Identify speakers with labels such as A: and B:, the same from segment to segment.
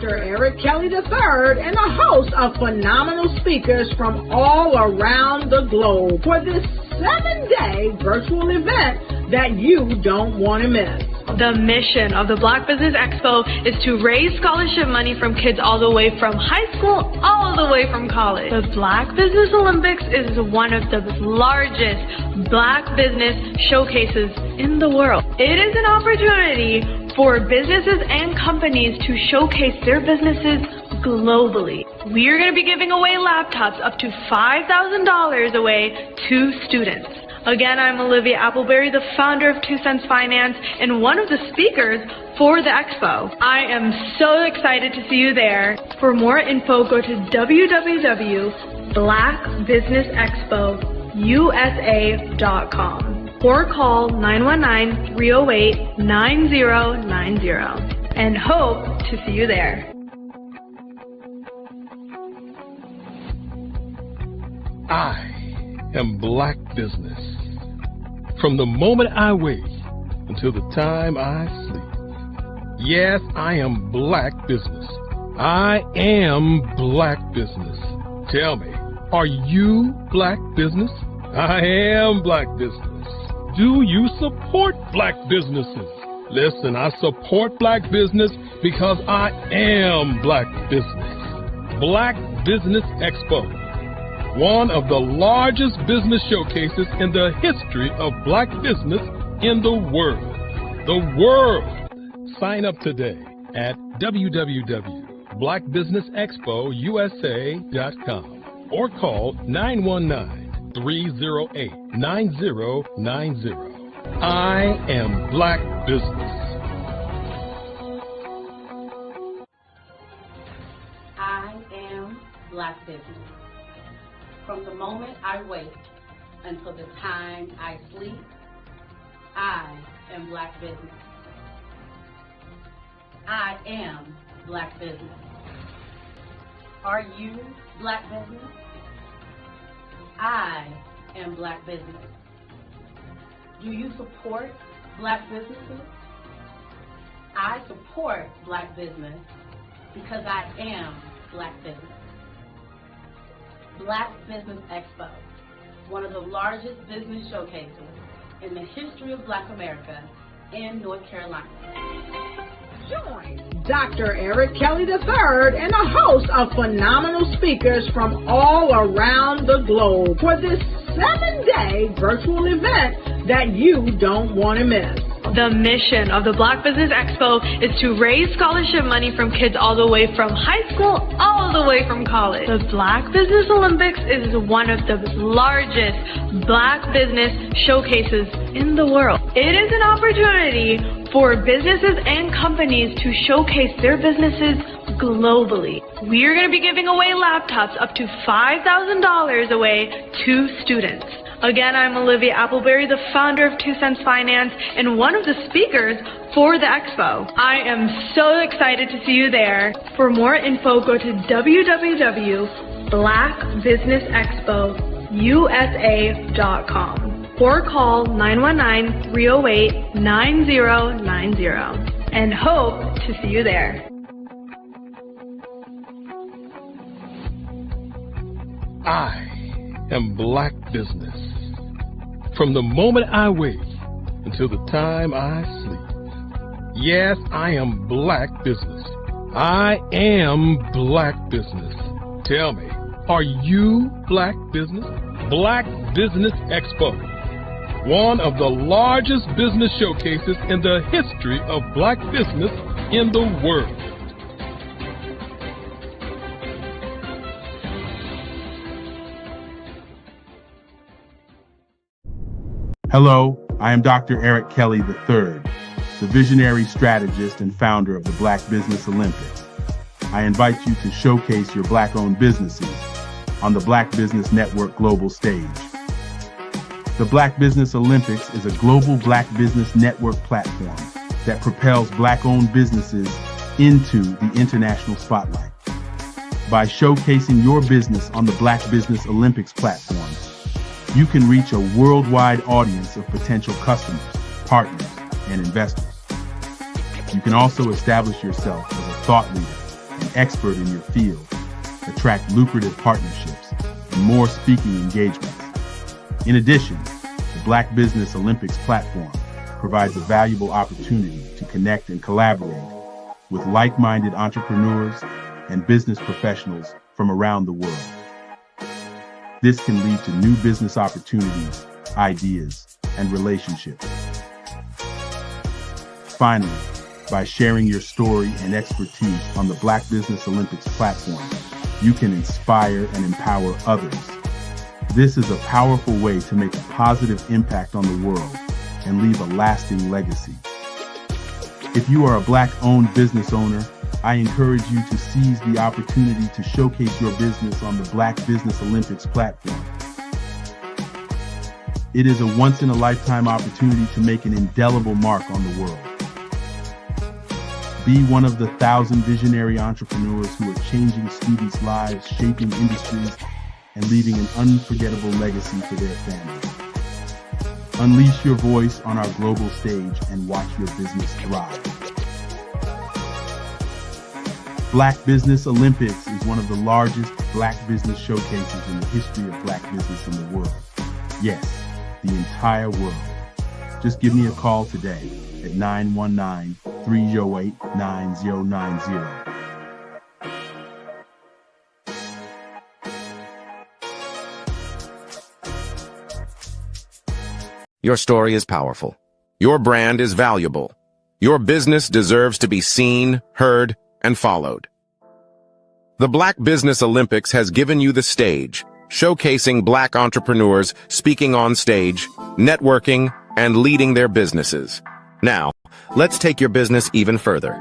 A: Dr. Eric Kelly III and a host of phenomenal speakers from all around the globe for this 7-day virtual event that you don't want to miss.
B: The mission of the Black Business Expo is to raise scholarship money from kids all the way from high school all the way from college. The Black Business Olympics is one of the largest Black business showcases in the world. It is an opportunity for businesses and companies to showcase their businesses globally. We are going to be giving away laptops up to $5,000 away to students. Again, I'm Olivia Appleberry, the founder of 2 Cents Finance and one of the speakers for the expo. I am so excited to see you there. For more info, go to www.blackbusinessexpousa.com or call 919-308-9090 and hope to see you there.
C: I am Black Business. From the moment I wake until the time I sleep. Yes, I am Black Business. I am Black Business. Tell me, are you Black Business? I am Black Business. Do you support Black businesses? Listen, I support Black business because I am Black Business. Black Business Expo, one of the largest business showcases in the history of Black business in the world. The world! Sign up today at www.blackbusinessexpousa.com or call 919-308-9090. I am Black Business.
D: I am Black Business. From the moment I wake until the time I sleep, I am Black Business. I am Black Business. Are you Black Business? I am Black Business. Do you support Black businesses? I support Black business because I am Black Business. Black Business Expo, one of the largest business showcases in the history of Black America in North Carolina.
A: Join Dr. Eric Kelly III and a host of phenomenal speakers from all around the globe for this 7-day virtual event that you don't want to miss.
B: The mission of the Black Business Expo is to raise scholarship money from kids all the way from high school all the way from college. The Black Business Olympics is one of the largest Black business showcases in the world. It is an opportunity for businesses and companies to showcase their businesses globally. We are going to be giving away laptops up to $5,000 away to students. Again, I'm Olivia Appleberry, the founder of 2 Cents Finance and one of the speakers for the expo. I am so excited to see you there. For more info, go to www.blackbusinessexpousa.com or call 919-308-9090 and hope to see you there.
C: I am Black Business. From the moment I wake until the time I sleep. Yes, I am Black Business. I am Black Business. Tell me, are you Black Business? Black Business Expo, one of the largest business showcases in the history of Black business in the world.
E: Hello, I am Dr. Eric Kelly III, the visionary strategist and founder of the Black Business Olympics. I invite you to showcase your Black-owned businesses on the Black Business Network global stage. The Black Business Olympics is a global Black Business Network platform that propels Black-owned businesses into the international spotlight. By showcasing your business on the Black Business Olympics platform, you can reach a worldwide audience of potential customers, partners, and investors. You can also establish yourself as a thought leader expert in your field, attract lucrative partnerships, and more speaking engagements. In addition, the Black Business Olympics platform provides a valuable opportunity to connect and collaborate with like-minded entrepreneurs and business professionals from around the world. This can lead to new business opportunities, ideas, and relationships. Finally, by sharing your story and expertise on the Black Business Olympics platform, you can inspire and empower others. This is a powerful way to make a positive impact on the world and leave a lasting legacy. If you are a Black-owned business owner, I encourage you to seize the opportunity to showcase your business on the Black Business Olympics platform. It is a once-in-a-lifetime opportunity to make an indelible mark on the world. Be one of the 1,000 visionary entrepreneurs who are changing students' lives, shaping industries, and leaving an unforgettable legacy for their families. Unleash your voice on our global stage and watch your business thrive. Black Business Olympics is one of the largest Black business showcases in the history of Black business in the world. Yes, the entire world. Just give me a call today at 919-308-9090.
F: Your story is powerful. Your brand is valuable. Your business deserves to be seen, heard, and followed. The Black Business Olympics has given you the stage, showcasing Black entrepreneurs speaking on stage, networking, and leading their businesses. Now, let's take your business even further.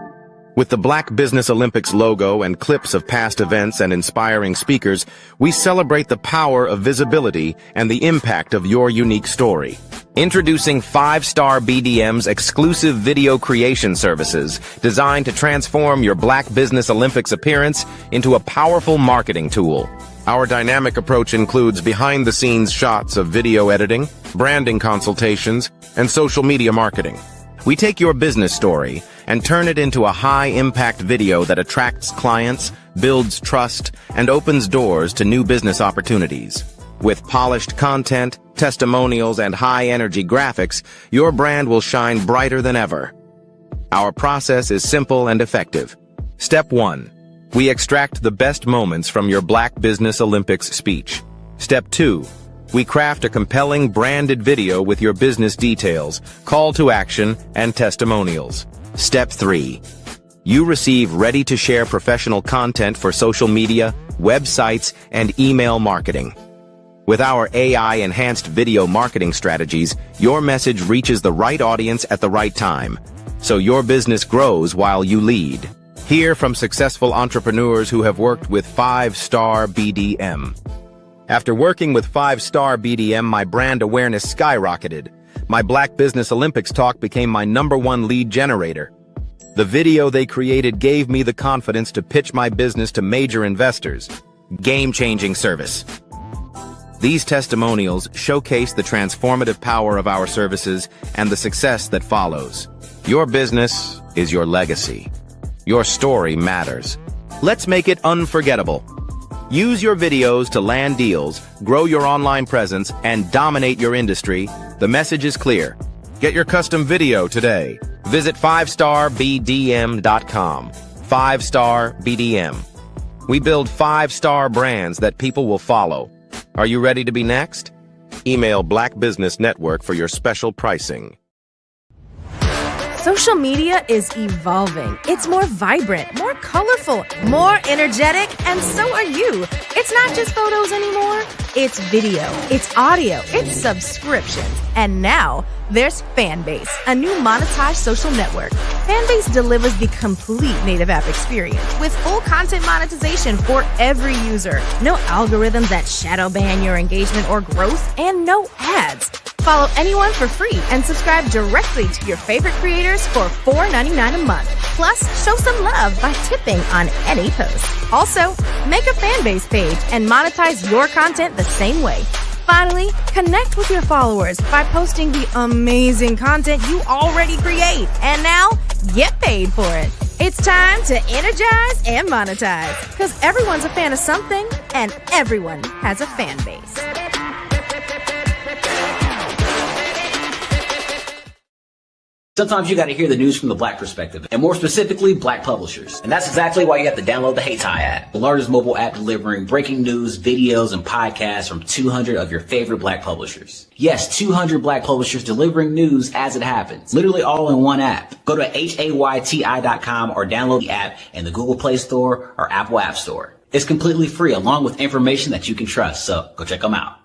F: With the Black Business Olympics logo and clips of past events and inspiring speakers, we celebrate the power of visibility and the impact of your unique story. Introducing 5-Star BDM's exclusive video creation services designed to transform your Black Business Olympics appearance into a powerful marketing tool. Our dynamic approach includes behind-the-scenes shots of video editing, branding consultations, and social media marketing. We take your business story and turn it into a high-impact video that attracts clients, builds trust, and opens doors to new business opportunities. With polished content, testimonials, and high-energy graphics, your brand will shine brighter than ever. Our process is simple and effective. Step 1. We extract the best moments from your Black Business Olympics speech. Step 2. We craft a compelling branded video with your business details, call to action, and testimonials. Step 3. You receive ready-to-share professional content for social media, websites, and email marketing. With our AI-enhanced video marketing strategies, your message reaches the right audience at the right time, so your business grows while you lead. Hear from successful entrepreneurs who have worked with 5-Star BDM. After working with 5-Star BDM, my brand awareness skyrocketed. My Black Business Olympics talk became my #1 lead generator. The video they created gave me the confidence to pitch my business to major investors. Game-changing service. These testimonials showcase the transformative power of our services and the success that follows. Your business is your legacy. Your story matters. Let's make it unforgettable. Use your videos to land deals, grow your online presence, and dominate your industry. The message is clear. Get your custom video today. Visit 5starbdm.com. 5-Star BDM. We build 5-star brands that people will follow. Are you ready to be next? Email Black Business Network for your special pricing.
G: Social media is evolving. It's more vibrant, more colorful, more energetic, and so are you. It's not just photos anymore. It's video, it's audio, it's subscriptions. And now there's Fanbase, a new monetized social network. Fanbase delivers the complete native app experience with full content monetization for every user. No algorithms that shadow ban your engagement or growth, and no ads. Follow anyone for free and subscribe directly to your favorite creators for $4.99 a month. Plus, show some love by tipping on any post. Also, make a Fanbase page and monetize your content the same way. Finally, connect with your followers by posting the amazing content you already create. And now, get paid for it. It's time to energize and monetize because everyone's a fan of something and everyone has a fan base.
H: Sometimes you got to hear the news from the Black perspective, and more specifically, Black publishers. And that's exactly why you have to download the Heytie app, the largest mobile app delivering breaking news, videos, and podcasts from 200 of your favorite Black publishers. Yes, 200 Black publishers delivering news as it happens, literally all in one app. Go to HAYTI.com or download the app in the Google Play Store or Apple App Store. It's completely free, along with information that you can trust, so go check them out.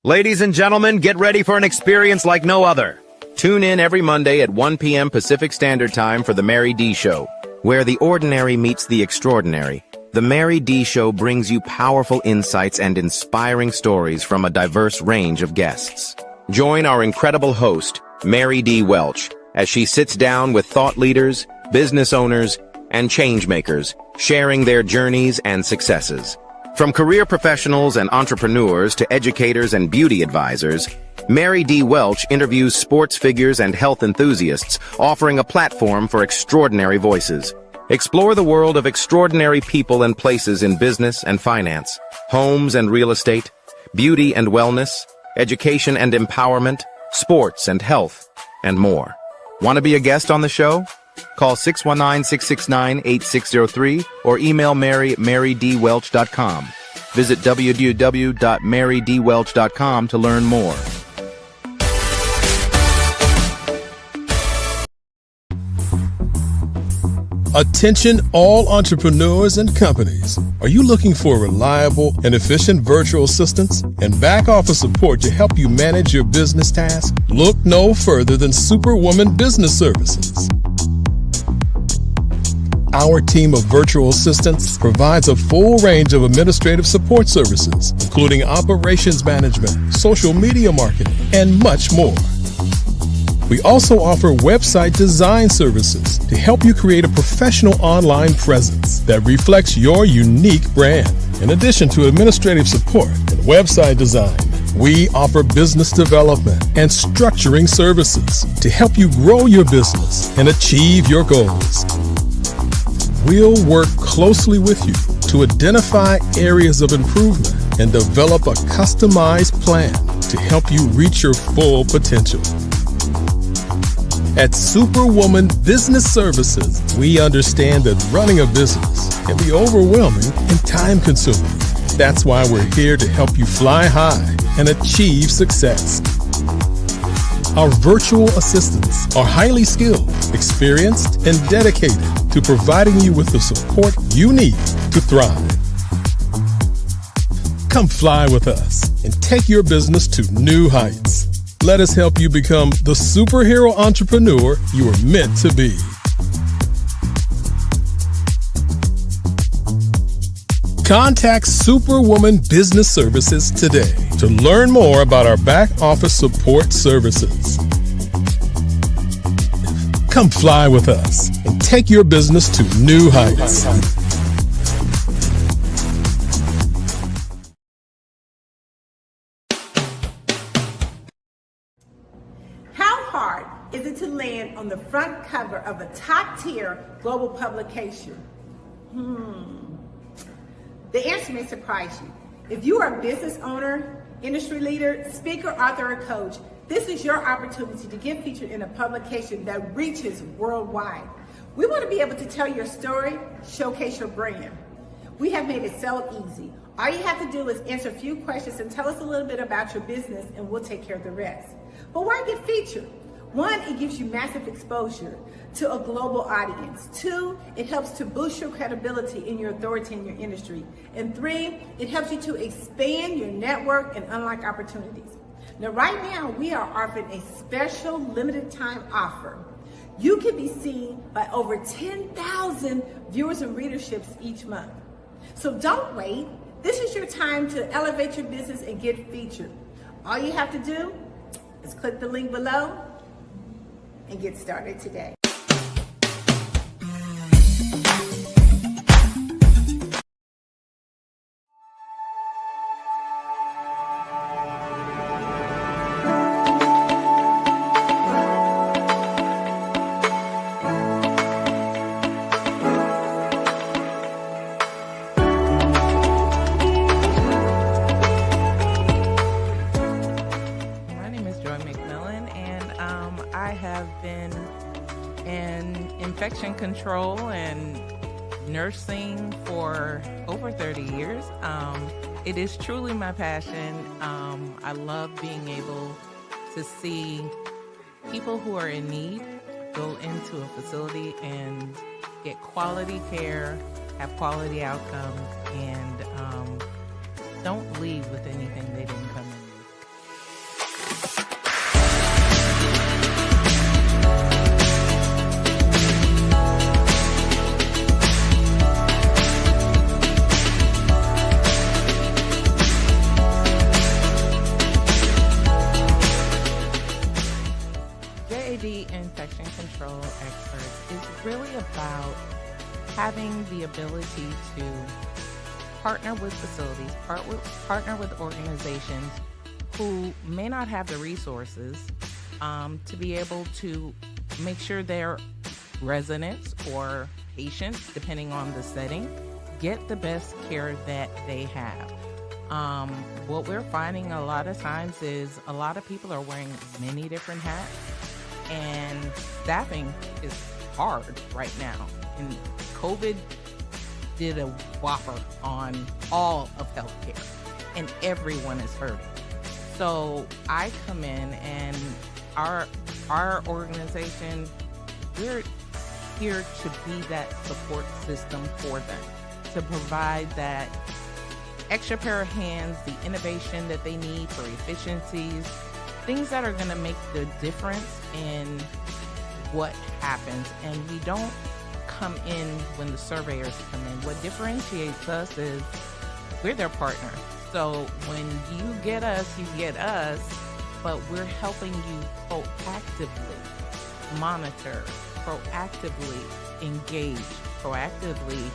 F: Ladies and gentlemen, get ready for an experience like no other. Tune in every Monday at 1 p.m. Pacific Standard Time for The Mary D. Show, where the ordinary meets the extraordinary. The Mary D. Show brings you powerful insights and inspiring stories from a diverse range of guests. Join our incredible host, Mary D. Welch, as she sits down with thought leaders, business owners, and change makers, sharing their journeys and successes. From career professionals and entrepreneurs to educators and beauty advisors, Mary D. Welch interviews sports figures and health enthusiasts, offering a platform for extraordinary voices. Explore the world of extraordinary people and places in business and finance, homes and real estate, beauty and wellness, education and empowerment, sports and health, and more. Want to be a guest on the show? Call 619-669-8603 or email Mary at marydwelch.com. Visit www.marydwelch.com to learn more.
C: Attention all entrepreneurs and companies. Are you looking for reliable and efficient virtual assistants and back office support to help you manage your business tasks? Look no further than Superwoman Business Services. Our team of virtual assistants provides a full range of administrative support services, including operations management, social media marketing, and much more. We also offer website design services to help you create a professional online presence that reflects your unique brand. In addition to administrative support and website design, we offer business development and structuring services to help you grow your business and achieve your goals. We'll work closely with you to identify areas of improvement and develop a customized plan to help you reach your full potential. At Superwoman Business Services, we understand that running a business can be overwhelming and time-consuming. That's why we're here to help you fly high and achieve success. Our virtual assistants are highly skilled, experienced, and dedicated to providing you with the support you need to thrive. Come fly with us and take your business to new heights. Let us help you become the superhero entrepreneur you are meant to be. Contact Superwoman Business Services today to learn more about our back office support services. Come fly with us and take your business to new heights.
A: How hard is it to land on the front cover of a top-tier global publication? The answer may surprise you. If you are a business owner, industry leader, speaker, author, or coach, this is your opportunity to get featured in a publication that reaches worldwide. We want to be able to tell your story, showcase your brand. We have made it so easy. All you have to do is answer a few questions and tell us a little bit about your business, and we'll take care of the rest. But why get featured? One, it gives you massive exposure to a global audience. Two, it helps to boost your credibility and your authority in your industry. And three, it helps you to expand your network and unlock opportunities. Now, right now, we are offering a special limited time offer. You can be seen by over 10,000 viewers and readerships each month. So don't wait. This is your time to elevate your business and get featured. All you have to do is click the link below and get started today.
I: been in infection control and nursing for over 30 years. It is truly my passion. I love being able to see people who are in need go into a facility and get quality care, have quality outcomes, and don't leave with anything they didn't come in with. JAD Infection Control Experts is really about having the ability to partner with facilities, partner with organizations who may not have the resources to be able to make sure their residents or patients, depending on the setting, get the best care that they have. What we're finding a lot of times is a lot of people are wearing many different hats, and staffing is hard right now. And COVID did a whopper on all of healthcare, and everyone is hurting. So I come in, and our organization, we're here to be that support system for them, to provide that extra pair of hands, the innovation that they need for efficiencies, things that are going to make the difference in what happens. And we don't come in when the surveyors come in. What differentiates us is we're their partner. So when you get us, but we're helping you proactively monitor, proactively engage, proactively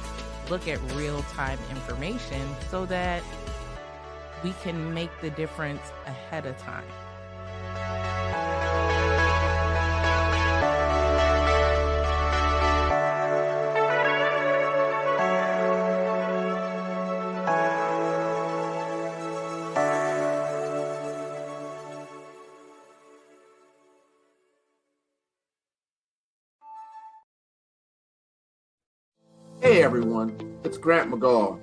I: look at real-time information so that we can make the difference ahead of time.
J: Hey everyone, it's Grant McGaw,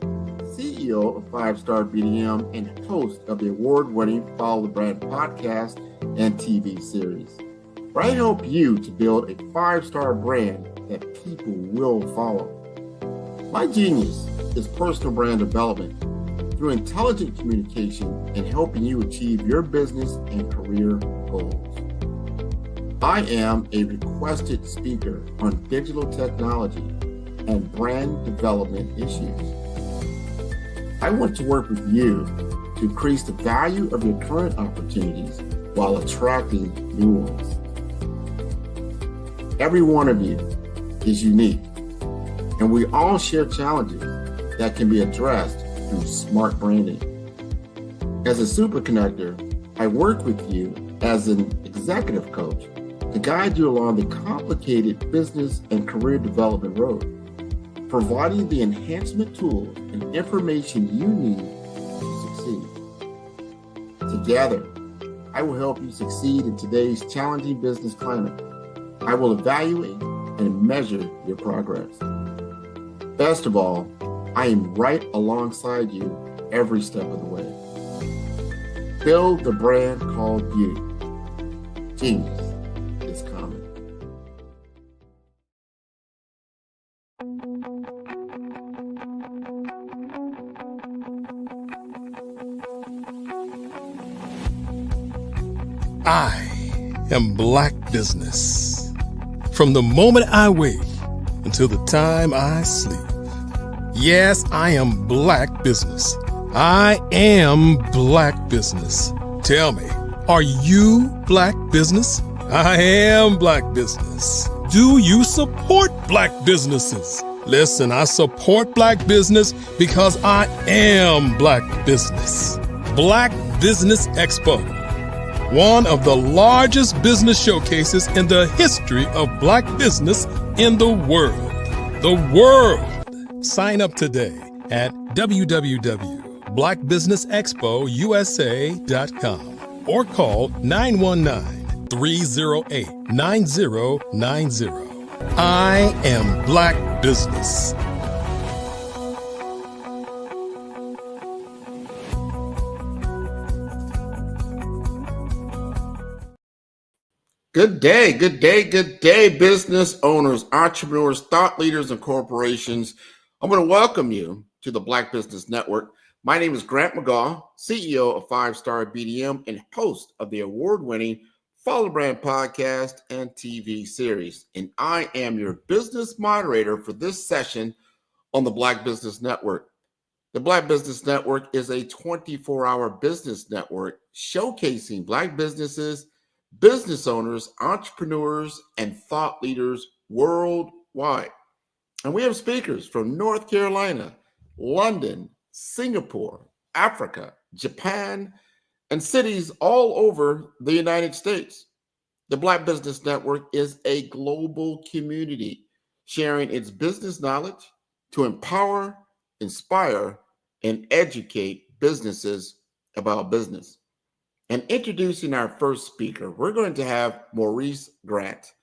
J: CEO of 5-Star BDM and host of the award-winning Follow the Brand podcast and TV series, where I help you to build a 5-star brand that people will follow. My genius is personal brand development through intelligent communication and helping you achieve your business and career goals. I am a requested speaker on digital technology and brand development issues. I want to work with you to increase the value of your current opportunities while attracting new ones. Every one of you is unique, and we all share challenges that can be addressed through smart branding. As a super connector, I work with you as an executive coach to guide you along the complicated business and career development road, providing the enhancement tools and information you need to succeed. Together, I will help you succeed in today's challenging business climate. I will evaluate and measure your progress. Best of all, I am right alongside you every step of the way. Build the brand called you. Genius is common.
C: I am Black Business. From the moment I wake until the time I sleep. Yes, I am Black Business. I am Black Business. Tell me, are you Black Business? I am Black Business. Do you support Black businesses? Listen, I support Black business because I am Black Business. Black Business Expo, one of the largest business showcases in the history of Black business in the world. The world! Sign up today at www.blackbusinessexpousa.com or call 919 308-9090. I am Black Business.
J: Good day, business owners, entrepreneurs, thought leaders, and corporations. I'm going to welcome you to the Black Business Network. My name is Grant McGaw, CEO of 5-Star BDM and host of the award-winning Follow the Brand podcast and TV series. And I am your business moderator for this session on the Black Business Network. The Black Business Network is a 24-hour business network showcasing Black businesses, business owners, entrepreneurs, and thought leaders worldwide. And we have speakers from North Carolina, London, Singapore, Africa, Japan, and cities all over the United States. The Black Business Network is a global community sharing its business knowledge to empower, inspire, and educate businesses about business. And introducing our first speaker, we're going to have Maurice Grant,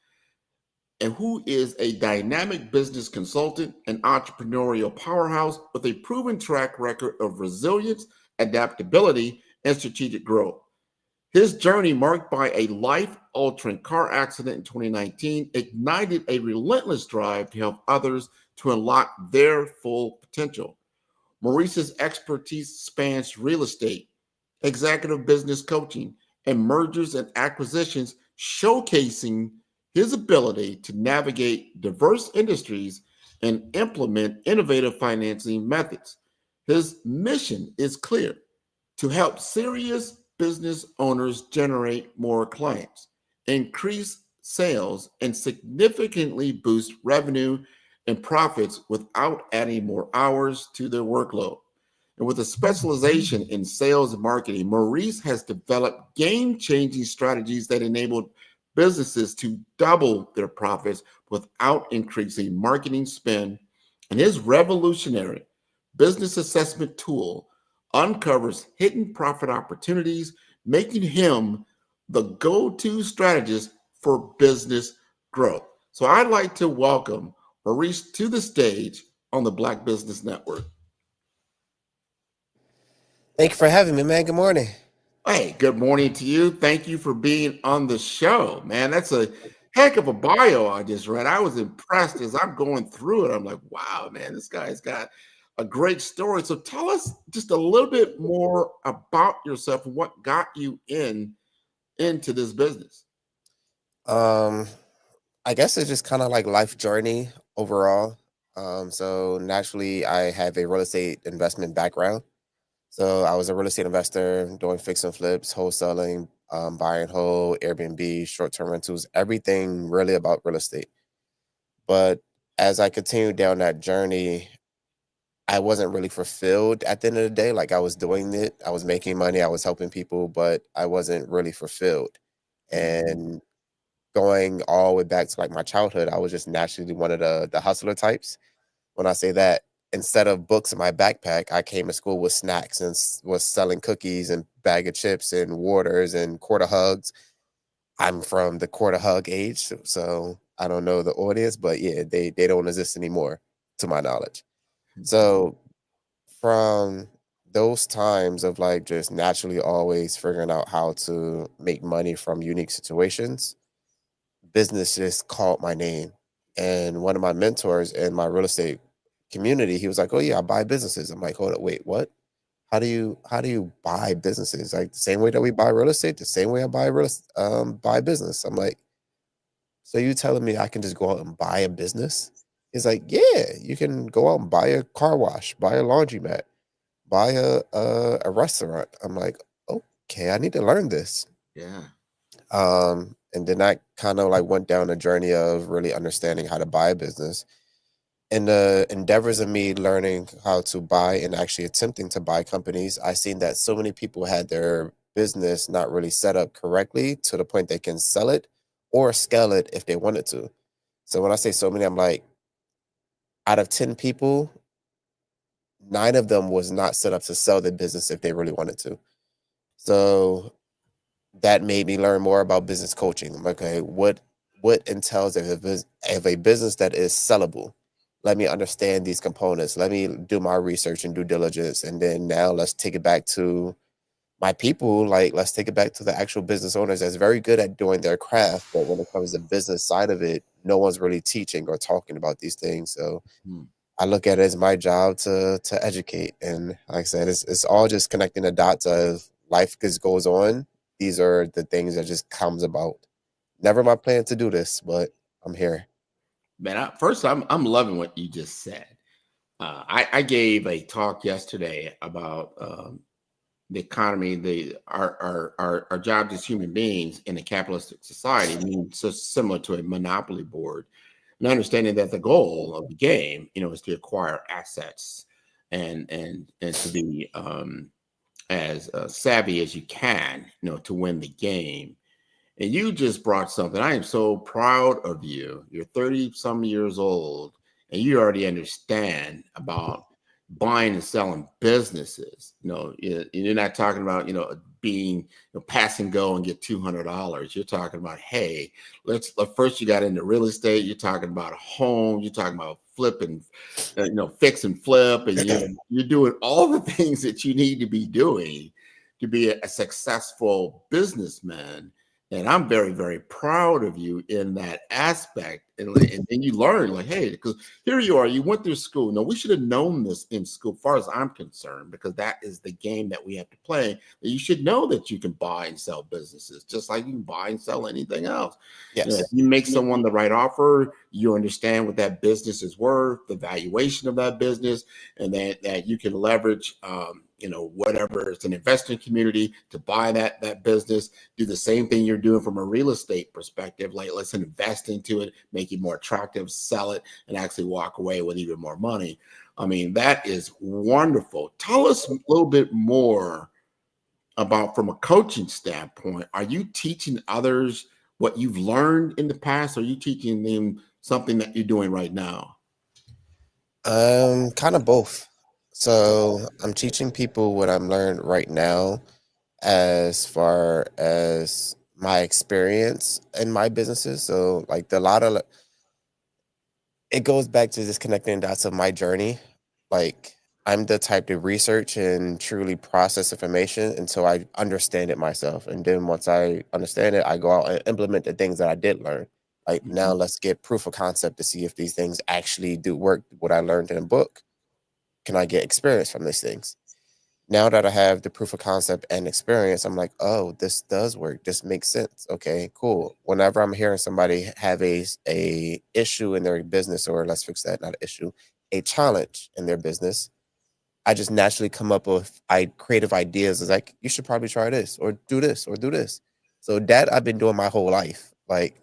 J: and who is a dynamic business consultant and entrepreneurial powerhouse with a proven track record of resilience, adaptability, and strategic growth. His journey, marked by a life-altering car accident in 2019, ignited a relentless drive to help others to unlock their full potential. Maurice's expertise spans real estate, executive business coaching, and mergers and acquisitions, showcasing his ability to navigate diverse industries and implement innovative financing methods. His mission is clear: to help serious business owners generate more clients, increase sales, and significantly boost revenue and profits without adding more hours to their workload. And with a specialization in sales and marketing, Maurice has developed game-changing strategies that enabled businesses to double their profits without increasing marketing spend. And his revolutionary business assessment tool uncovers hidden profit opportunities, making him the go-to strategist for business growth. So I'd like to welcome Maurice to the stage on the Black Business Network.
K: Thank you for having me, man. Good morning.
J: Hey, good morning to you. Thank you for being on the show, man. That's a heck of a bio I just read. I was impressed as I'm going through it. I'm like, wow, man, this guy's got a great story. So tell us just a little bit more about yourself and what got you into this business.
K: I guess it's just kind of like life journey overall. So naturally, I have a real estate investment background. So I was a real estate investor doing fix and flips, wholesaling, buy and hold, Airbnb, short-term rentals, everything really about real estate. But as I continued down that journey, I wasn't really fulfilled at the end of the day. Like, I was doing it, I was making money, I was helping people, but I wasn't really fulfilled. And going all the way back to like my childhood, I was just naturally one of the hustler types. When I say that, instead of books in my backpack, I came to school with snacks and was selling cookies and bag of chips and waters and quarter hugs. I'm from the quarter hug age, so I don't know the audience, but yeah, they don't exist anymore, to my knowledge. So from those times of like just naturally always figuring out how to make money from unique situations, business just called my name. And one of my mentors in my real estate community, he was like, "Oh yeah, I buy businesses." I'm like, "Hold up, wait, what? How do you buy businesses? Like the same way that we buy real estate, the same way I buy business." I'm like, "So you telling me I can just go out and buy a business?" He's like, "Yeah, you can go out and buy a car wash, buy a laundromat, buy a restaurant." I'm like, "Okay, I need to learn this."
J: Yeah.
K: And then I kind of like went down a journey of really understanding how to buy a business. In the endeavors of me learning how to buy and actually attempting to buy companies, I seen that so many people had their business not really set up correctly to the point they can sell it or scale it if they wanted to. So when I say so many, I'm like, out of 10 people, 9 of them was not set up to sell the business if they really wanted to. So that made me learn more about business coaching. Okay, what entails of a business that is sellable? Let me understand these components. Let me do my research and due diligence, and then now let's take it back to my people. Like, let's take it back to the actual business owners that's very good at doing their craft, but when it comes to business side of it, no one's really teaching or talking about these things. So I look at it as my job to educate. And like I said, it's all just connecting the dots of life just goes on. These are the things that just comes about. Never my plan to do this, but I'm here.
J: Man, I'm loving what you just said. I gave a talk yesterday about the economy, our jobs as human beings in a capitalistic society means so similar to a monopoly board, and understanding that the goal of the game, is to acquire assets and to be as savvy as you can, to win the game. And you just brought something. I am so proud of you. You're 30 some years old and you already understand about buying and selling businesses. You're not talking about, being pass and go and get $200. You're talking about, hey, let's first you got into real estate. You're talking about a home. You're talking about flip and fix and flip, and you're doing all the things that you need to be doing to be a successful businessman. And I'm very, very proud of you in that aspect. And then you learn, like, hey, because here you are, you went through school. No, we should have known this in school, as far as I'm concerned, because that is the game that we have to play. That you should know that you can buy and sell businesses, just like you can buy and sell anything else.
K: Yes.
J: If you make someone the right offer, you understand what that business is worth, the valuation of that business, and that you can leverage whatever it's an investing community to buy that business. Do the same thing you're doing from a real estate perspective. Like, let's invest into it, make it more attractive, sell it, and actually walk away with even more money. I mean, that is wonderful. Tell us a little bit more about, from a coaching standpoint, are you teaching others what you've learned in the past? Or are you teaching them something that you're doing right now?
K: Kind of both. So I'm teaching people what I'm learned right now as far as my experience in my businesses. So like it goes back to just connecting the dots of my journey. Like, I'm the type to research and truly process information until I understand it myself. And then once I understand it, I go out and implement the things that I did learn. Like, now let's get proof of concept to see if these things actually do work. What I learned in a book, can I get experience from these things? Now that I have the proof of concept and experience, I'm like, oh, this does work. This makes sense. Okay, cool. Whenever I'm hearing somebody have a issue in their business, or let's fix that, not an issue, a challenge in their business, I just naturally come up with creative ideas. It's like, you should probably try this or do this or do this. So that I've been doing my whole life. Like,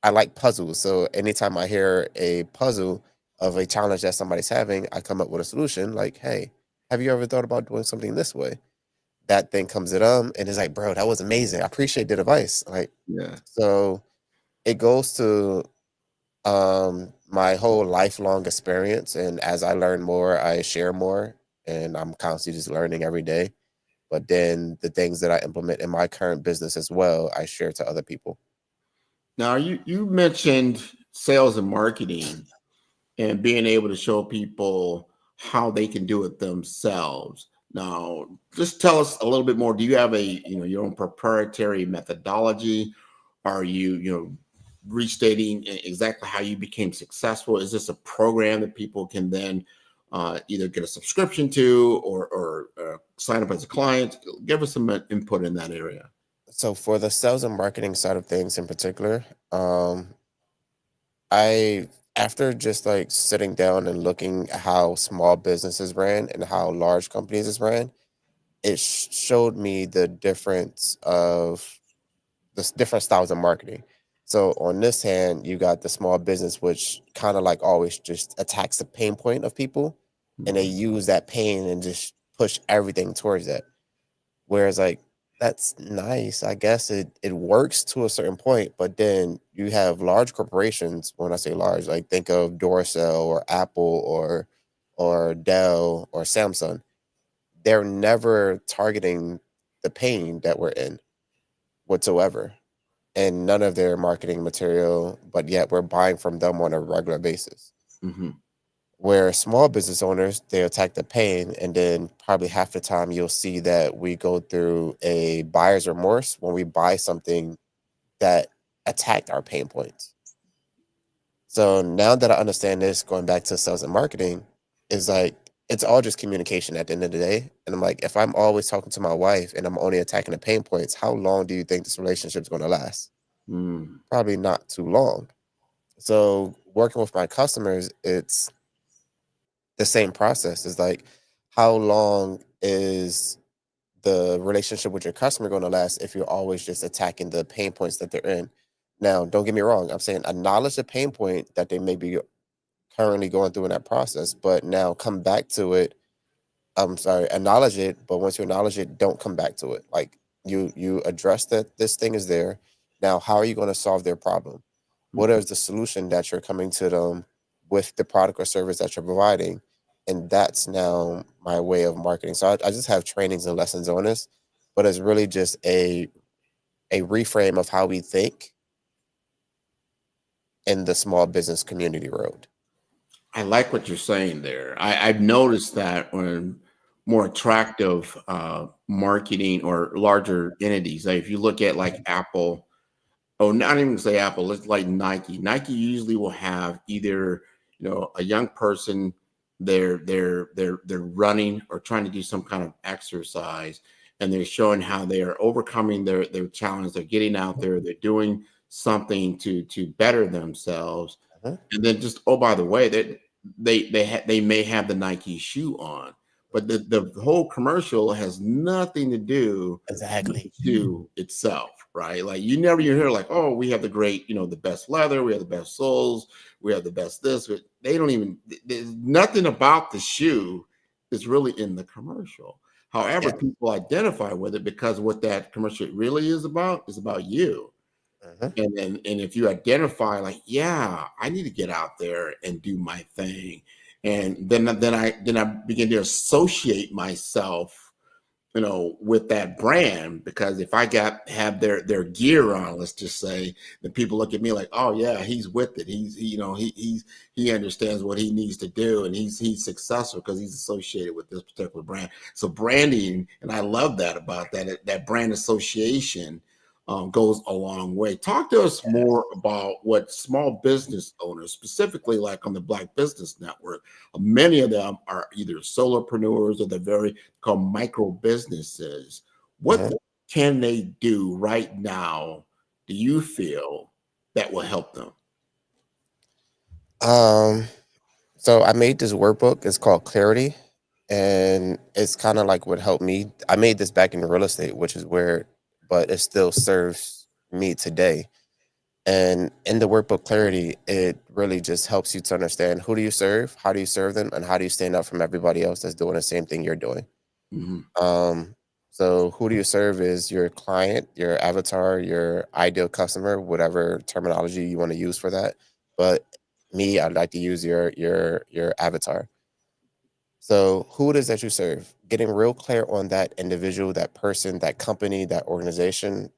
K: I like puzzles. So anytime I hear a puzzle of a challenge that somebody's having, I come up with a solution. Like, hey, have you ever thought about doing something this way? That thing comes in and it's like, bro, that was amazing. I appreciate the advice. Like,
J: Yeah.
K: so it goes to my whole lifelong experience. And as I learn more, I share more, and I'm constantly just learning every day. But then the things that I implement in my current business as well, I share to other people.
J: Now, you mentioned sales and marketing and being able to show people how they can do it themselves. Now, just tell us a little bit more. Do you have your own proprietary methodology? Are you restating exactly how you became successful? Is this a program that people can then either get a subscription to or sign up as a client? Give us some input in that area.
K: So for the sales and marketing side of things in particular, I after just like sitting down and looking at how small businesses ran and how large companies is ran, it showed me the difference of the different styles of marketing. So on this hand, you got the small business, which kind of like always just attacks the pain point of people, and they use that pain and just push everything towards that. Whereas like, that's nice. I guess it works to a certain point, but then you have large corporations. When I say large, like think of Duracell or Apple or Dell or Samsung. They're never targeting the pain that we're in. whatsoever and none of their marketing material, but yet we're buying from them on a regular basis.
J: Mm-hmm.
K: Where small business owners, they attack the pain, and then probably half the time you'll see that we go through a buyer's remorse when we buy something that attacked our pain points. So now that I understand this, going back to sales and marketing, is like it's all just communication at the end of the day. And I'm like, if I'm always talking to my wife and I'm only attacking the pain points, how long do you think this relationship is going to last? Probably not too long. So working with my customers, it's the same process. Is like, how long is the relationship with your customer going to last if you're always just attacking the pain points that they're in? Now, don't get me wrong. I'm saying acknowledge the pain point that they may be currently going through in that process, but now come back to it. I'm sorry, acknowledge it, but once you acknowledge it, don't come back to it. Like you address that this thing is there. Now, how are you going to solve their problem? What is the solution that you're coming to them with the product or service that you're providing? And that's now my way of marketing. So I just have trainings and lessons on this, but it's really just a reframe of how we think in the small business community world.
J: I like what you're saying there. I've noticed that when more attractive marketing or larger entities, like if you look at like Apple, oh, not even say Apple, let's like Nike. Nike usually will have either, a young person, they're running or trying to do some kind of exercise, and they're showing how they are overcoming their challenge. They're getting out there, they're doing something to better themselves. And then just, oh, by the way, they may have the Nike shoe on, but the whole commercial has nothing to do
K: exactly
J: with the shoe itself, right? Like you hear like, oh, we have the great, the best leather, we have the best soles, we have the best this, but they don't even, there's nothing about the shoe is really in the commercial. However, people identify with it because what that commercial really is about you. And if you identify like, yeah, I need to get out there and do my thing, and then I begin to associate myself, with that brand, because if I have their gear on, let's just say, then people look at me like, oh yeah, he's with it. He understands what he needs to do, and he's successful because he's associated with this particular brand. So branding, and I love that about that brand association goes a long way. Talk to us more about what small business owners, specifically like on the Black Business Network, many of them are either solopreneurs or they're very called micro businesses. What can they do right now, do you feel, that will help them?
K: So I made this workbook. It's called Clarity, and it's kind of like what helped me. I made this back in real estate, which is weird, but it still serves me today. And in the workbook Clarity, it really just helps you to understand who do you serve, how do you serve them, and how do you stand out from everybody else that's doing the same thing you're doing. So who do you serve is your client, your avatar, your ideal customer, whatever terminology you want to use for that. But me, I'd like to use your avatar. So who it is that you serve, getting real clear on that individual, that person, that company, that organization.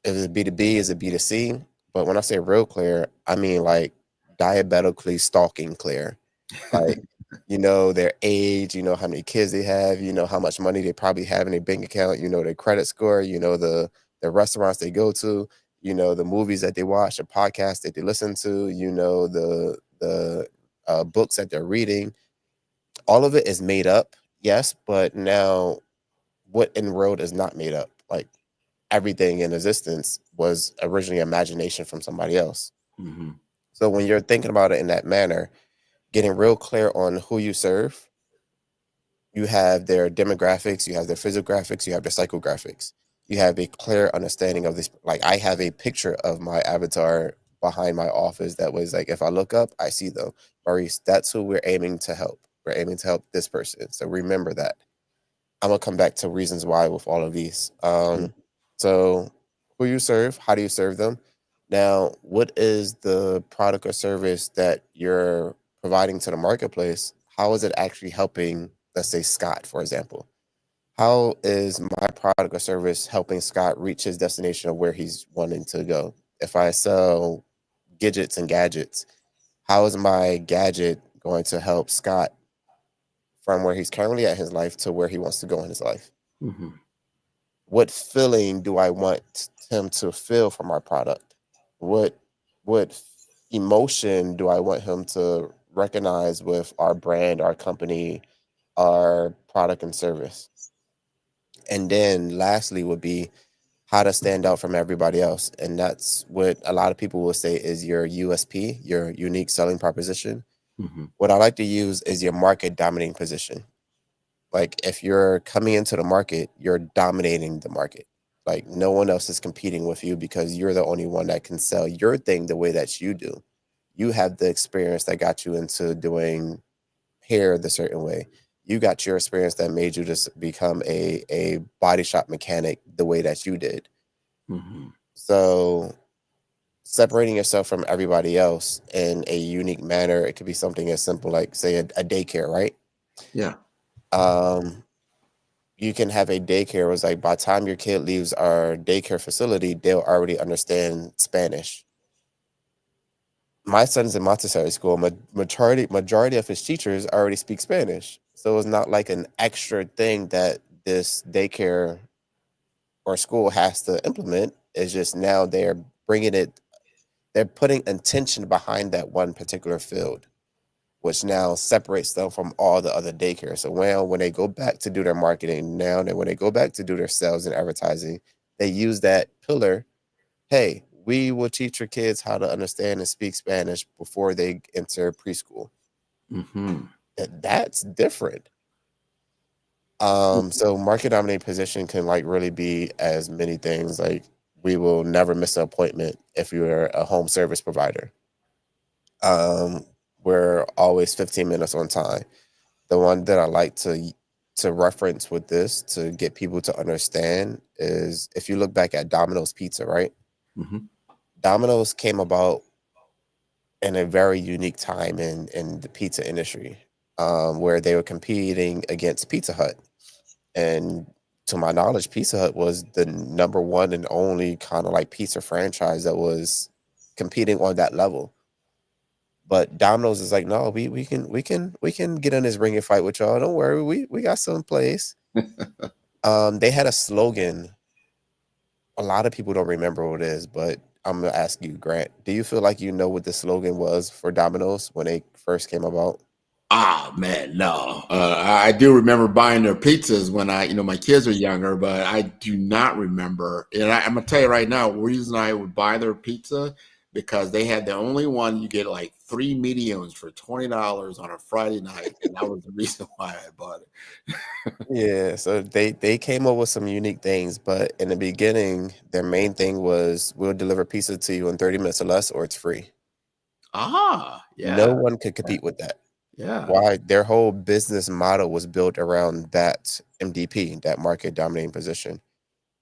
K: If it's B2B, is it B2C? But when I say real clear, I mean like diabetically stalking clear. Like, their age, how many kids they have, how much money they probably have in their bank account, their credit score, the restaurants they go to, the movies that they watch, the podcasts that they listen to, the books that they're reading. All of it is made up, yes, but now what in the world is not made up? Like everything in existence was originally imagination from somebody else. So when you're thinking about it in that manner, getting real clear on who you serve, you have their demographics, you have their physiographics, you have their psychographics. You have a clear understanding of this. Like I have a picture of my avatar behind my office that was like, if I look up, I see them. Maurice, that's who we're aiming to help. We're aiming to help this person. So remember that. I'm going to come back to reasons why with all of these. So who you serve, how do you serve them? Now, what is the product or service that you're providing to the marketplace? How is it actually helping, let's say, Scott, for example? how is my product or service helping Scott reach his destination of where he's wanting to go? If I sell gadgets and gadgets, how is my gadget going to help Scott from where he's currently at in his life to where he wants to go in his life?
J: Mm-hmm.
K: What feeling do I want him to feel from our product? What emotion do I want him to recognize with our brand, our company, our product and service? And then lastly would be how to stand out from everybody else. And that's what a lot of people will say is your USP, your unique selling proposition.
J: Mm-hmm.
K: What I like to use is your market dominating position. Like if you're coming into the market, you're dominating the market. Like no one else is competing with you because you're the only one that can sell your thing the way that you do. You have the experience that got you into doing hair the certain way. You got your experience that made you just become a body shop mechanic the way that you did.
J: Mm-hmm.
K: So separating yourself from everybody else in a unique manner, it could be something as simple like say a daycare, right?
J: Yeah.
K: You can have a daycare was like by the time your kid leaves our daycare facility, they'll already understand Spanish. My son's in Montessori school. Majority of his teachers already speak Spanish. So it's not like an extra thing that this daycare or school has to implement. It's just now they're putting intention behind that one particular field, which now separates them from all the other daycare. So when they go back to do their marketing now, when they go back to do their sales and advertising, they use that pillar. Hey, we will teach your kids how to understand and speak Spanish before they enter preschool.
J: Mm-hmm.
K: That's different. So market dominating position can like really be as many things. Like we will never miss an appointment if you're a home service provider. We're always 15 minutes on time. The one that I like to reference with this to get people to understand is if you look back at Domino's Pizza, right?
J: Mm-hmm.
K: Domino's came about in a very unique time in the pizza industry, where they were competing against Pizza Hut. And to my knowledge, Pizza Hut was the number one and only kind of like pizza franchise that was competing on that level. But Domino's is like, no, we can get in this ring and fight with y'all. Don't worry, we got some place. They had a slogan. A lot of people don't remember what it is, but I'm gonna ask you, Grant. Do you feel like you know what the slogan was for Domino's when they first came about?
J: Ah, man, no. I do remember buying their pizzas when my kids were younger, but I do not remember. And I'm gonna tell you right now, the reason I would buy their pizza because they had the only one you get like 3 mediums for $20 on a Friday night, and that was the reason why I bought it.
K: Yeah, so they came up with some unique things, but in the beginning, their main thing was we'll deliver pizza to you in 30 minutes or less, or it's free.
J: Ah,
K: No
J: yeah,
K: one could compete with that.
J: yeah.
K: Why? Their whole business model was built around that MDP, that market dominating position,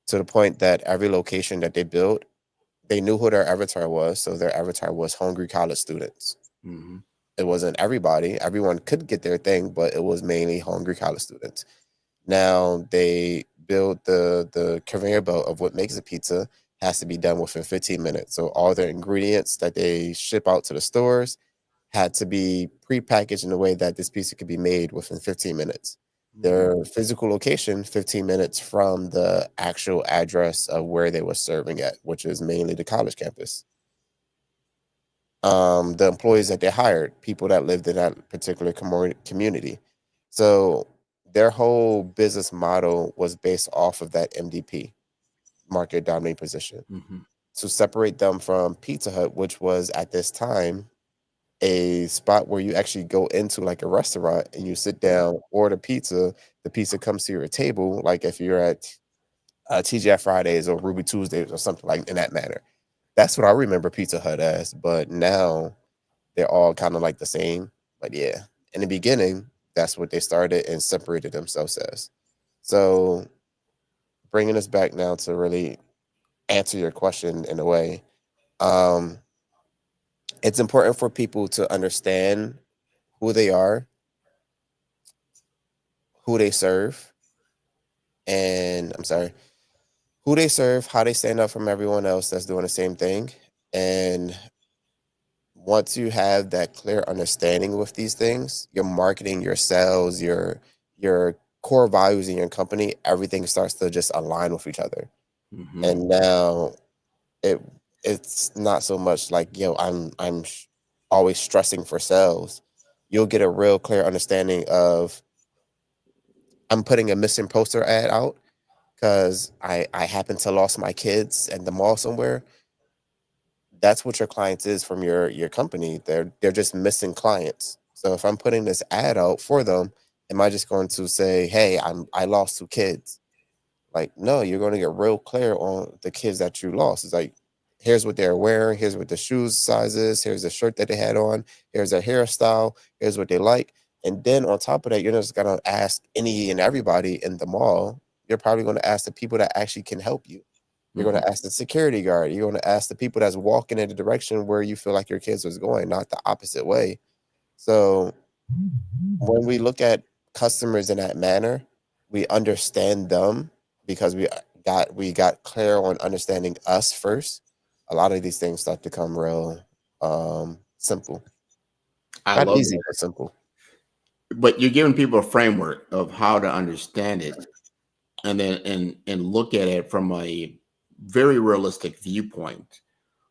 K: to the point that every location that they built, they knew who their avatar was. So their avatar was hungry college students.
J: Mm-hmm.
K: It wasn't everybody. Everyone could get their thing, but it was mainly hungry college students. Now they build the conveyor belt of what makes a pizza has to be done within 15 minutes. So all the ingredients that they ship out to the stores had to be prepackaged in a way that this pizza could be made within 15 minutes. Their physical location, 15 minutes from the actual address of where they were serving at, which is mainly the college campus. The employees that they hired, people that lived in that particular community. So their whole business model was based off of that MDP, market dominating position,
J: Mm-hmm.
K: to separate them from Pizza Hut, which was at this time a spot where you actually go into like a restaurant and you sit down, order pizza. The pizza comes to your table, like if you're at TGI Fridays or Ruby Tuesdays or something like in that manner. That's what I remember Pizza Hut as. But now they're all kind of like the same. But yeah, in the beginning, that's what they started and separated themselves as. So bringing us back now to really answer your question in a way, it's important for people to understand who they are, who they serve, and I'm sorry, who they serve, how they stand out from everyone else that's doing the same thing. And once you have that clear understanding with these things, your marketing, your sales, your core values in your company, everything starts to just align with each other. And now it it's not so much like, always stressing for sales. You'll get a real clear understanding of, I'm putting a missing poster ad out because I happen to lost my kids at the mall somewhere. That's what your clients is from your company. They're just missing clients. So if I'm putting this ad out for them, am I just going to say, hey, I lost 2 kids? Like, no, you're going to get real clear on the kids that you lost. It's like, here's what they're wearing, here's what the shoes size is, here's the shirt that they had on, here's their hairstyle, here's what they like. And then on top of that, you're not just gonna ask any and everybody in the mall. You're probably going to ask the people that actually can help you. You're going to ask the security guard. You're going to ask the people that's walking in the direction where you feel like your kids was going, not the opposite way. So when we look at customers in that manner, we understand them because we got clear on understanding us first. A lot of these things start to come real simple.
J: I
K: Not
J: love
K: easy,
J: that.
K: but simple.
J: But you're giving people a framework of how to understand it, and then and look at it from a very realistic viewpoint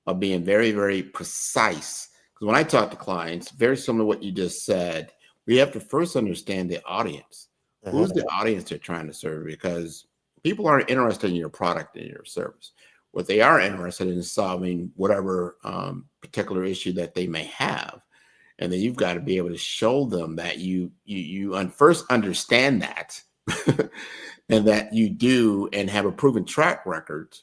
J: of being very, very precise. Because when I talk to clients, very similar to what you just said, we have to first understand the audience. Who's the audience they're trying to serve? Because people aren't interested in your product and your service. What they are interested in is solving whatever particular issue that they may have. And then you've got to be able to show them that you first understand that and that you do and have a proven track record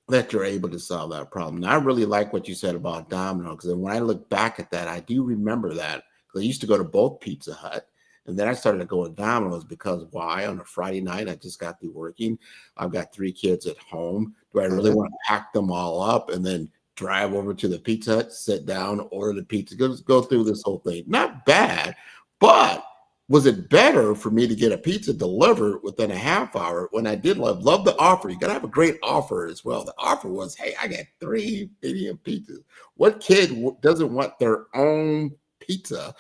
J: that you're able to solve that problem. And I really like what you said about Domino, because when I look back at that, I do remember that, because I used to go to both Pizza Hut, and then I started to go with Domino's because why? On a Friday night, I just got through working. I've got 3 kids at home. Do I really want to pack them all up and then drive over to the Pizza Hut, sit down, order the pizza, go through this whole thing? Not bad, but was it better for me to get a pizza delivered within a half hour when I did love the offer? You got to have a great offer as well. The offer was, hey, I got 3 medium pizzas. What kid doesn't want their own pizza,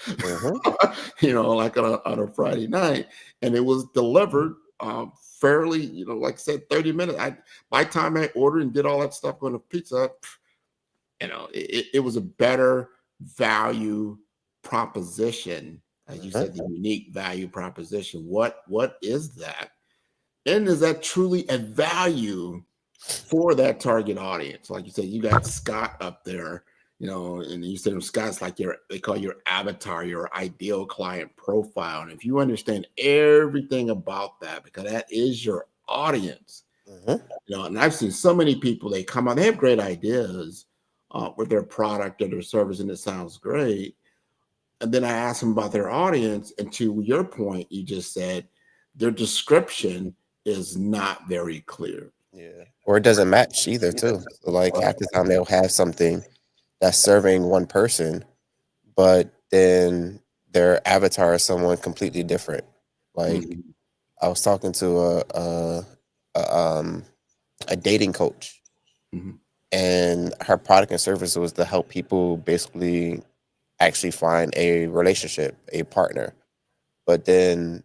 J: like on a Friday night? And it was delivered fairly, like I said, 30 minutes. By the time I ordered and did all that stuff on the Pizza, it was a better value proposition. As you said, the unique value proposition. What is that? And is that truly a value for that target audience? Like you said, you got Scott up there, and you said Scott's like they call your avatar, your ideal client profile. And if you understand everything about that, because that is your audience, and I've seen so many people, they come out, they have great ideas with their product or their service, and it sounds great. And then I asked them about their audience, and to your point, you just said their description is not very clear.
K: Yeah. Or it doesn't match either, too. So like half the time they'll have something that's serving one person, but then their avatar is someone completely different. Like I was talking to a dating coach, and her product and service was to help people basically actually find a relationship, a partner. But then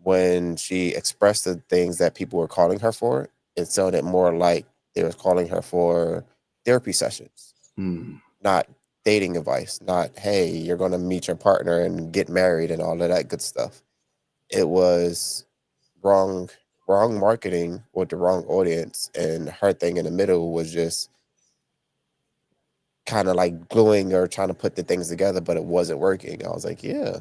K: when she expressed the things that people were calling her for, it sounded more like they were calling her for therapy sessions, not dating advice, not, hey, you're going to meet your partner and get married and all of that good stuff. It was wrong marketing with the wrong audience. And her thing in the middle was just kind of like gluing or trying to put the things together, but it wasn't working. I was like, yeah,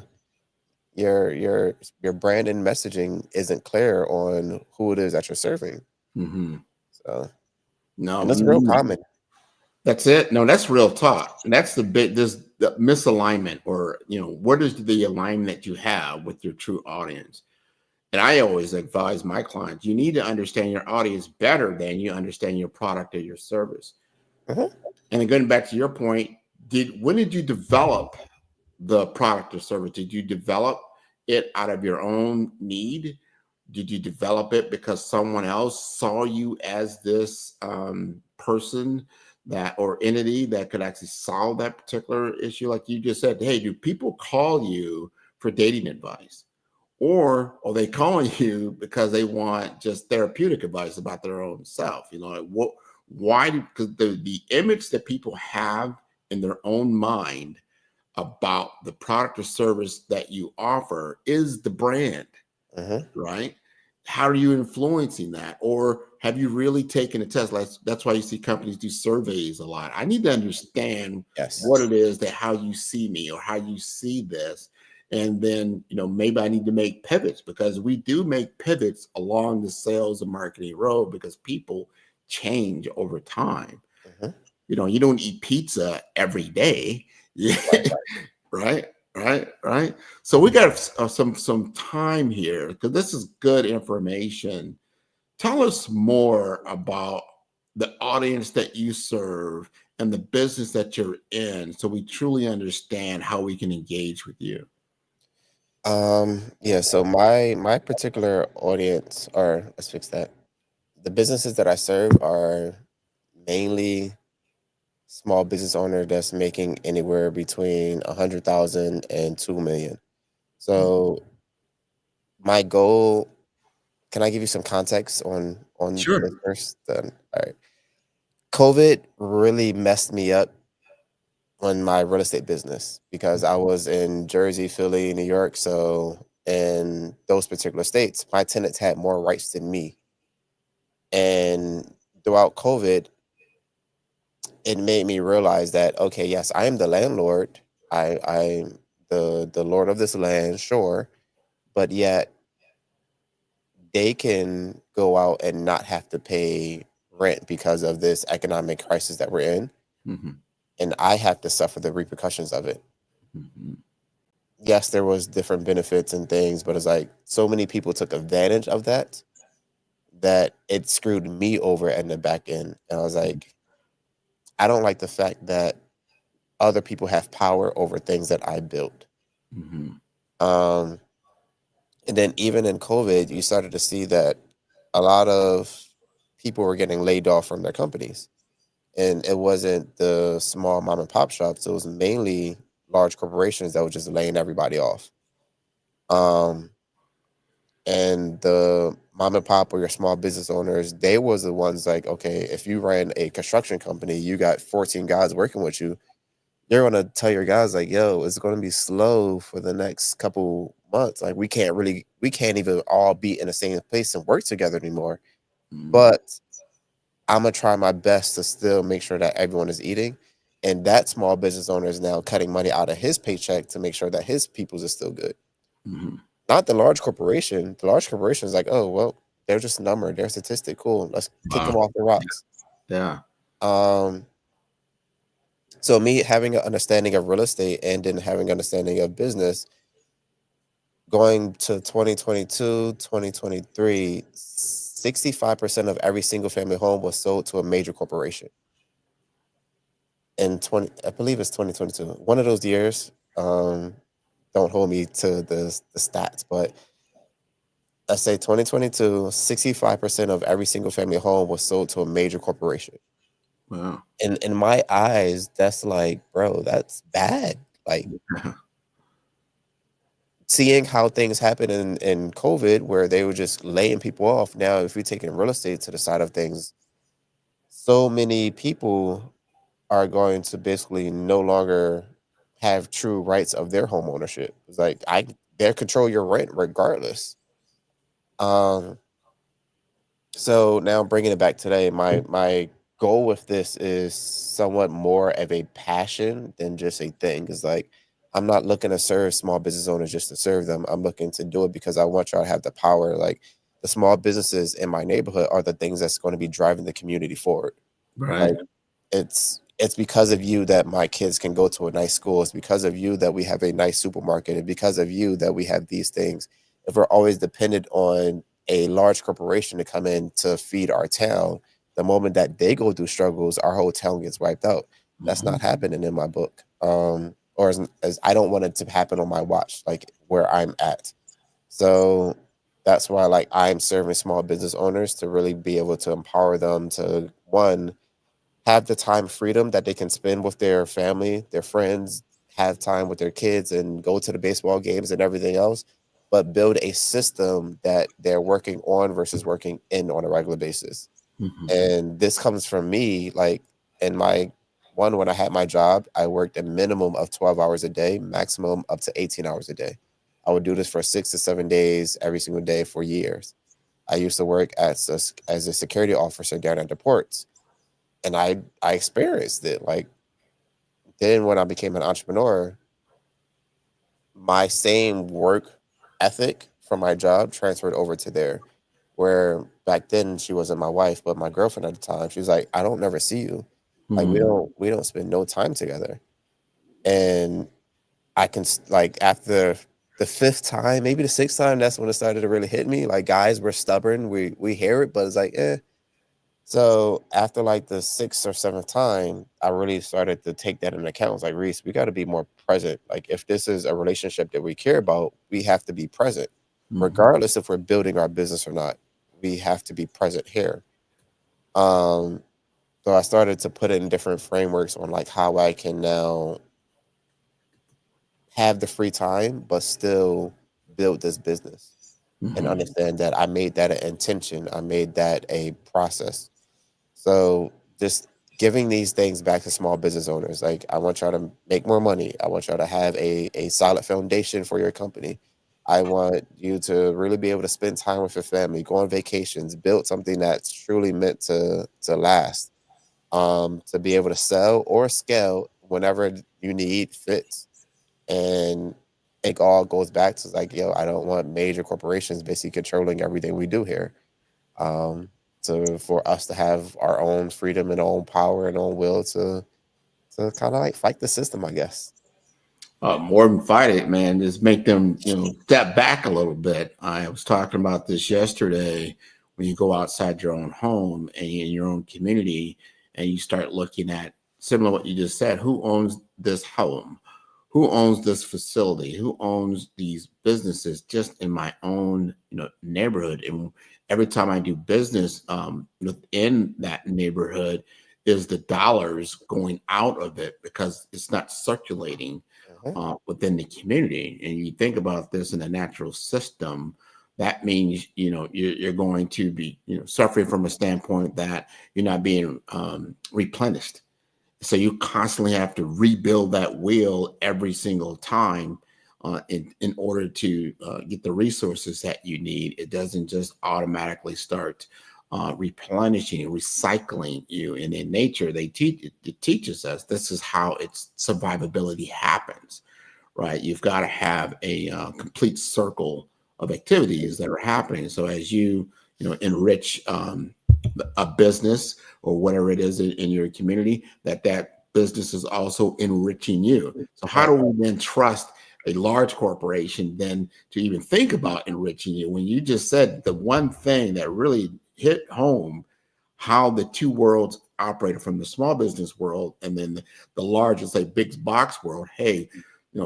K: your brand and messaging isn't clear on who it is that you're serving. So
J: no,
K: and that's real common.
J: That's it. No, that's real talk. And that's the misalignment, or what is the alignment you have with your true audience? And I always advise my clients, you need to understand your audience better than you understand your product or your service. And then going back to your point, when did you develop the product or service? Did you develop it out of your own need? did you develop it because someone else saw you as this person that or entity that could actually solve that particular issue? Like you just said, hey, do people call you for dating advice? Or are they calling you because they want just therapeutic advice about their own self? You know, like what, why? Because the image that people have in their own mind about the product or service that you offer is the brand, right? How are you influencing that? Or have you really taken a test? Like, that's why you see companies do surveys a lot. I need to understand what it is that how you see me or how you see this. And then, you know, maybe I need to make pivots, because we do make pivots along the sales and marketing road because people change over time. You know, you don't eat pizza every day. Right. So we got some time here because this is good information. Tell us more about the audience that you serve and the business that you're in, so we truly understand how we can engage with you.
K: Yeah, so my particular audience, or let's fix that. The businesses that I serve are mainly small business owner that's making anywhere between 100,000 and 2 million. So my goal, can I give you some context on
J: Sure.
K: this first? Then, all right. COVID really messed me up on my real estate business because I was in Jersey, Philly, New York. So in those particular states, my tenants had more rights than me. And throughout COVID, it made me realize that, okay, yes, I am the landlord. I'm the lord of this land, sure, but yet they can go out and not have to pay rent because of this economic crisis that we're in, and I have to suffer the repercussions of it. Yes, there was different benefits and things, but it's like so many people took advantage of that it screwed me over in the back end. And I was like, I don't like the fact that other people have power over things that I built. And then even in COVID, you started to see that a lot of people were getting laid off from their companies. And it wasn't the small mom and pop shops. It was mainly large corporations that were just laying everybody off. And the mom and pop or your small business owners, they was the ones like, okay, if you ran a construction company, you got 14 guys working with you, you're going to tell your guys like, yo, it's going to be slow for the next couple months. Like we can't even all be in the same place and work together anymore. But I'm going to try my best to still make sure that everyone is eating. And that small business owner is now cutting money out of his paycheck to make sure that his people's is still good. Not the large corporation. The large corporation is like, oh, well, they're just a number. They're a statistic. Cool. Let's kick them off the rocks.
J: Yeah.
K: So me having an understanding of real estate and then having an understanding of business, going to 2022, 2023, 65% of every single family home was sold to a major corporation. And I believe it's 2022. One of those years, don't hold me to the stats, but let's say 2022, 65% of every single family home was sold to a major corporation.
J: Wow.
K: And in my eyes, that's like, bro, that's bad. Like seeing how things happen in COVID where they were just laying people off. Now, if you're taking real estate to the side of things, so many people are going to basically no longer have true rights of their home ownership. It's like they control your rent regardless. So now bringing it back today, my goal with this is somewhat more of a passion than just a thing. It's like I'm not looking to serve small business owners just to serve them. I'm looking to do it because I want y'all to have the power. Like the small businesses in my neighborhood are the things that's going to be driving the community forward.
J: Right.
K: Like, it's because of you that my kids can go to a nice school. It's because of you that we have a nice supermarket. And because of you that we have these things. If we're always dependent on a large corporation to come in to feed our town, the moment that they go through struggles, our whole town gets wiped out. That's not happening in my book. Or as I don't want it to happen on my watch, like where I'm at. So that's why like I'm serving small business owners to really be able to empower them to, one, have the time freedom that they can spend with their family, their friends, have time with their kids and go to the baseball games and everything else, but build a system that they're working on versus working in on a regular basis. And this comes from me, like in my one, when I had my job, I worked a minimum of 12 hours a day, maximum up to 18 hours a day. I would do this for 6 to 7 days every single day for years. I used to work as a security officer down at the ports, and I experienced it. Like then when I became an entrepreneur, my same work ethic from my job transferred over to there. Where back then she wasn't my wife, but my girlfriend at the time, she was like, I don't never see you. Like we don't spend no time together. And I can like after the fifth time, maybe the sixth time, that's when it started to really hit me. Like guys, we're stubborn. We hear it, but it's like, eh. So after like the sixth or seventh time, I really started to take that into account. I was like, Reese, we got to be more present. Like if this is a relationship that we care about, we have to be present, regardless if we're building our business or not. We have to be present here. So I started to put it in different frameworks on like how I can now have the free time, but still build this business and understand that I made that an intention. I made that a process. So just giving these things back to small business owners, like I want y'all to make more money. I want y'all to have a solid foundation for your company. I want you to really be able to spend time with your family, go on vacations, build something that's truly meant to last, to be able to sell or scale whenever you need fits. And it all goes back to like, yo, I don't want major corporations basically controlling everything we do here. So for us to have our own freedom and own power and own will to kind of like fight the system, I guess.
J: More than fight it, man. Just make them, step back a little bit. I was talking about this yesterday. When you go outside your own home and in your own community, and you start looking at similar to what you just said, who owns this home? Who owns this facility? Who owns these businesses just in my own, neighborhood? And every time I do business within that neighborhood, is the dollars going out of it because it's not circulating within the community. And you think about this in a natural system, that means, you're going to be, suffering from a standpoint that you're not being replenished. So you constantly have to rebuild that wheel every single time in order to get the resources that you need. It doesn't just automatically start replenishing and recycling you. And in nature, it teaches us this is how its survivability happens, right? You've got to have a complete circle of activities that are happening. So as you enrich a business or whatever it is in your community, that business is also enriching you. So how do we then trust a large corporation then to even think about enriching you when you just said the one thing that really hit home, how the two worlds operated from the small business world and then the large, let's say, big box world? Hey,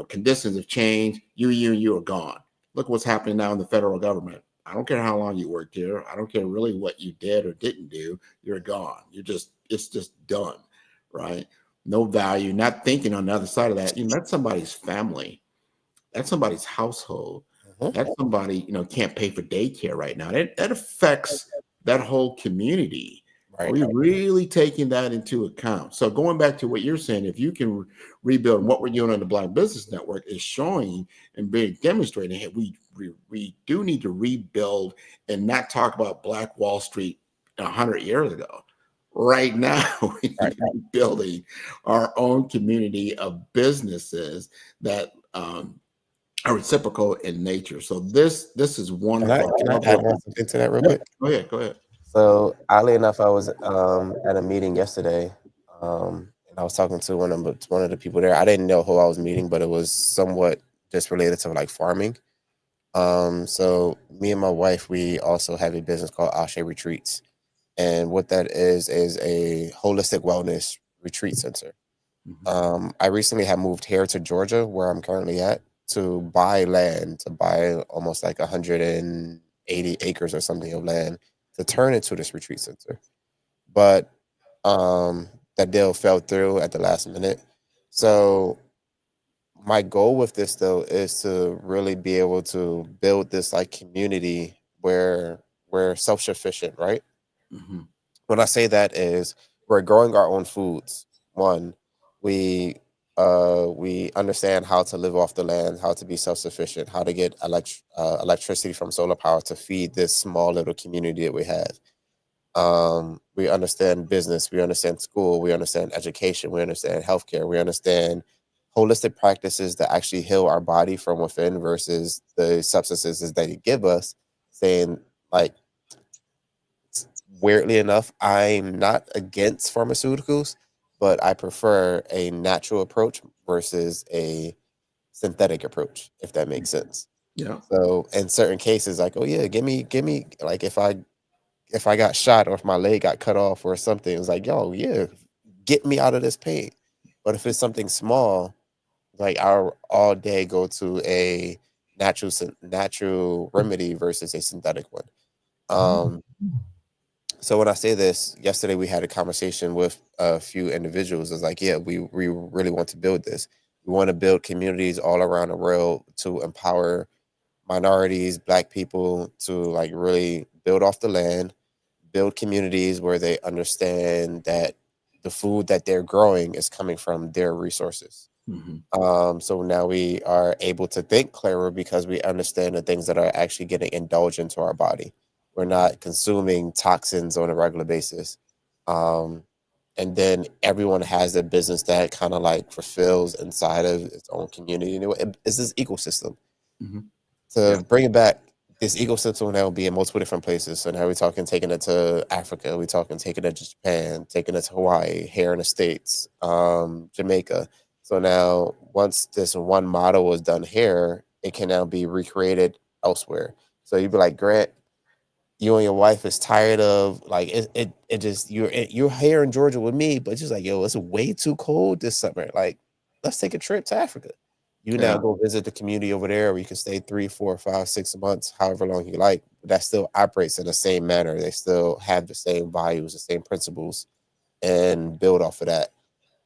J: conditions have changed. You are gone. Look what's happening now in the federal government. I don't care how long you worked here. I don't care really what you did or didn't do. You're gone. It's just done, right? No value, not thinking on the other side of that. That's somebody's family. That's somebody's household. That's somebody, can't pay for daycare right now. That affects that whole community. Right. Are we really taking that into account? So going back to what you're saying, if you can rebuild, what we're doing on the Black Business Network is showing and being demonstrating, hey, we do need to rebuild and not talk about Black Wall Street 100 years ago. Right now, we need to be building our own community of businesses that are reciprocal in nature. So this is wonderful.
K: Can I add something to that real quick?
J: Go ahead.
K: So oddly enough, I was at a meeting yesterday, and I was talking to one of the people there. I didn't know who I was meeting, but it was somewhat just related to like farming. So me and my wife, we also have a business called Ashe Retreats, and what that is a holistic wellness retreat center. I recently have moved here to Georgia, where I'm currently at, to buy land, to buy almost like 80 acres or something of land to turn into this retreat center. But that deal fell through at the last minute. So my goal with this though is to really be able to build this like community where we're self-sufficient, right?
J: Mm-hmm.
K: When I say that is we're growing our own foods. One, we we understand how to live off the land, how to be self-sufficient, how to get electricity from solar power to feed this small little community that we have. We understand business, we understand school, we understand education, we understand healthcare, we understand holistic practices that actually heal our body from within versus the substances that they give us. Saying like, weirdly enough, I'm not against pharmaceuticals, but I prefer a natural approach versus a synthetic approach, if that makes sense.
J: Yeah.
K: So in certain cases, like, oh yeah, give me like if I got shot or if my leg got cut off or something, it's like, yo, yeah, get me out of this pain. But if it's something small, like I'll all day go to a natural remedy versus a synthetic one. So when I say this, yesterday we had a conversation with a few individuals. It's like, yeah, we really want to build this. We want to build communities all around the world to empower minorities, Black people to like really build off the land, build communities where they understand that the food that they're growing is coming from their resources. So now we are able to think clearer because we understand the things that are actually getting indulged into our body. We're not consuming toxins on a regular basis. And then everyone has a business that kind of like fulfills inside of its own community. You know, it's this ecosystem. To bring it back, this ecosystem now will be in multiple different places. So now we're talking taking it to Africa, we're talking taking it to Japan, taking it to Hawaii, here in the States, Jamaica. So now once this one model is done here, it can now be recreated elsewhere. So you'd be like, Grant, you and your wife is tired of like it just you're here in Georgia with me, but just like, yo, it's way too cold this summer. Like, let's take a trip to Africa. You now go visit the community over there where you can stay 3, 4, 5, 6 months, however long you like. But that still operates in the same manner. They still have the same values, the same principles, and build off of that.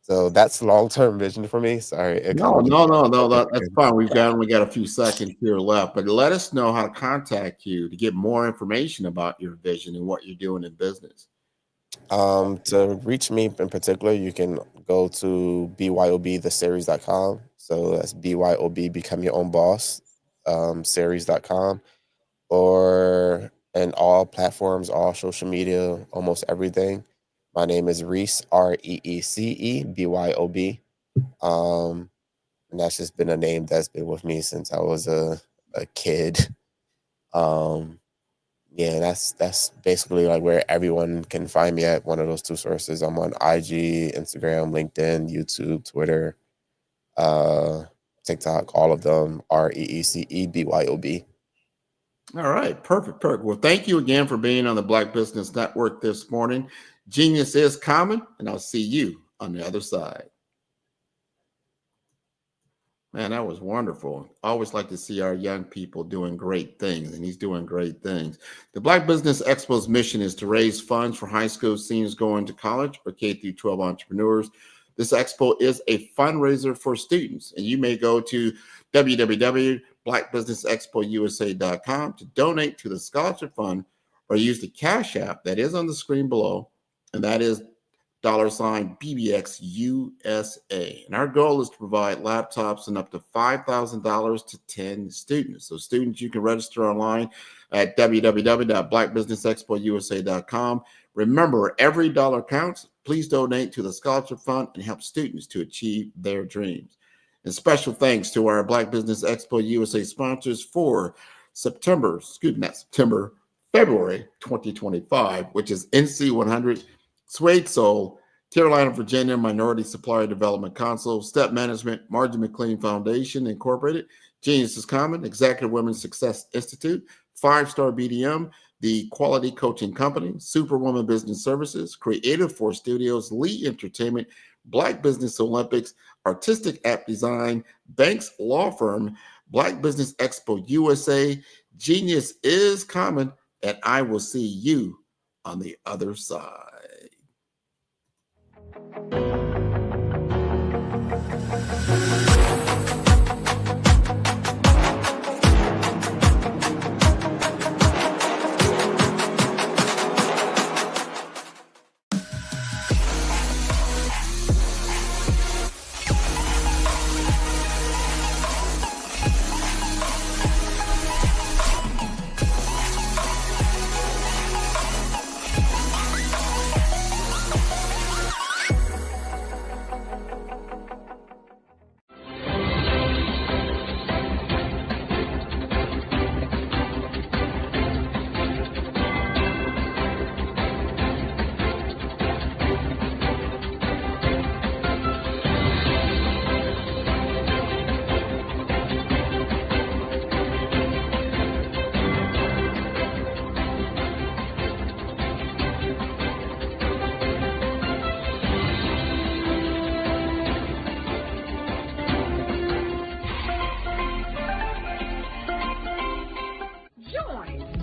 K: So that's long-term vision for me. Sorry.
J: No, that's fine. We've only got a few seconds here left, but let us know how to contact you to get more information about your vision and what you're doing in business.
K: To reach me in particular, you can go to byobtheseries.com. So that's BYOB, become your own boss, series.com, or in all platforms, all social media, almost everything. My name is Reece, REECE, BYOB. And that's just been a name that's been with me since I was a kid. Yeah, that's basically like where everyone can find me at one of those two sources. I'm on IG, Instagram, LinkedIn, YouTube, Twitter, TikTok, all of them, REECEBYOB.
J: All right, perfect. Well, thank you again for being on the Black Business Network this morning. Genius is common, and I'll see you on the other side. Man, that was wonderful. I always like to see our young people doing great things, and he's doing great things. The Black Business Expo's mission is to raise funds for high school seniors going to college or K-12 entrepreneurs. This expo is a fundraiser for students, and you may go to www.blackbusinessexpousa.com to donate to the scholarship fund or use the Cash App that is on the screen below, and that is $BBX USA. And our goal is to provide laptops and up to $5,000 to 10 students. So students, you can register online at www.blackbusinessexpousa.com. Remember, every dollar counts. Please donate to the scholarship fund and help students to achieve their dreams. And special thanks to our Black Business Expo USA sponsors for February 2025, which is NC100, Suede Soul, Carolina, Virginia Minority Supplier Development Council, Step Management, Margie McLean Foundation Incorporated, Genius is Common, Executive Women's Success Institute, 5-Star BDM, The Quality Coaching Company, Superwoman Business Services, Creative Force Studios, Lee Entertainment, Black Business Olympics, Artistic App Design, Banks Law Firm, Black Business Expo USA. Genius is coming, and I will see you on the other side.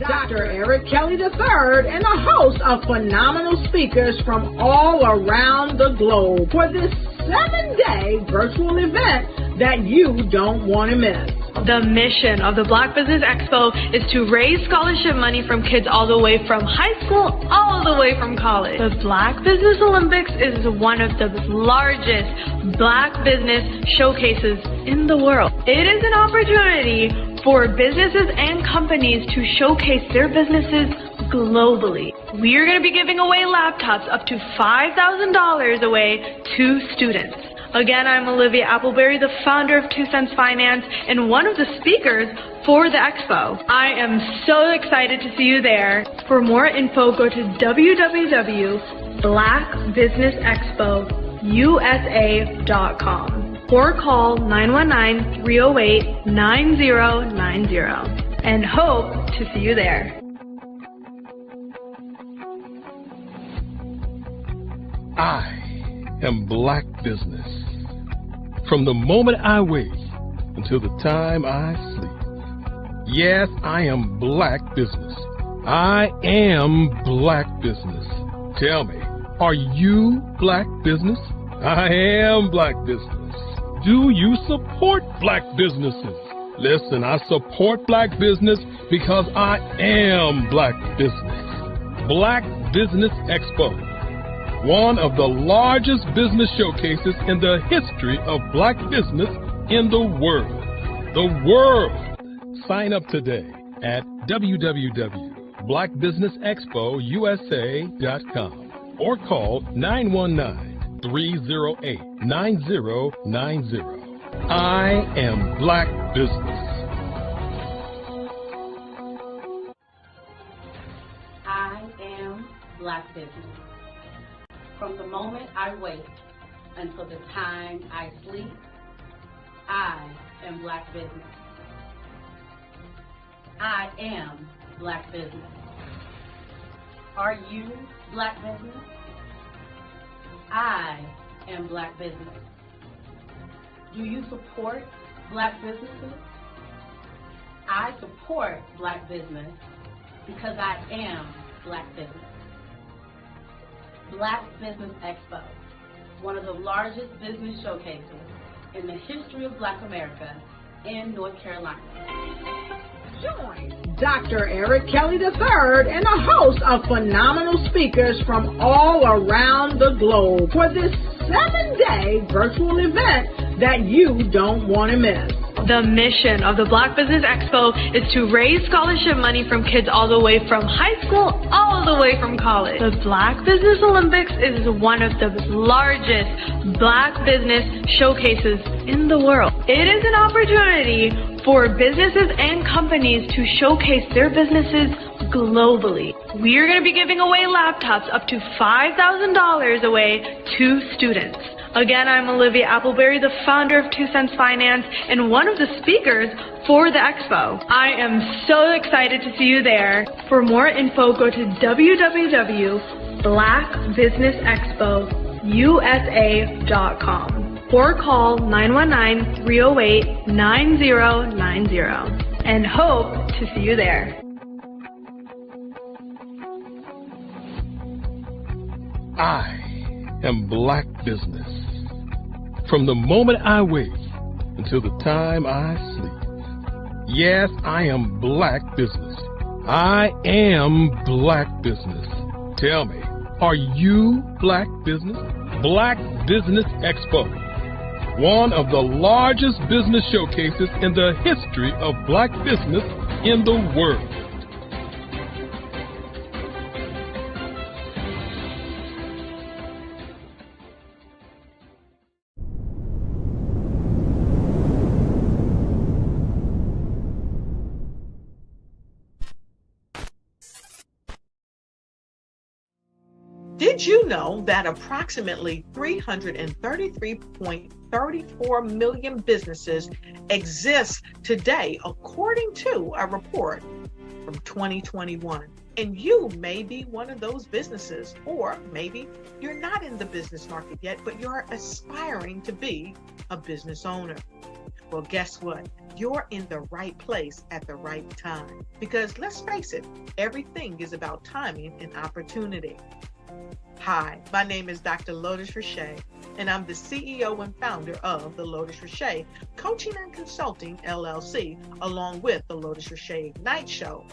A: Dr. Eric Kelly III and a host of phenomenal speakers from all around the globe for this 7-day virtual event that you don't want to miss.
B: The mission of the Black Business Expo is to raise scholarship money from kids all the way from high school, all the way from college. The Black Business Olympics is one of the largest Black business showcases in the world. It is an opportunity for businesses and companies to showcase their businesses globally. We are going to be giving away laptops up to $5,000 away to students. Again, I'm Olivia Appleberry, the founder of 2 Cents Finance and one of the speakers for the expo. I am so excited to see you there. For more info, go to www.blackbusinessexpousa.com or call 919-308-9090 and hope to see you there.
C: I am Black Business. From the moment I wake until the time I sleep. Yes, I am Black Business. I am Black Business. Tell me, are you Black Business? I am Black Business. Do you support Black businesses? Listen, I support Black business because I am Black Business. Black Business Expo, one of the largest business showcases in the history of Black business in the world. The world! Sign up today at www.blackbusinessexpousa.com or call 919-308-9090. I am Black Business.
D: I am Black Business. From the moment I wake until the time I sleep, I am Black Business. I am Black Business. Are you Black Business? I am Black Business. Do you support Black businesses? I support Black business because I am Black business. Black Business Expo, one of the largest business showcases in the history of Black America in North Carolina.
A: Join Dr. Eric Kelly III and a host of phenomenal speakers from all around the globe for this 7-day virtual event that you don't want to miss.
B: The mission of the Black Business Expo is to raise scholarship money from kids all the way from high school, all the way from college. The Black Business Olympics is one of the largest Black business showcases in the world. It is an opportunity for businesses and companies to showcase their businesses globally. We are going to be giving away laptops up to $5,000 away to students. Again, I'm Olivia Appleberry, the founder of 2 Cents Finance and one of the speakers for the expo. I am so excited to see you there. For more info, go to www.blackbusinessexpousa.com or call 919-308-9090 and hope to see you there.
C: I am Black Business. From the moment I wake until the time I sleep. Yes, I am Black Business. I am Black Business. Tell me, are you Black Business? Black Business Expo, one of the largest business showcases in the history of Black business in the world.
A: Did you know that approximately 333.34 million businesses exist today, according to a report from 2021? And you may be one of those businesses, or maybe you're not in the business market yet, but you're aspiring to be a business owner. Well, guess what? You're in the right place at the right time. Because let's face it, everything is about timing and opportunity. Hi, my name is Dr. Lotus Richey, and I'm the CEO and founder of the Lotus Richey Coaching and Consulting LLC, along with the Lotus Richey Ignite Show.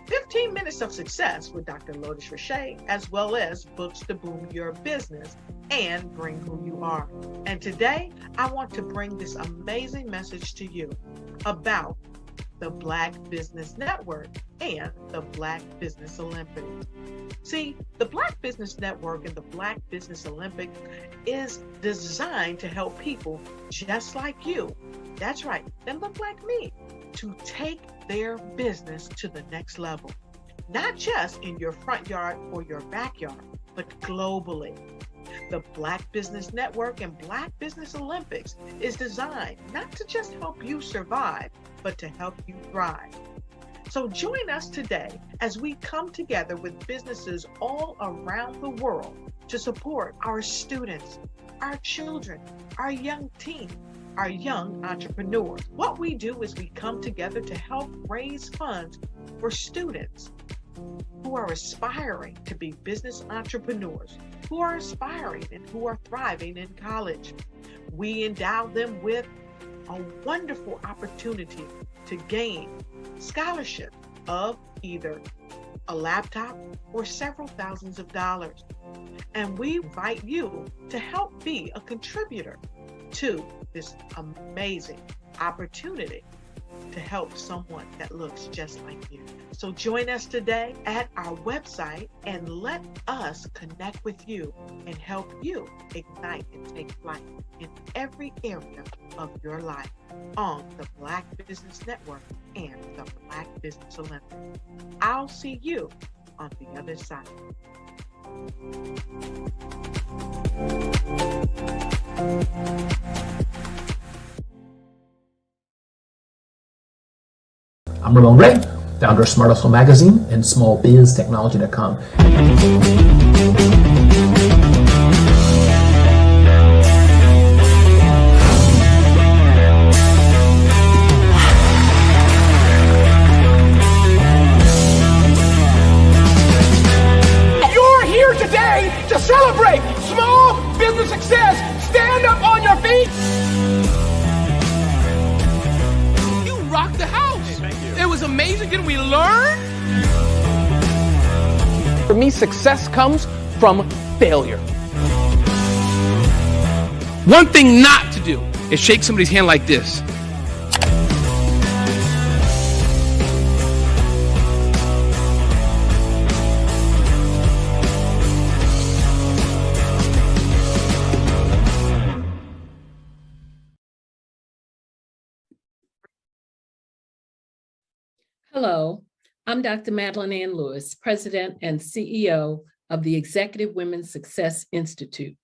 A: 15 minutes of success with Dr. Lotus Richey, as well as books to boom your business and bring who you are. And today, I want to bring this amazing message to you about the Black Business Network and the Black Business Olympics. See, the Black Business Network and the Black Business Olympics is designed to help people just like you, that's right, that look like me, to take their business to the next level. Not just in your front yard or your backyard, but globally. The Black Business Network and Black Business Olympics is designed not to just help you survive, but to help you thrive. So join us today as we come together with businesses all around the world to support our students, our children, our young teens, our young entrepreneurs. What we do is we come together to help raise funds for students who are aspiring to be business entrepreneurs, who are aspiring and who are thriving in college. We endow them with a wonderful opportunity to gain scholarship of either a laptop or several thousands of dollars. And we invite you to help be a contributor to this amazing opportunity to help someone that looks just like you. So join us today at our website and let us connect with you and help you ignite and take flight in every area of your life on the Black Business Network and the Black Business Olympics. I'll see you on the other side.
L: I'm Ramon Ray, founder of Smart Hustle Magazine and smallbiztechnology.com.
M: You're here today to celebrate small business success. Stand up on your feet. You rocked the house. It was amazing. Didn't we learn? For me, success comes from failure. One thing not to do is shake somebody's hand like this.
N: Hello, I'm Dr. Madeline Ann Lewis, President and CEO of the Executive Women's Success Institute.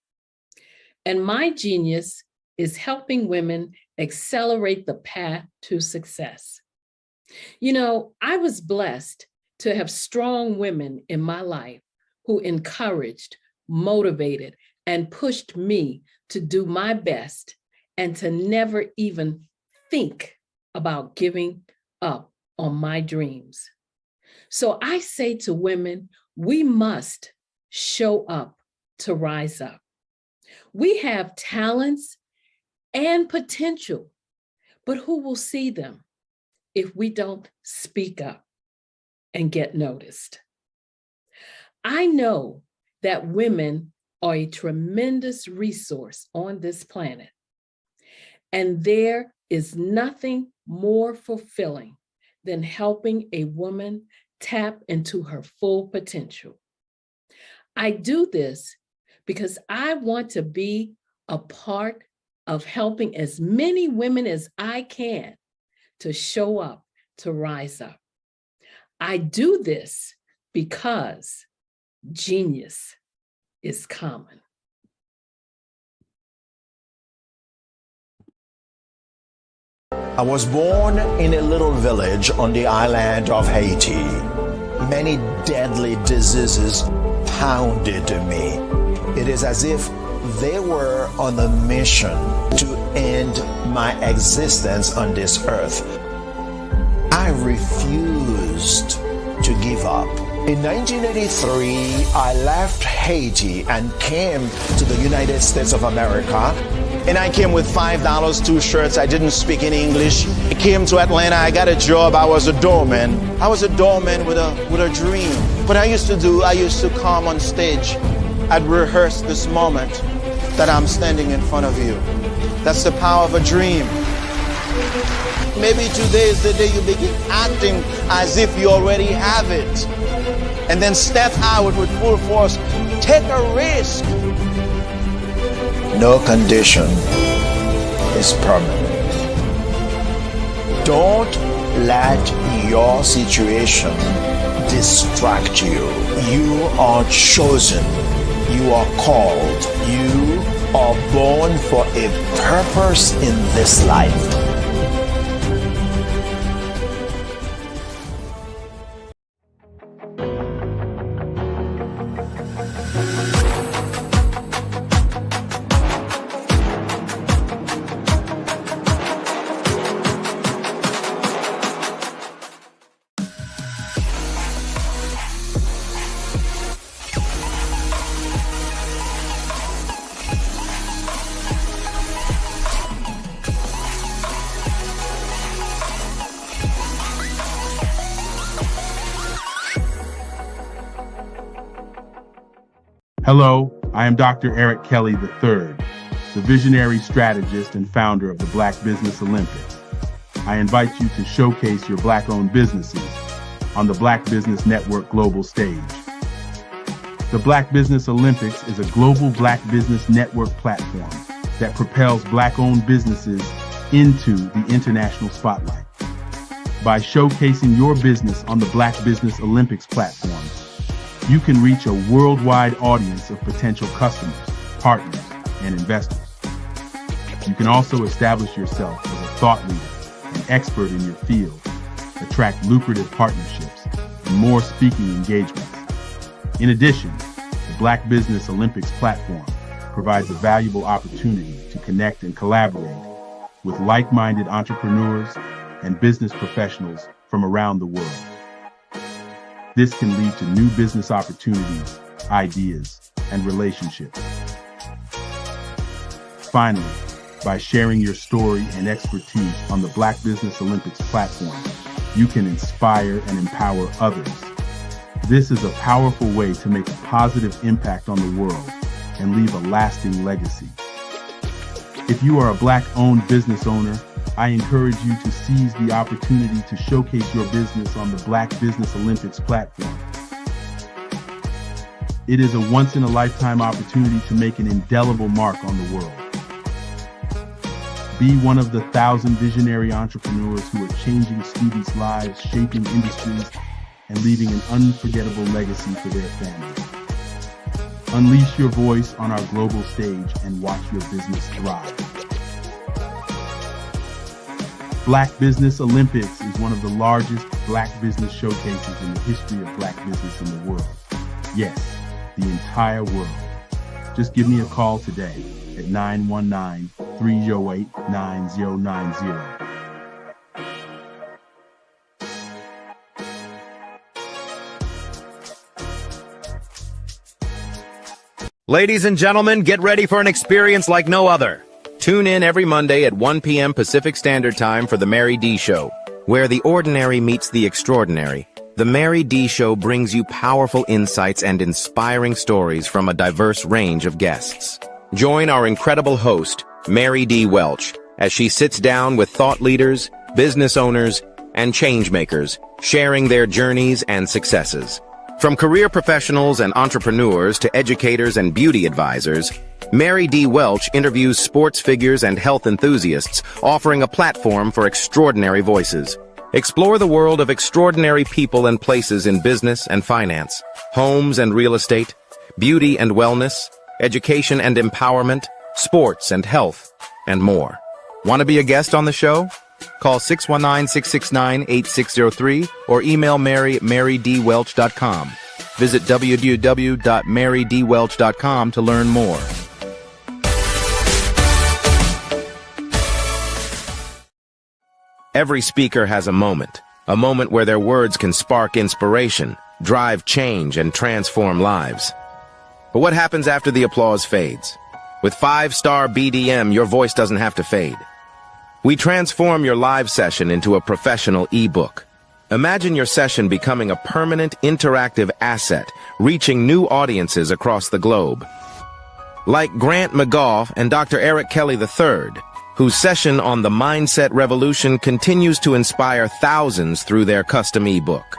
N: And my genius is helping women accelerate the path to success. You know, I was blessed to have strong women in my life who encouraged, motivated, and pushed me to do my best and to never even think about giving up on my dreams. So I say to women, we must show up to rise up. We have talents and potential, but who will see them if we don't speak up and get noticed? I know that women are a tremendous resource on this planet, and there is nothing more fulfilling than helping a woman tap into her full potential. I do this because I want to be a part of helping as many women as I can to show up, to rise up. I do this because genius is common.
O: I was born in a little village on the island of Haiti. Many deadly diseases pounded me. It is as if they were on a mission to end my existence on this earth. I refused to give up. In 1983, I left Haiti and came to the United States of America. And I came with $5, 2 shirts. I didn't speak any English. I came to Atlanta. I got a job. I was a doorman. I was a doorman with a dream. What I used to come on stage. I'd rehearse this moment that I'm standing in front of you. That's the power of a dream. Maybe today is the day you begin acting as if you already have it. And then step out with full force. Take a risk. No condition is permanent. Don't let your situation distract you. You are chosen. You are called. You are born for a purpose in this life.
E: Hello, I am Dr. Eric Kelly III, the visionary strategist and founder of the Black Business Olympics. I invite you to showcase your Black-owned businesses on the Black Business Network global stage. The Black Business Olympics is a global Black Business Network platform that propels Black-owned businesses into the international spotlight. By showcasing your business on the Black Business Olympics platform, you can reach a worldwide audience of potential customers, partners, and investors. You can also establish yourself as a thought leader, an expert in your field, attract lucrative partnerships, and more speaking engagements. In addition, the Black Business Olympics platform provides a valuable opportunity to connect and collaborate with like-minded entrepreneurs and business professionals from around the world. This can lead to new business opportunities, ideas, and relationships. Finally, by sharing your story and expertise on the Black Business Olympics platform, you can inspire and empower others. This is a powerful way to make a positive impact on the world and leave a lasting legacy. If you are a Black-owned business owner, I encourage you to seize the opportunity to showcase your business on the Black Business Olympics platform. It is a once-in-a-lifetime opportunity to make an indelible mark on the world. Be one of the 1,000 visionary entrepreneurs who are changing students' lives, shaping industries, and leaving an unforgettable legacy for their families. Unleash your voice on our global stage and watch your business thrive. Black Business Olympics is one of the largest Black business showcases in the history of Black business in the world. Yes, the entire world. Just give me a call today at 919-308-9090.
F: Ladies and gentlemen, get ready for an experience like no other. Tune in every Monday at 1 p.m. Pacific Standard Time for The Mary D. Show, where the ordinary meets the extraordinary. The Mary D. Show brings you powerful insights and inspiring stories from a diverse range of guests. Join our incredible host, Mary D. Welch, as she sits down with thought leaders, business owners, and changemakers, sharing their journeys and successes. From career professionals and entrepreneurs to educators and beauty advisors, Mary D. Welch interviews sports figures and health enthusiasts, offering a platform for extraordinary voices. Explore the world of extraordinary people and places in business and finance, homes and real estate, beauty and wellness, education and empowerment, sports and health, and more. Want to be a guest on the show? Call 619-669-8603 or email Mary at marydwelch.com. Visit www.marydwelch.com to learn more. Every speaker has a moment where their words can spark inspiration, drive change, and transform lives. But what happens after the applause fades? With 5-star BDM, your voice doesn't have to fade. We transform your live session into a professional ebook. Imagine your session becoming a permanent, interactive asset, reaching new audiences across the globe. Like Grant McGough and Dr. Eric Kelly III, whose session on the Mindset Revolution continues to inspire thousands through their custom ebook.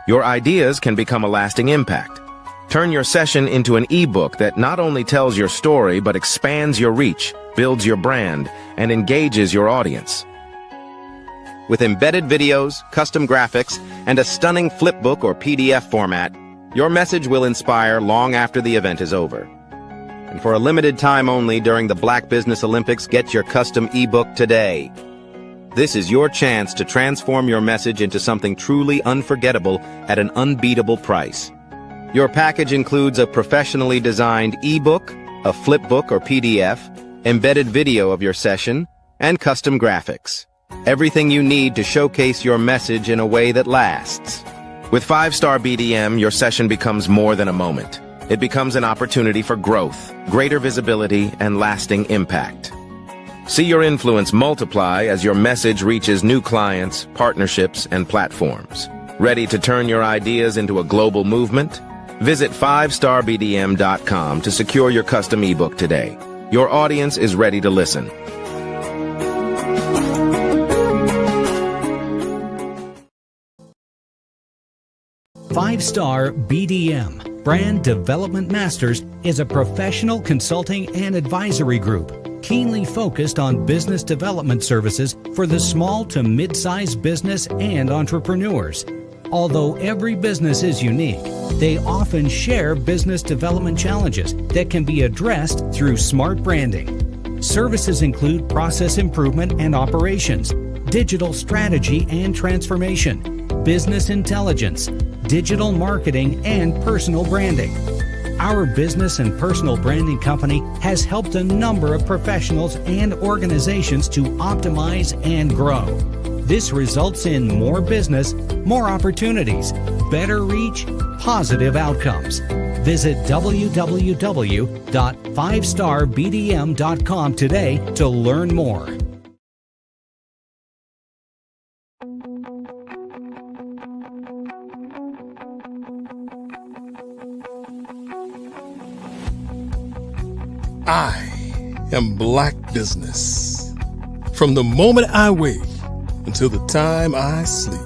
F: Your ideas can become a lasting impact. Turn your session into an ebook that not only tells your story, but expands your reach, builds your brand, and engages your audience. With embedded videos, custom graphics, and a stunning flipbook or PDF format, your message will inspire long after the event is over. And for a limited time only during the Black Business Olympics, get your custom ebook today. This is your chance to transform your message into something truly unforgettable at an unbeatable price. Your package includes a professionally designed ebook, a flipbook or PDF, embedded video of your session, and custom graphics. Everything you need to showcase your message in a way that lasts. With 5-star BDM, your session becomes more than a moment. It becomes an opportunity for growth, greater visibility, and lasting impact. See your influence multiply as your message reaches new clients, partnerships, and platforms. Ready to turn your ideas into a global movement? Visit 5starbdm.com to secure your custom ebook today. Your audience is ready to listen.
P: Five-Star BDM, Brand Development Masters, is a professional consulting and advisory group keenly focused on business development services for the small to mid-sized business and entrepreneurs. Although every business is unique, they often share business development challenges that can be addressed through smart branding. Services include process improvement and operations, digital strategy and transformation, business intelligence, digital marketing, and personal branding. Our business and personal branding company has helped a number of professionals and organizations to optimize and grow. This results in more business, more opportunities, better reach, positive outcomes. Visit www.5starbdm.com today to learn more.
C: I am Black Business. From the moment I wake until the time I sleep.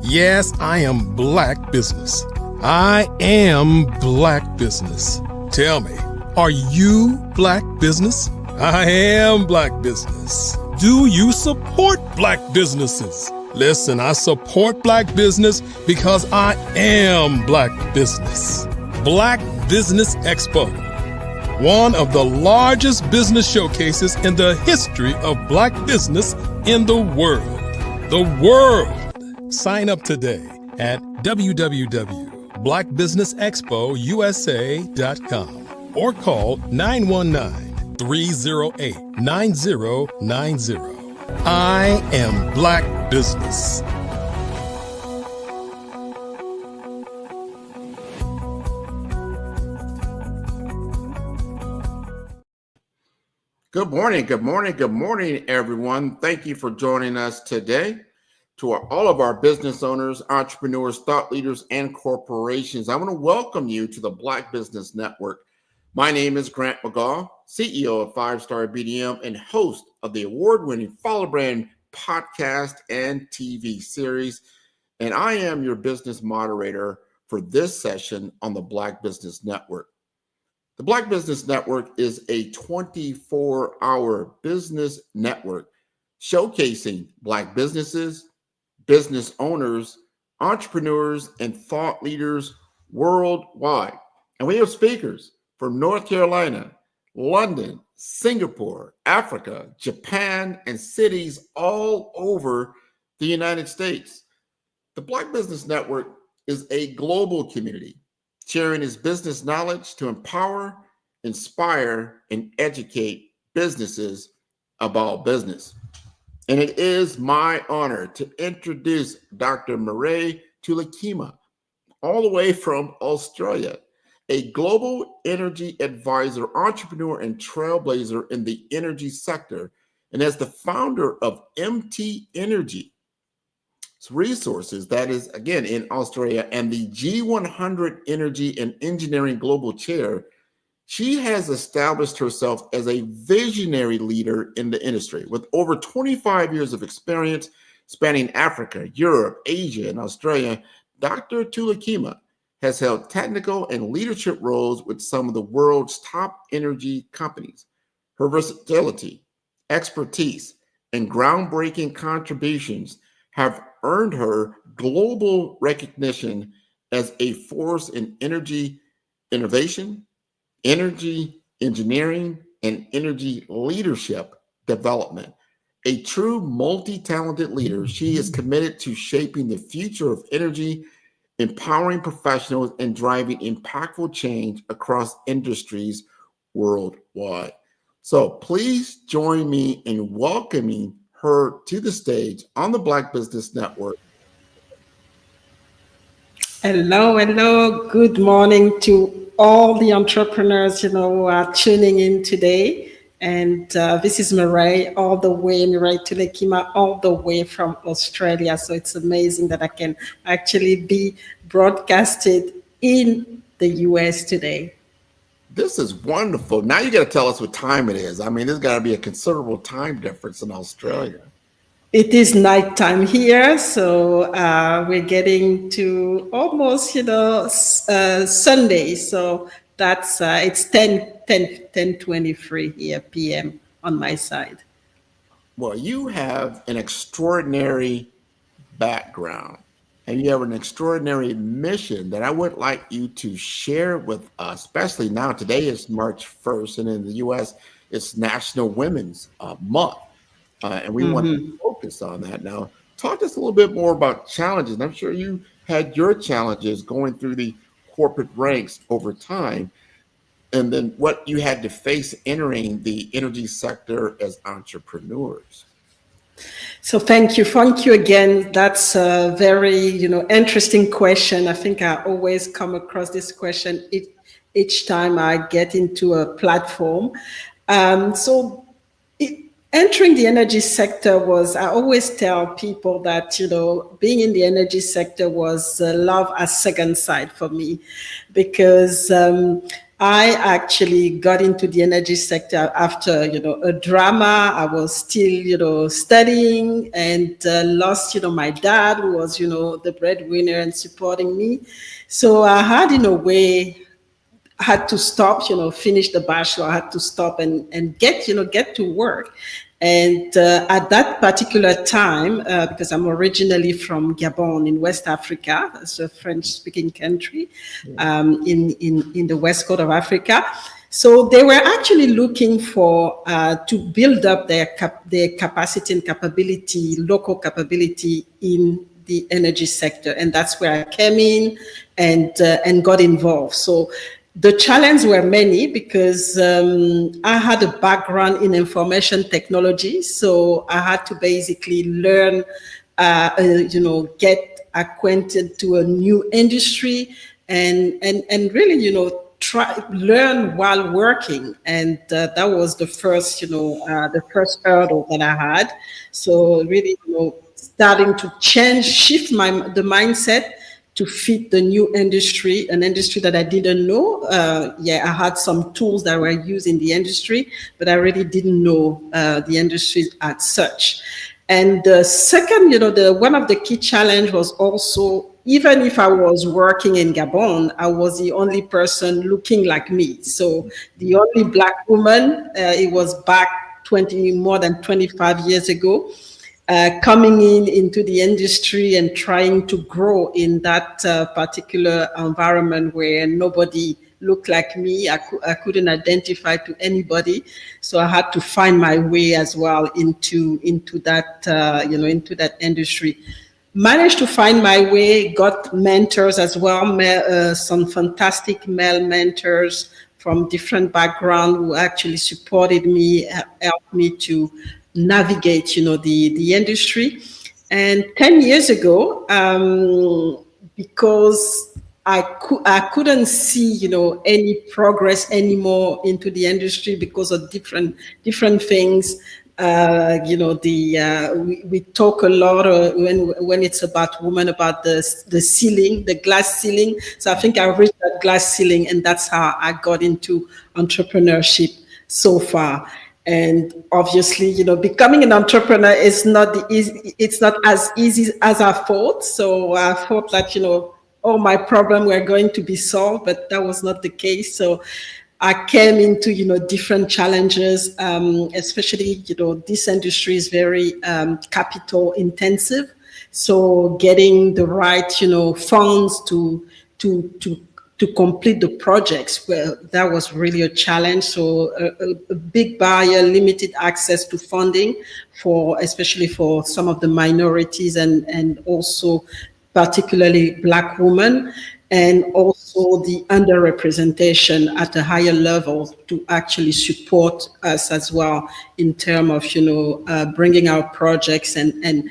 C: Yes, I am Black Business. I am Black Business. Tell me, are you Black Business? I am Black Business. Do you support Black businesses? Listen, I support Black business because I am Black Business. Black Business Expo, one of the largest business showcases in the history of Black business in the world. The world! Sign up today at www.blackbusinessexpousa.com. or call 919-308-9090. I am Black Business.
J: Good morning, everyone. Thank you for joining us today. To all of our business owners, entrepreneurs, thought leaders, and corporations, I want to welcome you to the Black Business Network. My name is Grant McGaw, CEO of 5-Star BDM and host of the award-winning Follow Brand podcast and TV series. And I am your business moderator for this session on the Black Business Network. The Black Business Network is a 24-hour business network showcasing Black businesses, business owners, entrepreneurs, and thought leaders worldwide. And we have speakers from North Carolina, London, Singapore, Africa, Japan, and cities all over the United States. The Black Business Network is a global community sharing its business knowledge to empower, inspire, and educate businesses about business. And it is my honor to introduce Dr. Mireille Tulakema, all the way from Australia, a global energy advisor, entrepreneur, and trailblazer in the energy sector, and as the founder of MT Energy Resources, that is, again, in Australia, and the G100 Energy and Engineering Global Chair, she has established herself as a visionary leader in the industry. With over 25 years of experience spanning Africa, Europe, Asia, and Australia, Dr. Tulakema has held technical and leadership roles with some of the world's top energy companies. Her versatility, expertise, and groundbreaking contributions have earned her global recognition as a force in energy innovation, energy engineering, and energy leadership development. A true multi-talented leader, she is committed to shaping the future of energy, empowering professionals, and driving impactful change across industries worldwide. So please join me in welcoming her to the stage on the Black Business Network.
Q: Hello. Good morning to all the entrepreneurs, who are tuning in today. And this is Mireille Tulakema, all the way from Australia. So it's amazing that I can actually be broadcasted in the US today.
J: This is wonderful. Now you got to tell us what time it is. I mean, there's got to be a considerable time difference in Australia.
Q: It is nighttime here, so we're getting to almost, Sunday. So that's it's 10:23 here p.m. on my side.
J: Well, you have an extraordinary background, and you have an extraordinary mission that I would like you to share with us, especially now. Today is March 1st, and in the U.S., it's National Women's Month. And we want to focus on that. Now, talk to us a little bit more about challenges. I'm sure you had your challenges going through the corporate ranks over time, and then what you had to face entering the energy sector as entrepreneurs.
Q: So thank you again. That's a very, interesting question. I think I always come across this question each time I get into a platform. Entering the energy sector I always tell people that, being in the energy sector was love at second sight for me, because I actually got into the energy sector after, a drama. I was still, studying, and lost, my dad, who was, the breadwinner and supporting me. So I had, in a way, had to stop, finish the bachelor. I had to stop and get to work. And at that particular time, because I'm originally from Gabon in West Africa, it's a French-speaking country in the west coast of Africa. So they were actually looking for to build up their capacity and capability, local capability in the energy sector, and that's where I came in and got involved. So The challenges were many because I had a background in information technology, so I had to basically learn, get acquainted to a new industry and really, learn while working, and that was the first, the first hurdle that I had. So really, starting to shift the mindset to fit the new industry, an industry that I didn't know. I had some tools that were used in the industry, but I really didn't know the industry as such. And the second, one of the key challenge was also, even if I was working in Gabon, I was the only person looking like me. So the only Black woman, it was back more than 25 years ago. Coming into the industry and trying to grow in that particular environment where nobody looked like me. I couldn't identify to anybody, so I had to find my way as well into that into that industry. Managed to find my way, got mentors as well, some fantastic male mentors from different backgrounds who actually supported me, helped me to navigate, the industry. And 10 years ago, because I couldn't see, any progress anymore into the industry because of different things. We talk a lot when it's about women, about the ceiling, the glass ceiling. So I think I reached that glass ceiling, and that's how I got into entrepreneurship so far. And obviously, becoming an entrepreneur is it's not as easy as I thought. So I thought that, all my problems were going to be solved, but that was not the case. So I came into, different challenges, especially, this industry is very capital intensive. So getting the right, funds to complete the projects, well, that was really a challenge. So a big barrier, limited access to funding especially for some of the minorities and also particularly Black women, and also the underrepresentation at a higher level to actually support us as well in terms of, bringing our projects and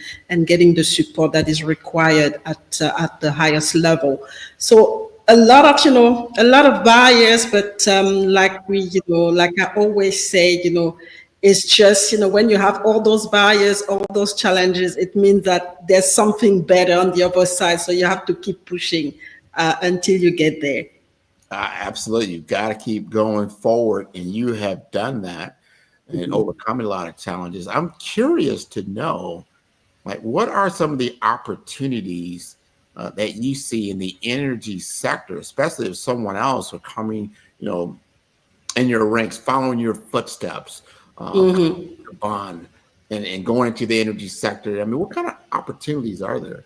Q: getting the support that is required at the highest level. So a lot of barriers, but like I always say, it's just, when you have all those barriers, all those challenges, it means that there's something better on the other side. So you have to keep pushing until you get there.
J: Absolutely. You've got to keep going forward, and you have done that and overcoming a lot of challenges. I'm curious to know, what are some of the opportunities that you see in the energy sector, especially if someone else are coming, in your ranks, following your footsteps, bond, and going into the energy sector? I mean, what kind of opportunities are there?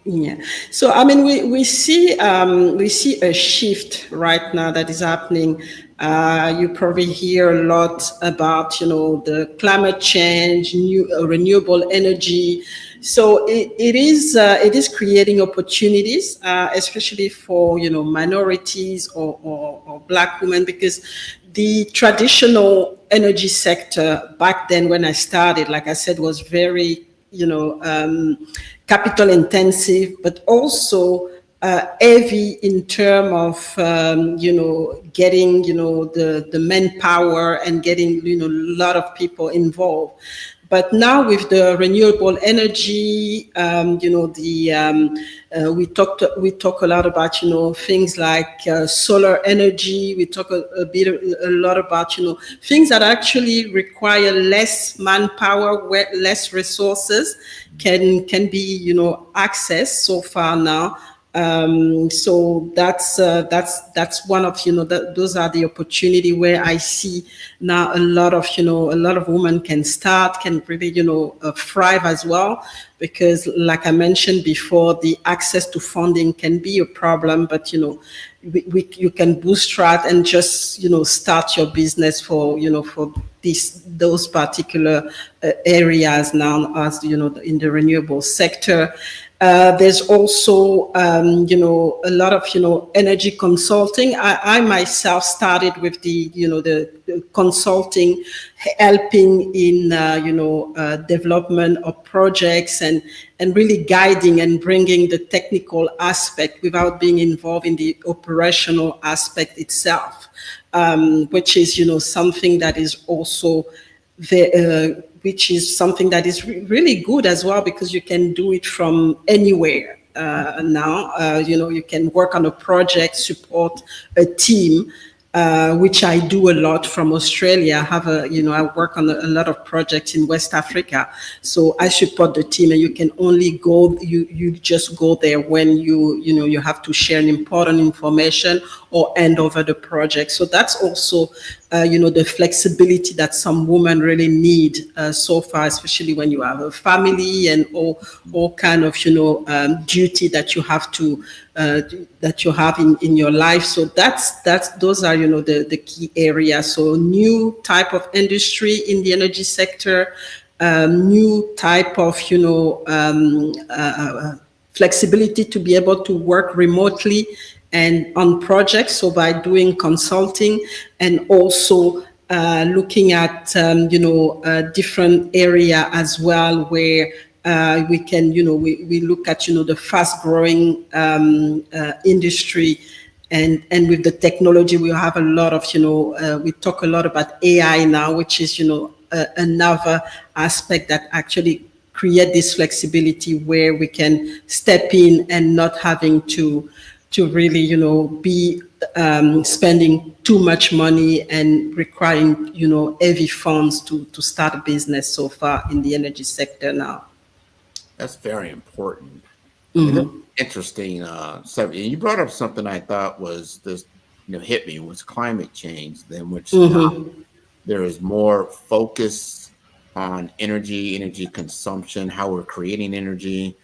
Q: Yeah. So, I mean, we see a shift right now that is happening. You probably hear a lot about, the climate change, renewable energy. So it is creating opportunities, especially for, minorities or Black women, because the traditional energy sector back then when I started, like I said, was very, capital intensive, but also heavy in terms of, getting, the manpower and getting, a lot of people involved. But now with the renewable energy, we talk a lot about, things like solar energy. We talk a lot about, things that actually require less manpower, less resources can be, accessed so far now. So that's one of, those are the opportunity where I see now a lot of women can really, thrive as well, because like I mentioned before, the access to funding can be a problem, but, you can bootstrap and just, start your business for those particular areas now, as, in the renewable sector. There's also, a lot of, energy consulting. I myself started with the consulting, helping in, development of projects and really guiding and bringing the technical aspect without being involved in the operational aspect itself, which is, something that is also which is something that is really good as well, because you can do it from anywhere now. You can work on a project, support a team, which I do a lot from Australia. I work on a lot of projects in West Africa. So I support the team, and you can only go, you just go there when you have to share important information or hand over the project. So that's also, the flexibility that some women really need so far, especially when you have a family and all kind of, duty that you have to, that you have in your life. So those are, the key areas. So new type of industry in the energy sector, new type of, flexibility to be able to work remotely and on projects. So by doing consulting and also looking at, different area as well, where we can, we look at, the fast growing industry. And with the technology, we have a lot of, we talk a lot about AI now, which is, another aspect that actually create this flexibility where we can step in and not having to really, be spending too much money and requiring, heavy funds to start a business so far in the energy sector now.
J: That's very important.
Q: Mm-hmm.
J: Interesting subject. You brought up something I thought was this, hit me, was climate change, then which now there is more focus on energy consumption, how we're creating energy,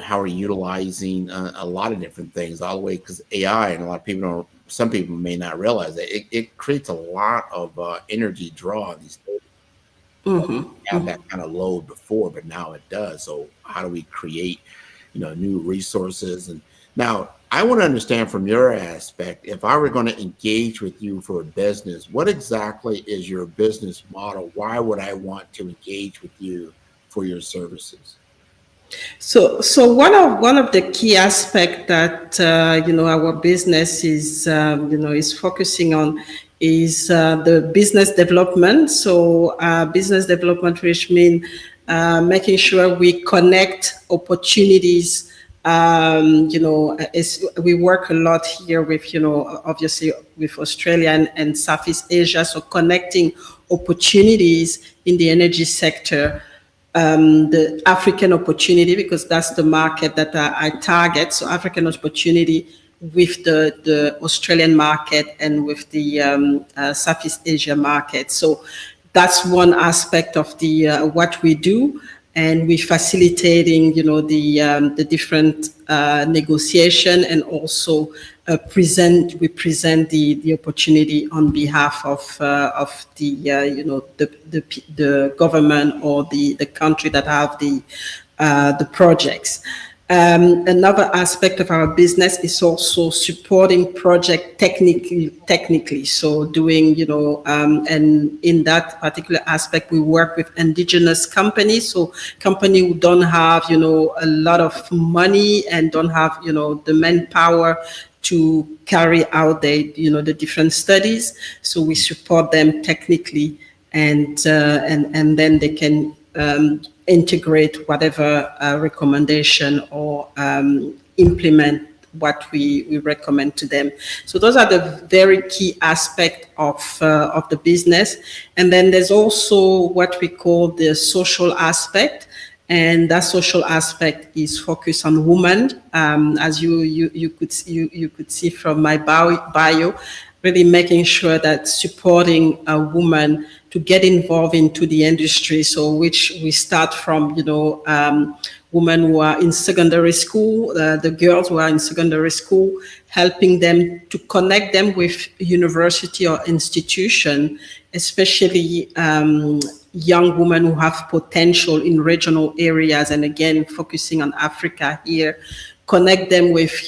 J: how we're utilizing a lot of different things, all the way, because AI, and a lot of some people may not realize that it creates a lot of energy draw these days. Have that kind of load before, but now it does. So how do we create, new resources? And now I want to understand from your aspect, if I were going to engage with you for a business, what exactly is your business model? Why would I want to engage with you for your services?
Q: So one of the key aspects that our business is is focusing on is the business development. So business development, which means making sure we connect opportunities. We work a lot here with obviously with Australia and Southeast Asia. So connecting opportunities in the energy sector. The African opportunity, because that's the market that I target. So African opportunity with the Australian market and with the Southeast Asia market. So that's one aspect of the what we do, and we're facilitating the different negotiation, and also we present the opportunity on behalf of the government or the country that have the projects. Another aspect of our business is also supporting project technically. So doing, and in that particular aspect, we work with indigenous companies. So companies who don't have, a lot of money and don't have, the manpower to carry out the different studies. So we support them technically, and then they can integrate whatever recommendation or implement what we recommend to them. So those are the very key aspect of the business. And then there's also what we call the social aspect. And that social aspect is focused on women, as you could see from my bio, really making sure that supporting a woman to get involved into the industry. So which we start from, women who are in secondary school, the girls who are in secondary school, helping them to connect them with university or institution, especially young women who have potential in regional areas, and again, focusing on Africa here, connect them with,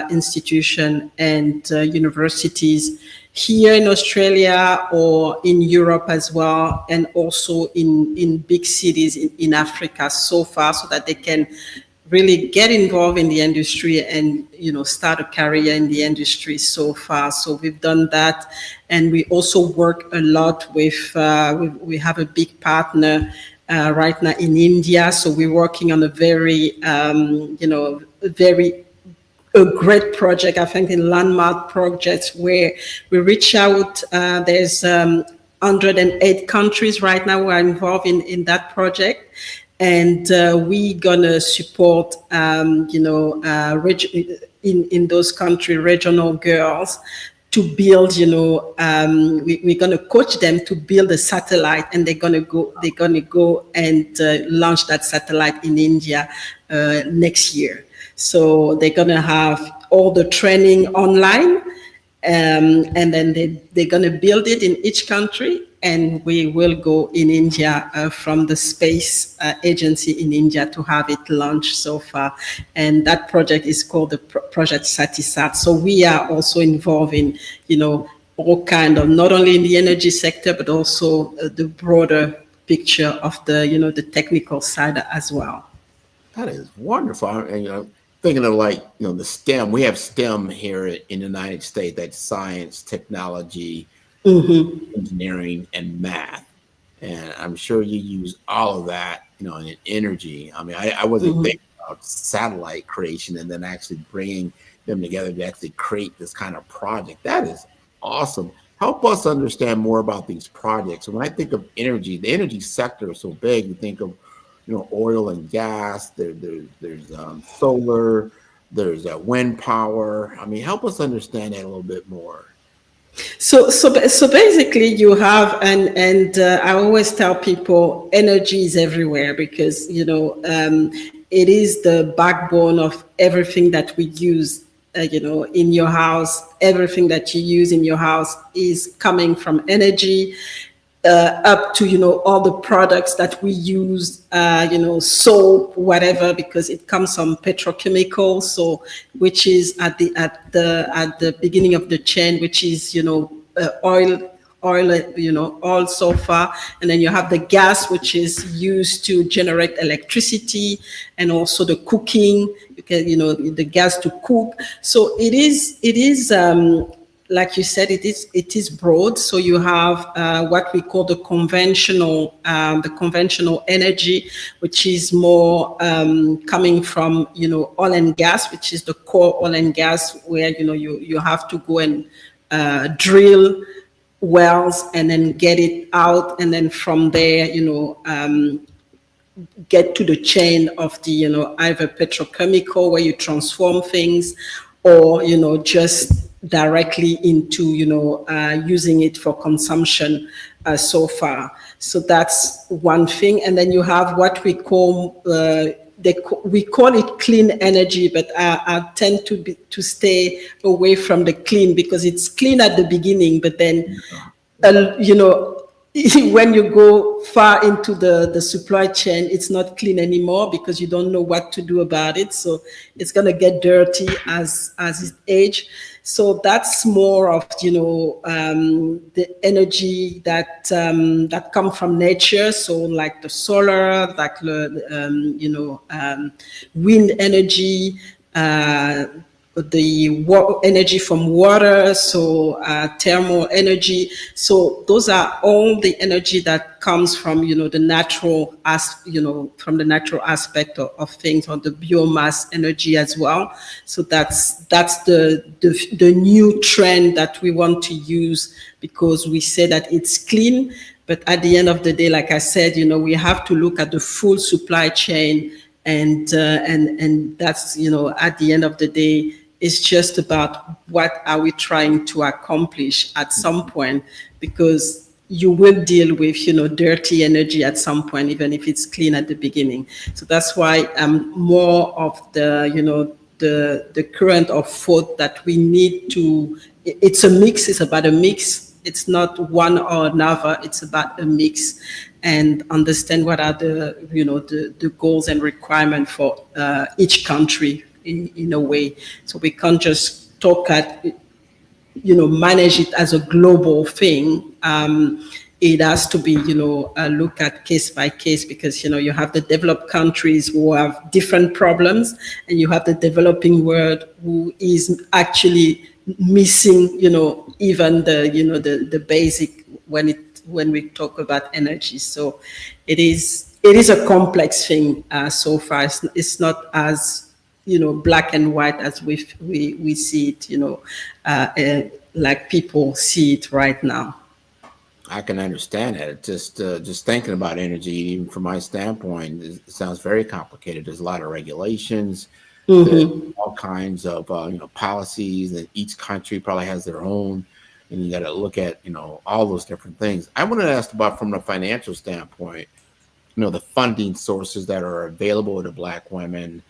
Q: institutions and universities here in Australia or in Europe as well, and also in big cities in Africa so far, so that they can really get involved in the industry and, start a career in the industry so far. So we've done that. And we also work a lot with, we have a big partner right now in India. So we're working on a very, a great project, I think, in landmark projects where we reach out. There's 108 countries right now who are involved in that project. And we're gonna support, in those countries, regional girls to build, we're gonna coach them to build a satellite, and they're gonna go and launch that satellite in India next year. So they're gonna have all the training online, and then they're gonna build it in each country. And we will go in India from the space agency in India to have it launched so far. And that project is called the Project Satisat. So we are also involved in, all kind of, not only in the energy sector, but also the broader picture of the, the technical side as well.
J: That is wonderful. And, thinking of the STEM, we have STEM here in the United States, that's science, technology, engineering, and math. And I'm sure you use all of that, in energy. I mean, I wasn't thinking about satellite creation and then actually bringing them together to actually create this kind of project. That is awesome. Help us understand more about these projects. And when I think of energy, the energy sector is so big. You think of, oil and gas. There's solar. There's wind power. I mean, help us understand that a little bit more.
Q: So basically you have, and I always tell people, energy is everywhere, because, it is the backbone of everything that we use, in your house. Everything that you use in your house is coming from energy. Up to, all the products that we use, soap, whatever, because it comes from petrochemicals. So, which is at the beginning of the chain, which is, oil, oil so far. And then you have the gas, which is used to generate electricity, and also the cooking, the gas to cook. So it is, like you said, it is broad. So you have what we call the conventional energy, which is more coming from oil and gas, which is the core oil and gas, where you have to go and drill wells and then get it out, and then from there get to the chain of the either petrochemical, where you transform things, or just directly into using it for consumption so far. So that's one thing. And then you have what we call we call it clean energy, but I tend to stay away from the clean, because it's clean at the beginning, but then when you go far into the supply chain, it's not clean anymore, because you don't know what to do about it. So it's going to get dirty as it ages. So that's more of, the energy that come from nature. So like the solar, like the, wind energy, the energy from water, so thermal energy. So those are all the energy that comes from the natural from the natural aspect of things, or the biomass energy as well. So that's the new trend that we want to use, because we say that it's clean, but at the end of the day, like I said, we have to look at the full supply chain, and that's at the end of the day, it's just about what are we trying to accomplish at some point, because you will deal with, dirty energy at some point, even if it's clean at the beginning. So that's why more of the, the current of thought that we need to, it's a mix, it's about a mix it's not one or another. It's about a mix, and understand what are the goals and requirements for each country in a way. So we can't just talk manage it as a global thing. It has to be, look at case by case, because, you have the developed countries who have different problems, and you have the developing world who is actually missing, even the basic when we talk about energy. So it is a complex thing so far. It's not as black and white as we see it, like people see it right now.
J: I can understand that. Just thinking about energy, even from my standpoint, it sounds very complicated. There's a lot of regulations, all kinds of policies, and each country probably has their own, and you got to look at all those different things. I wanted to ask about, from a financial standpoint, the funding sources that are available to Black women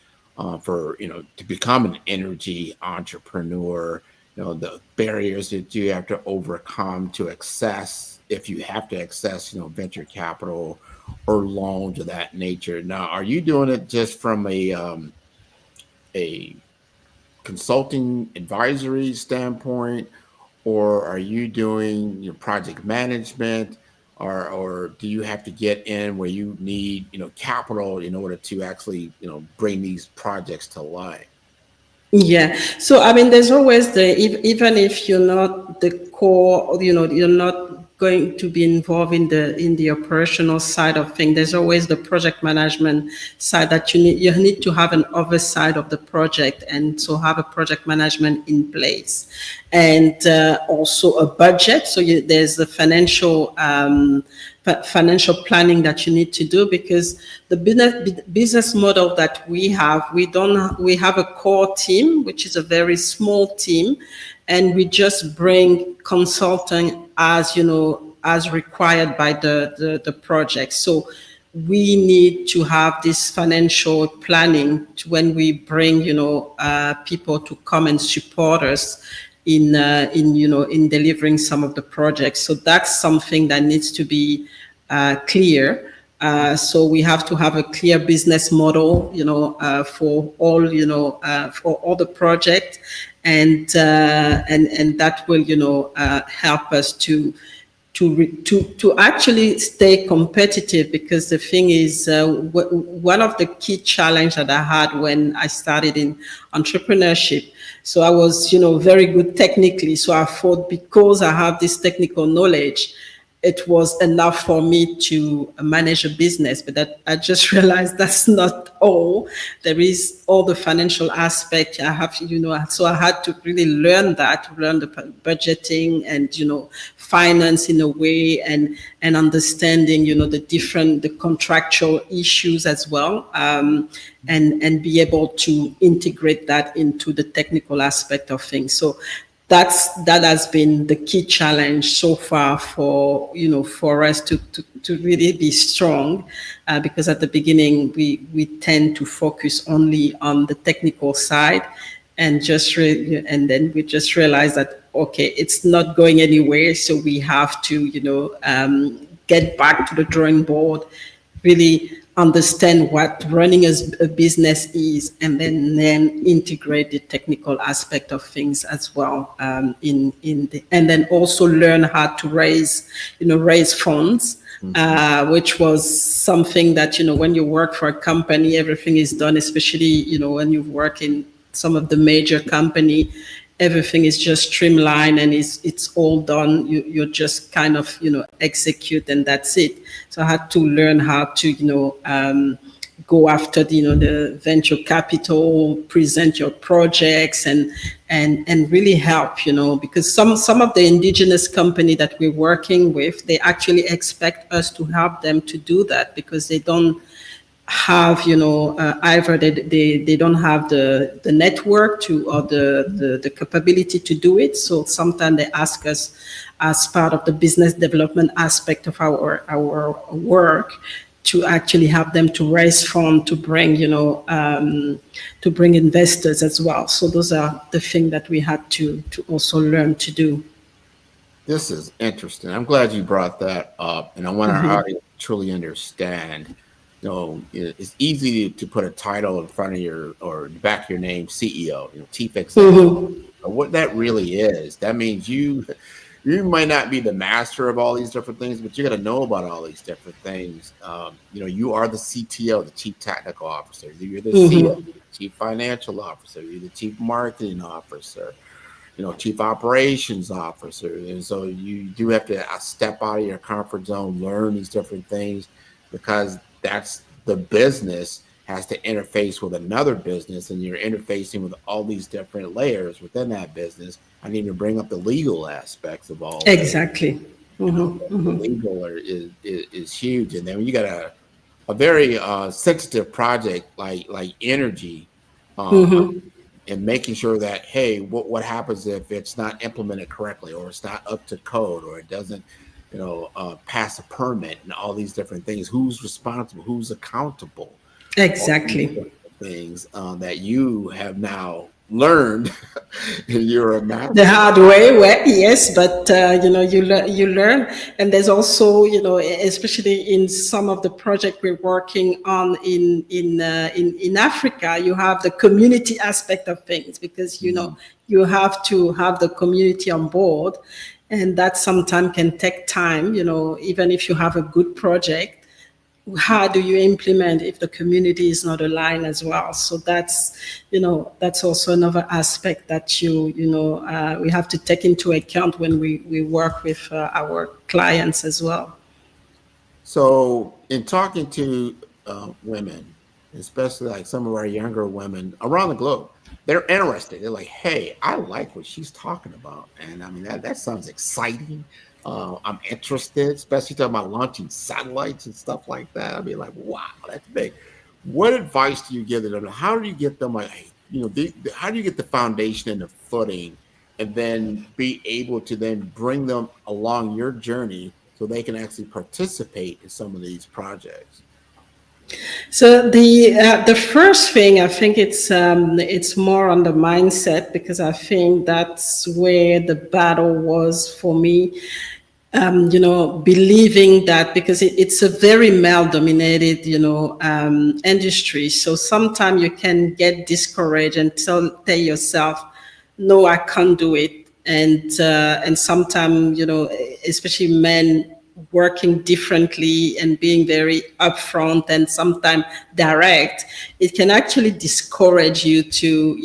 J: for to become an energy entrepreneur. The barriers that you have to overcome to access, if you have to access, venture capital or loans of that nature. Now, are you doing it just from a consulting advisory standpoint, or are you doing your project management, or do you have to get in where you need capital in order to actually bring these projects to life?
Q: Yeah. So, I mean, there's always even if you're not the core, you're not going to be involved in the operational side of things, there's always the project management side that you need to have an oversight of the project, and so have a project management in place, and also a budget. So there's the financial planning that you need to do, because the business model that we have, we have a core team, which is a very small team, and we just bring consulting as required by the project. So we need to have this financial planning when we bring people to come and support us in delivering some of the projects. So that's something that needs to be clear. So we have to have a clear business model, for all the project, and that will, help us to actually stay competitive. Because the thing is, one of the key challenges that I had when I started in entrepreneurship. So I was, very good technically. So I thought, because I have this technical knowledge, it was enough for me to manage a business. But that I just realized that's not all. There is all the financial aspect. I have, so I had to really learn the budgeting and, finance in a way, and understanding, the contractual issues as well, and be able to integrate that into the technical aspect of things. So that has been the key challenge so far for us to really be strong, because at the beginning we tend to focus only on the technical side, and then we just realize that, okay, it's not going anywhere, so we have to get back to the drawing board, really understand what running a business is, and then integrate the technical aspect of things as well, and then also learn how to raise funds, which was something that, when you work for a company, everything is done, especially, when you work in some of the major company, everything is just streamlined and it's all done. You're just kind of, execute, and that's it. So I had to learn how to, go after the venture capital, present your projects, and really help, because some of the indigenous company that we're working with, they actually expect us to help them to do that, because they don't have, either they don't have the network to, or the capability to do it. So sometimes they ask us, as part of the business development aspect of our work, to actually help them to raise funds, to bring, to bring investors as well. So those are the things that we had to also learn to do.
J: This is interesting. I'm glad you brought that up, and I want our audience to truly understand. You know, it's easy to put a title in front of your or the back of your name, CEO, chief executive. But what that really is, that means you might not be the master of all these different things, but you got to know about all these different things. You are the CTO, the chief technical officer. You're the CEO, chief financial officer. You're the chief marketing officer. Chief operations officer. And so you do have to step out of your comfort zone, learn these different things, because that's the business has to interface with another business, and you're interfacing with all these different layers within that business. I need to bring up the legal aspects of all
Q: Exactly.
J: Legal is huge. And then when you got a very sensitive project like energy, and making sure that, hey, what happens if it's not implemented correctly, or it's not up to code, or it doesn't pass a permit, and all these different things. Who's responsible? Who's accountable?
Q: Exactly.
J: Things that you have now learned. You're a master.
Q: The hard way, well, yes, but you learn, and there's also especially in some of the project we're working on in Africa, you have the community aspect of things, because you have to have the community on board, and that sometimes can take time. Even if you have a good project, how do you implement if the community is not aligned as well? So that's also another aspect that we have to take into account when we work with our clients as well.
J: So in talking to women, especially like some of our younger women around the globe, they're interested. They're like, hey, I like what she's talking about. And I mean, that sounds exciting. I'm interested, especially talking about launching satellites and stuff like that. I'd be like, wow, that's big. What advice do you give them? How do you get them like, how do you get the foundation and the footing, and then be able to then bring them along your journey so they can actually participate in some of these projects?
Q: So the first thing, I think it's more on the mindset, because I think that's where the battle was for me. Believing that, because it's a very male-dominated, industry. So sometimes you can get discouraged and tell yourself, no, I can't do it. And sometimes, especially men working differently and being very upfront and sometimes direct, it can actually discourage you to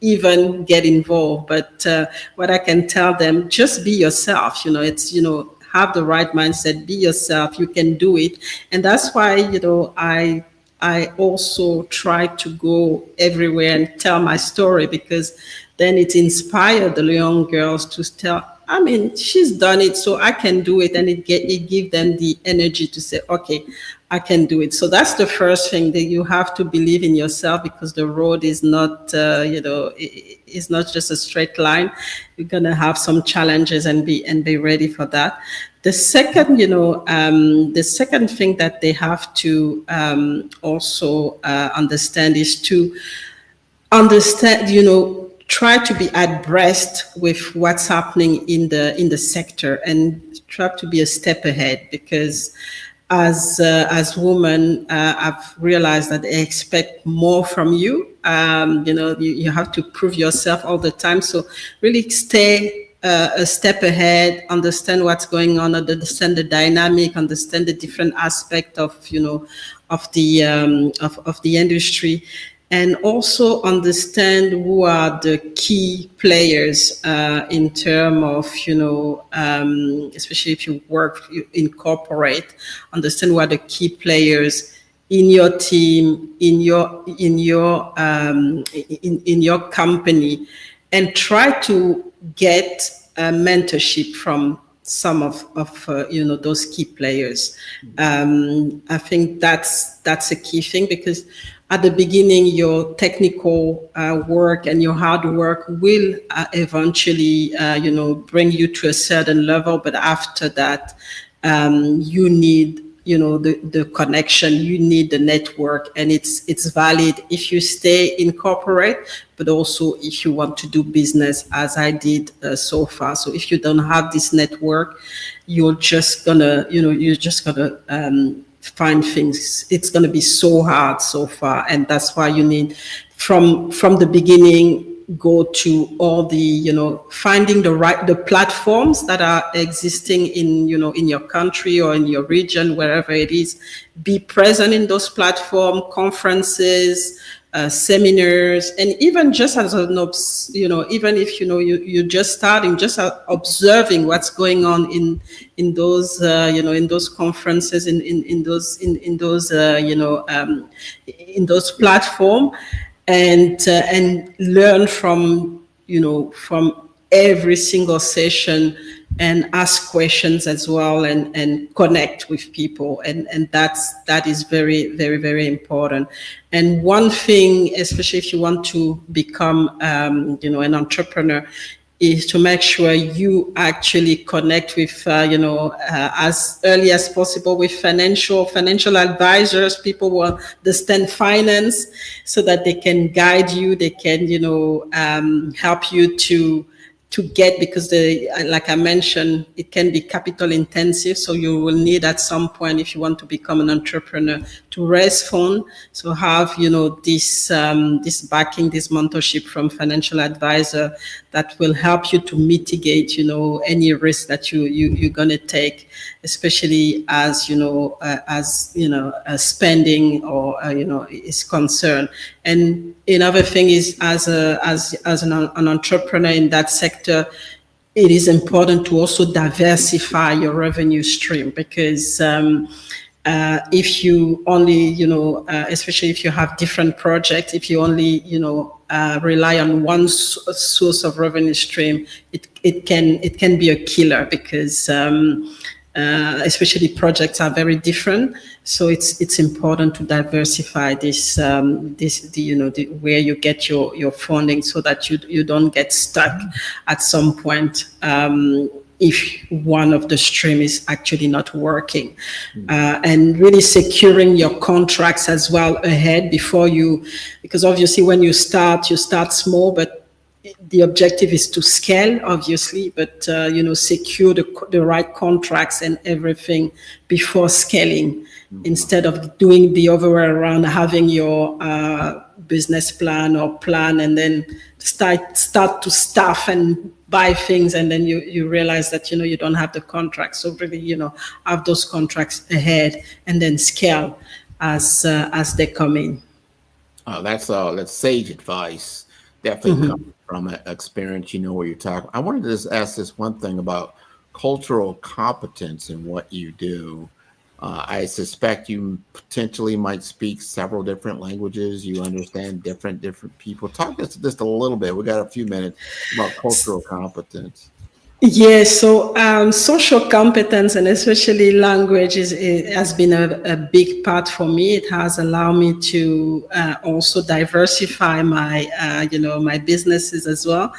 Q: even get involved. But what I can tell them, just be yourself. Have the right mindset, be yourself, you can do it. And that's why I also try to go everywhere and tell my story, because then it inspired the young girls to tell, I mean, she's done it, so I can do it. And it give them the energy to say, okay, I can do it. So that's the first thing, that you have to believe in yourself, because the road is not, it's not just a straight line. You're going to have some challenges, and be ready for that. The second, the second thing that they have to also understand is to understand, try to be abreast with what's happening in the sector, and try to be a step ahead, because as women, I've realized that they expect more from you. You have to prove yourself all the time. So really stay a step ahead, understand what's going on, understand the dynamic, understand the different aspect of the industry. And also understand who are the key players in terms of, especially if you work in corporate, understand who are the key players in your team, in your company, and try to get mentorship from some of those key players. I think that's a key thing, because at the beginning, your technical work and your hard work will eventually, bring you to a certain level. But after that, you need the connection. You need the network, and it's valid if you stay in corporate, but also if you want to do business, as I did so far. So if you don't have this network, you're just gonna find things. It's gonna be so hard so far, and that's why you need from the beginning, go to all the, finding the platforms that are existing in your country or in your region, wherever it is. Be present in those platforms, conferences, seminars, and even just as even if you're just starting, just observing what's going on in those in those conferences, in those platforms, and learn from every single session, and ask questions as well, and connect with people, and that is very, very, very important. And one thing, especially if you want to become an entrepreneur, is to make sure you actually connect with as early as possible with financial advisors, people who understand finance, so that they can guide you, they can help you to get, because like I mentioned, it can be capital intensive. So you will need at some point, if you want to become an entrepreneur, to raise funds. So have, this backing, this mentorship from financial advisor that will help you to mitigate, any risk that you're going to take, especially as, spending or, is concerned. And another thing is, as an entrepreneur in that sector, it is important to also diversify your revenue stream, because if you only, especially if you have different projects, if you only, rely on one source of revenue stream, it can be a killer, because especially projects are very different. So it's important to diversify this, where you get your funding, so that you don't get stuck at some point, if one of the stream is actually not working. And really securing your contracts as well ahead before because obviously when you start small, but the objective is to scale, obviously, but secure the right contracts and everything before scaling, instead of doing the other way around, having your business plan and then start to staff and buy things, and then you realize that you don't have the contracts. So really, have those contracts ahead, and then scale as they come in.
J: That's sage advice. Definitely comes from experience. Where you're talking. I wanted to just ask this one thing about cultural competence in what you do. I suspect you potentially might speak several different languages. You understand different people. Talk just a little bit. We got a few minutes about cultural competence.
Q: Yes, so social competence, and especially language, has been a big part for me. It has allowed me to also diversify my my businesses as well.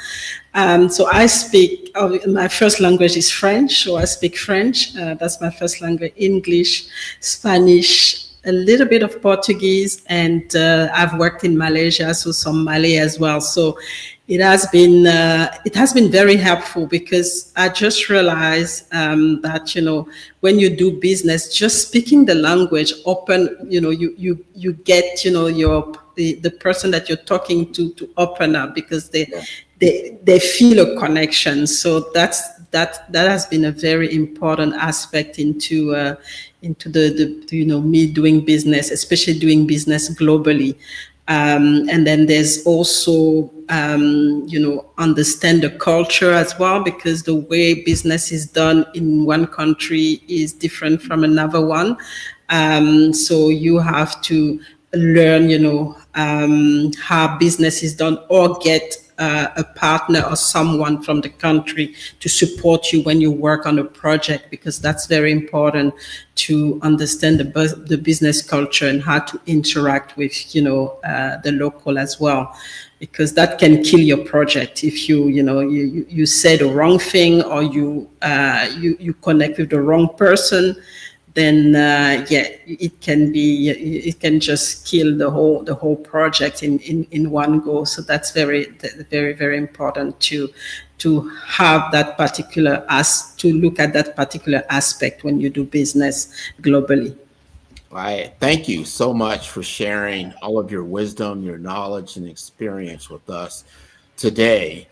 Q: So I speak, my first language is French, so I speak French. That's my first language. English, Spanish, a little bit of Portuguese, and I've worked in Malaysia, so some Malay as well. So it has been very helpful, because I just realized that when you do business, just speaking the language open, you get the person that you're talking to open up, because they feel a connection. So that has been a very important aspect into the me doing business, especially doing business globally. And then there's also, understand the culture as well, because the way business is done in one country is different from another one. So you have to learn, how business is done, or get a partner or someone from the country to support you when you work on a project, because that's very important to understand the business culture and how to interact with the local as well, because that can kill your project if you say the wrong thing, or you connect with the wrong person. then it can just kill the whole project in one go. So that's very, very, very important to have that particular to look at that particular aspect when you do business globally.
J: I thank you so much for sharing all of your wisdom, your knowledge, and experience with us today.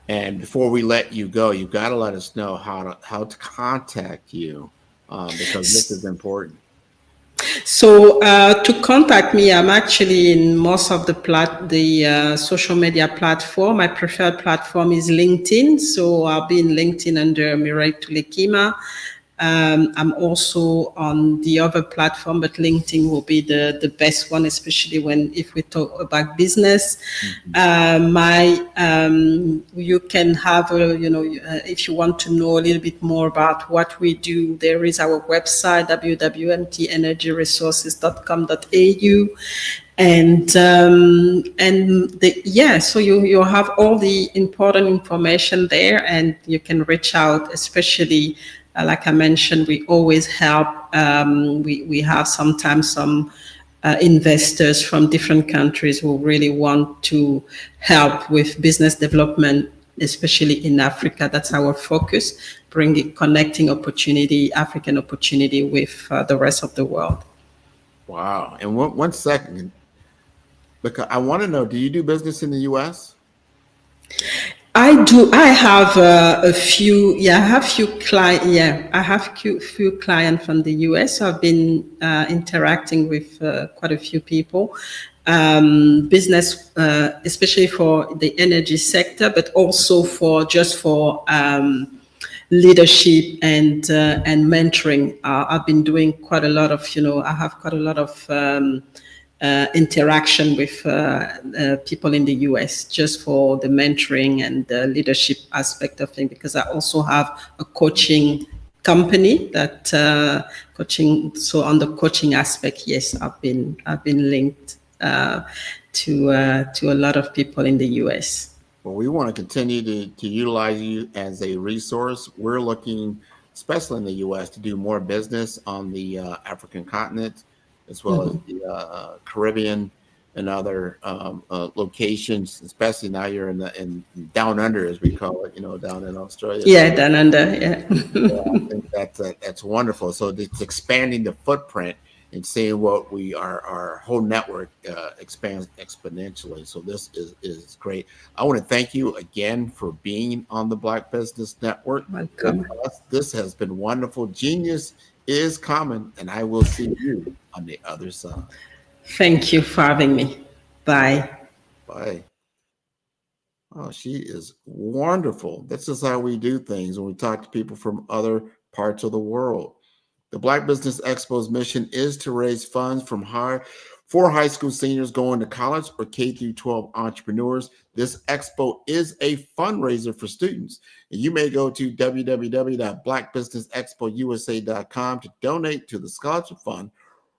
J: And before we let you go, you've got to let us know how to contact you, because this is important.
Q: So to contact me, I'm actually in most of the social media platform. My preferred platform is LinkedIn. So I'll be in LinkedIn under Mireille Tulekima. I'm also on the other platform, but LinkedIn will be the best one, especially if we talk about business. You can have if you want to know a little bit more about what we do, there is our website, www.mtenergyresources.com.au. So you have all the important information there, and you can reach out, especially like I mentioned, we always help. We have sometimes some investors from different countries who really want to help with business development, especially in Africa. That's our focus, connecting African opportunity with the rest of the world.
J: Wow. And one second, because I want to know, do you do business in the U.S.?
Q: I do. I have a few. I have few clients. I have few clients from the US. I've been interacting with quite a few people, business, especially for the energy sector, but also for leadership and mentoring. I've been doing quite a lot of. I have quite a lot of interaction with people in the US just for the mentoring and the leadership aspect of things, because I also have a coaching company that coaching. So on the coaching aspect, yes, I've been linked to a lot of people in the US.
J: Well, we want to continue to utilize you as a resource. We're looking, especially in the US, to do more business on the African continent, as well as the Caribbean and other locations, especially now you're in down under, as we call it, down in Australia.
Q: Yeah, down under, yeah.
J: I think that's wonderful. So it's expanding the footprint and seeing what our whole network expands exponentially. So this is great. I want to thank you again for being on the Black Business Network.
Q: Welcome.
J: This has been wonderful. Genius is common, and I will see you on the other side.
Q: Thank you for having me. Bye.
J: Bye. Oh, she is wonderful. This is how we do things when we talk to people from other parts of the world. The Black Business Expo's mission is to raise funds for high school seniors going to college or K-12 entrepreneurs. This expo is a fundraiser for students. And you may go to www.blackbusinessexpousa.com to donate to the scholarship fund,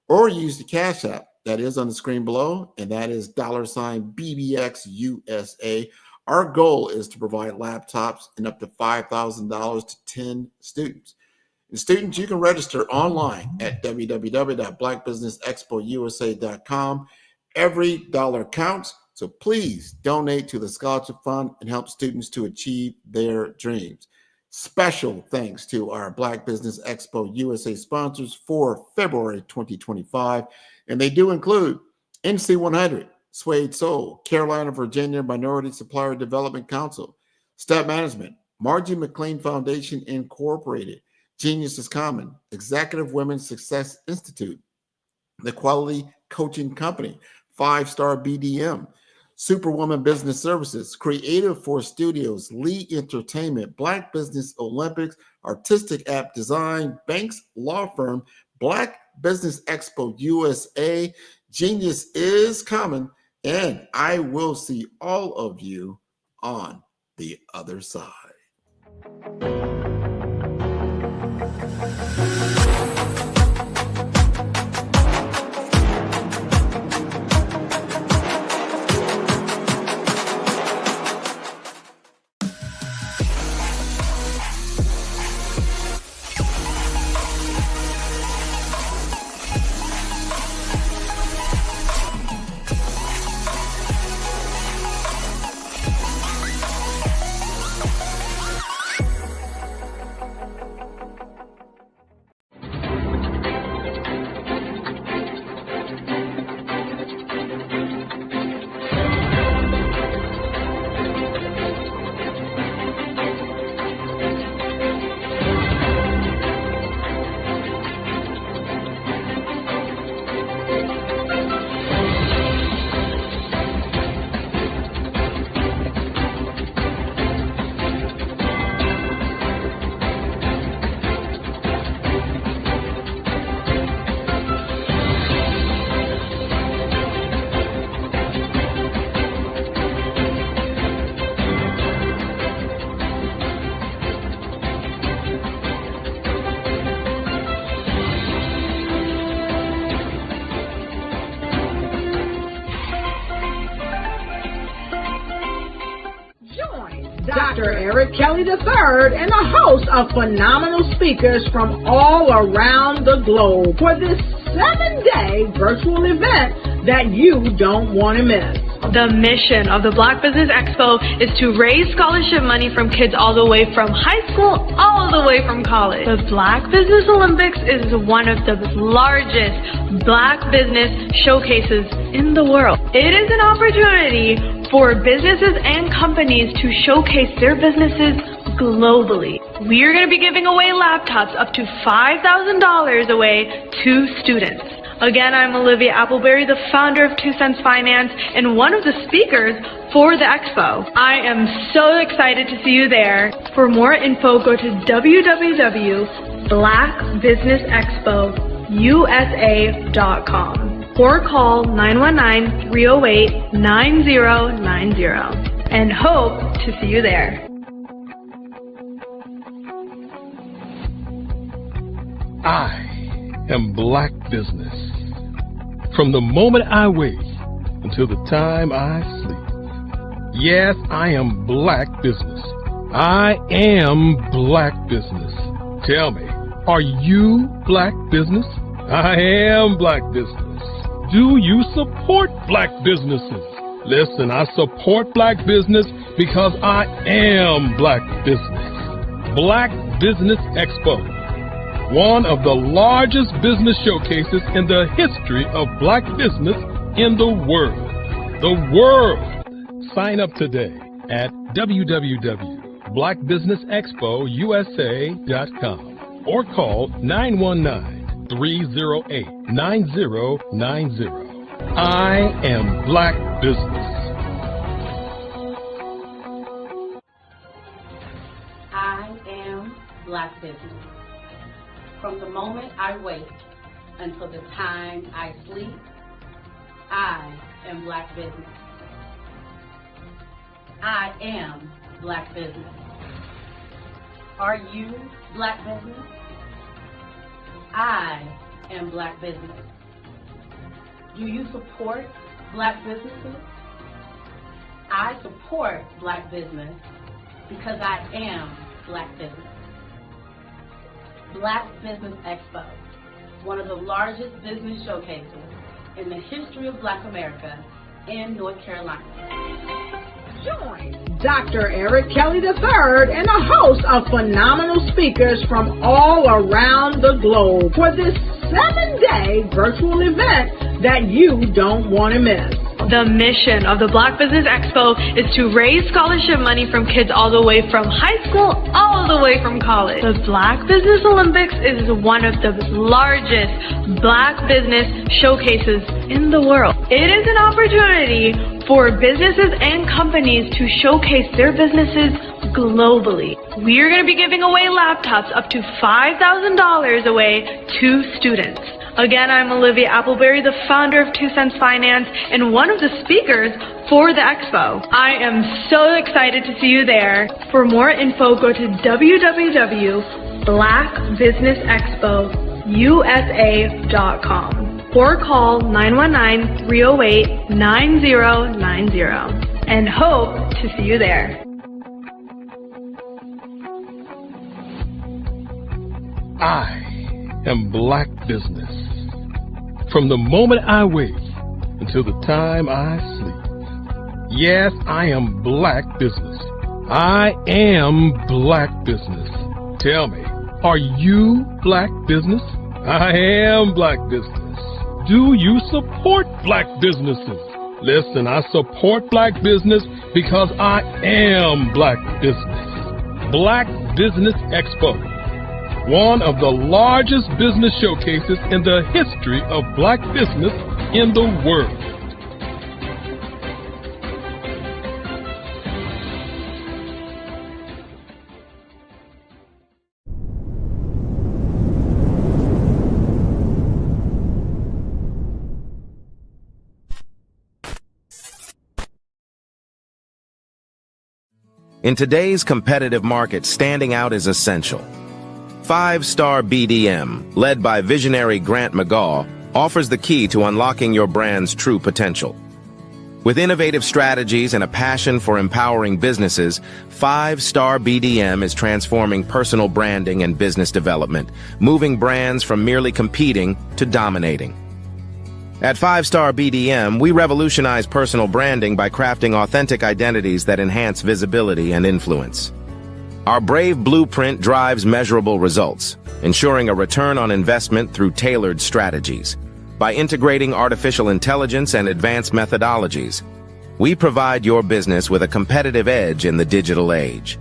J: or use the Cash App that is on the screen below, and that is $BBXUSA. Our goal is to provide laptops and up to $5,000 to 10 students. And students, you can register online at www.blackbusinessexpousa.com. Every dollar counts, so please donate to the scholarship fund and help students to achieve their dreams. Special thanks to our Black Business Expo USA sponsors for February 2025, and they do include NC100, Suede Soul, Carolina, Virginia Minority Supplier Development Council, Step Management, Margie McLean Foundation Incorporated, Genius is Common, Executive Women's Success Institute, The Quality Coaching Company, 5-Star BDM, Superwoman Business Services, Creative Force Studios, Lee Entertainment, Black Business Olympics, Artistic App Design, Banks Law Firm, Black Business Expo USA, Genius is Common, and I will see all of you on the other side.
A: Dr. Eric Kelly III and a host of phenomenal speakers from all around the globe for this 7-day virtual event that you don't want to miss.
B: The mission of the Black Business Expo is to raise scholarship money from kids all the way from high school, all the way from college. The Black Business Olympics is one of the largest Black business showcases in the world. It is an opportunity for businesses and companies to showcase their businesses globally. We are going to be giving away laptops up to $5,000 away to students. Again, I'm Olivia Appleberry, the founder of 2 Cents Finance and one of the speakers for the expo. I am so excited to see you there. For more info, go to www.blackbusinessexpousa.com or call 919-308-9090 and hope to see you there.
C: I am Black Business. From the moment I wake until the time I sleep. Yes, I am Black Business. I am Black Business. Tell me, are you Black Business? I am Black Business. Do you support Black businesses? Listen, I support Black business because I am Black Business. Black Business Expo, one of the largest business showcases in the history of Black business in the world. The world! Sign up today at www.blackbusinessexpousa.com or call 919-308-9090. I am Black Business.
D: I am Black Business. From the moment I wake until the time I sleep, I am Black Business. I am Black Business. Are you Black Business? I am Black Business. Do you support Black businesses? I support Black business because I am Black Business. Black Business Expo, one of the largest business showcases in the history of Black America in North Carolina.
A: Join Dr. Eric Kelly III and a host of phenomenal speakers from all around the globe for this 7-day virtual event that you don't want to miss.
B: The mission of the Black Business Expo is to raise scholarship money from kids all the way from high school, all the way from college. The Black Business Olympics is one of the largest Black business showcases in the world. It is an opportunity for businesses and companies to showcase their businesses globally. We are going to be giving away laptops up to $5,000 away to students. Again, I'm Olivia Appleberry, the founder of 2 Cents Finance and one of the speakers for the expo. I am so excited to see you there. For more info, go to www.blackbusinessexpousa.com or call 919-308-9090 and hope to see you there.
C: I am Black Business. From the moment I wake until the time I sleep. Yes, I am Black Business. I am Black Business. Tell me, are you Black Business? I am Black Business. Do you support Black businesses? Listen, I support Black business because I am Black Business. Black Business Expo, one of the largest business showcases in the history of Black business in the world.
F: In today's competitive market, standing out is essential. 5-Star BDM, led by visionary Grant McGaw, offers the key to unlocking your brand's true potential. With innovative strategies and a passion for empowering businesses, 5-Star BDM is transforming personal branding and business development, moving brands from merely competing to dominating. At 5-Star BDM, we revolutionize personal branding by crafting authentic identities that enhance visibility and influence. Our Brave Blueprint drives measurable results, ensuring a return on investment through tailored strategies. By integrating artificial intelligence and advanced methodologies, we provide your business with a competitive edge in the digital age.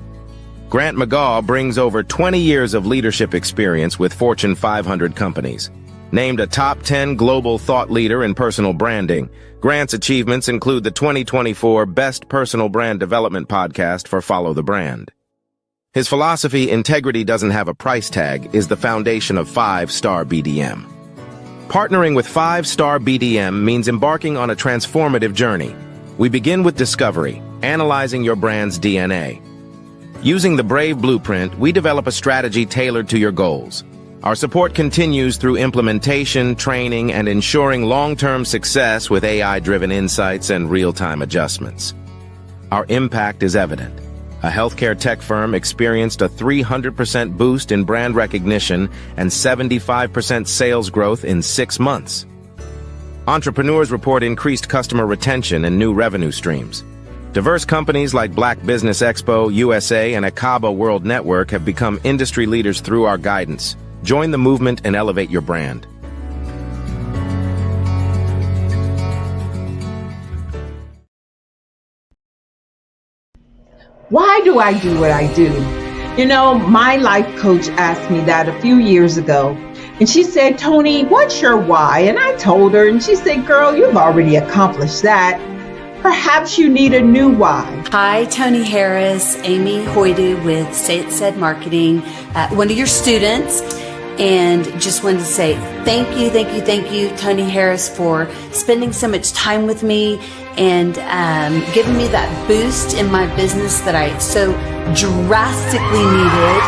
F: Grant McGaw brings over 20 years of leadership experience with Fortune 500 companies. Named a top 10 global thought leader in personal branding, Grant's achievements include the 2024 Best Personal Brand Development Podcast for Follow the Brand. His philosophy, integrity doesn't have a price tag, is the foundation of 5-Star BDM. Partnering with 5-Star BDM means embarking on a transformative journey. We begin with discovery, analyzing your brand's DNA. Using the Brave Blueprint, we develop a strategy tailored to your goals. Our support continues through implementation, training, and ensuring long-term success with AI-driven insights and real-time adjustments. Our impact is evident. A healthcare tech firm experienced a 300% boost in brand recognition and 75% sales growth in 6 months. Entrepreneurs report increased customer retention and new revenue streams. Diverse companies like Black Business Expo USA and Akaba World Network have become industry leaders through our guidance. Join the movement and elevate your brand.
R: Why do I do what I do? You know, my life coach asked me that a few years ago. And she said, Tony, what's your why? And I told her, and she said, girl, you've already accomplished that. Perhaps you need a new why.
S: Hi, Tony Harris, Amy Hoydu with Say It Said Marketing, one of your students. And just wanted to say thank you, Tony Harris, for spending so much time with me and giving me that boost in my business that I so drastically needed.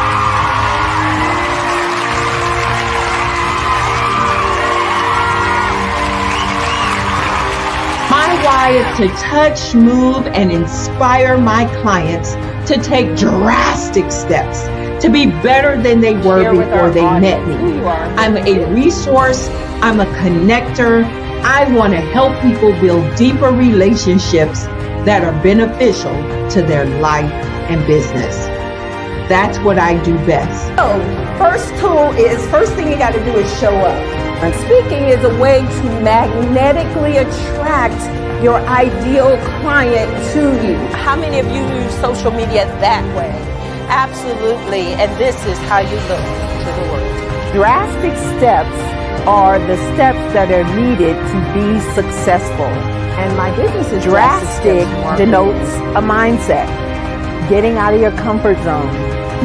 R: My why is to touch, move, and inspire my clients to take drastic steps to be better than they were before they met me. I'm a resource, I'm a connector. I want to help people build deeper relationships that are beneficial to their life and business. That's what I do best.
T: So, first thing you got to do is show up. And speaking is a way to magnetically attract your ideal client to you. How many of you use social media that way? Absolutely, and this is how you look to the world. Drastic steps are the steps that are needed to be successful. And my business is drastic denotes a mindset. Getting out of your comfort zone.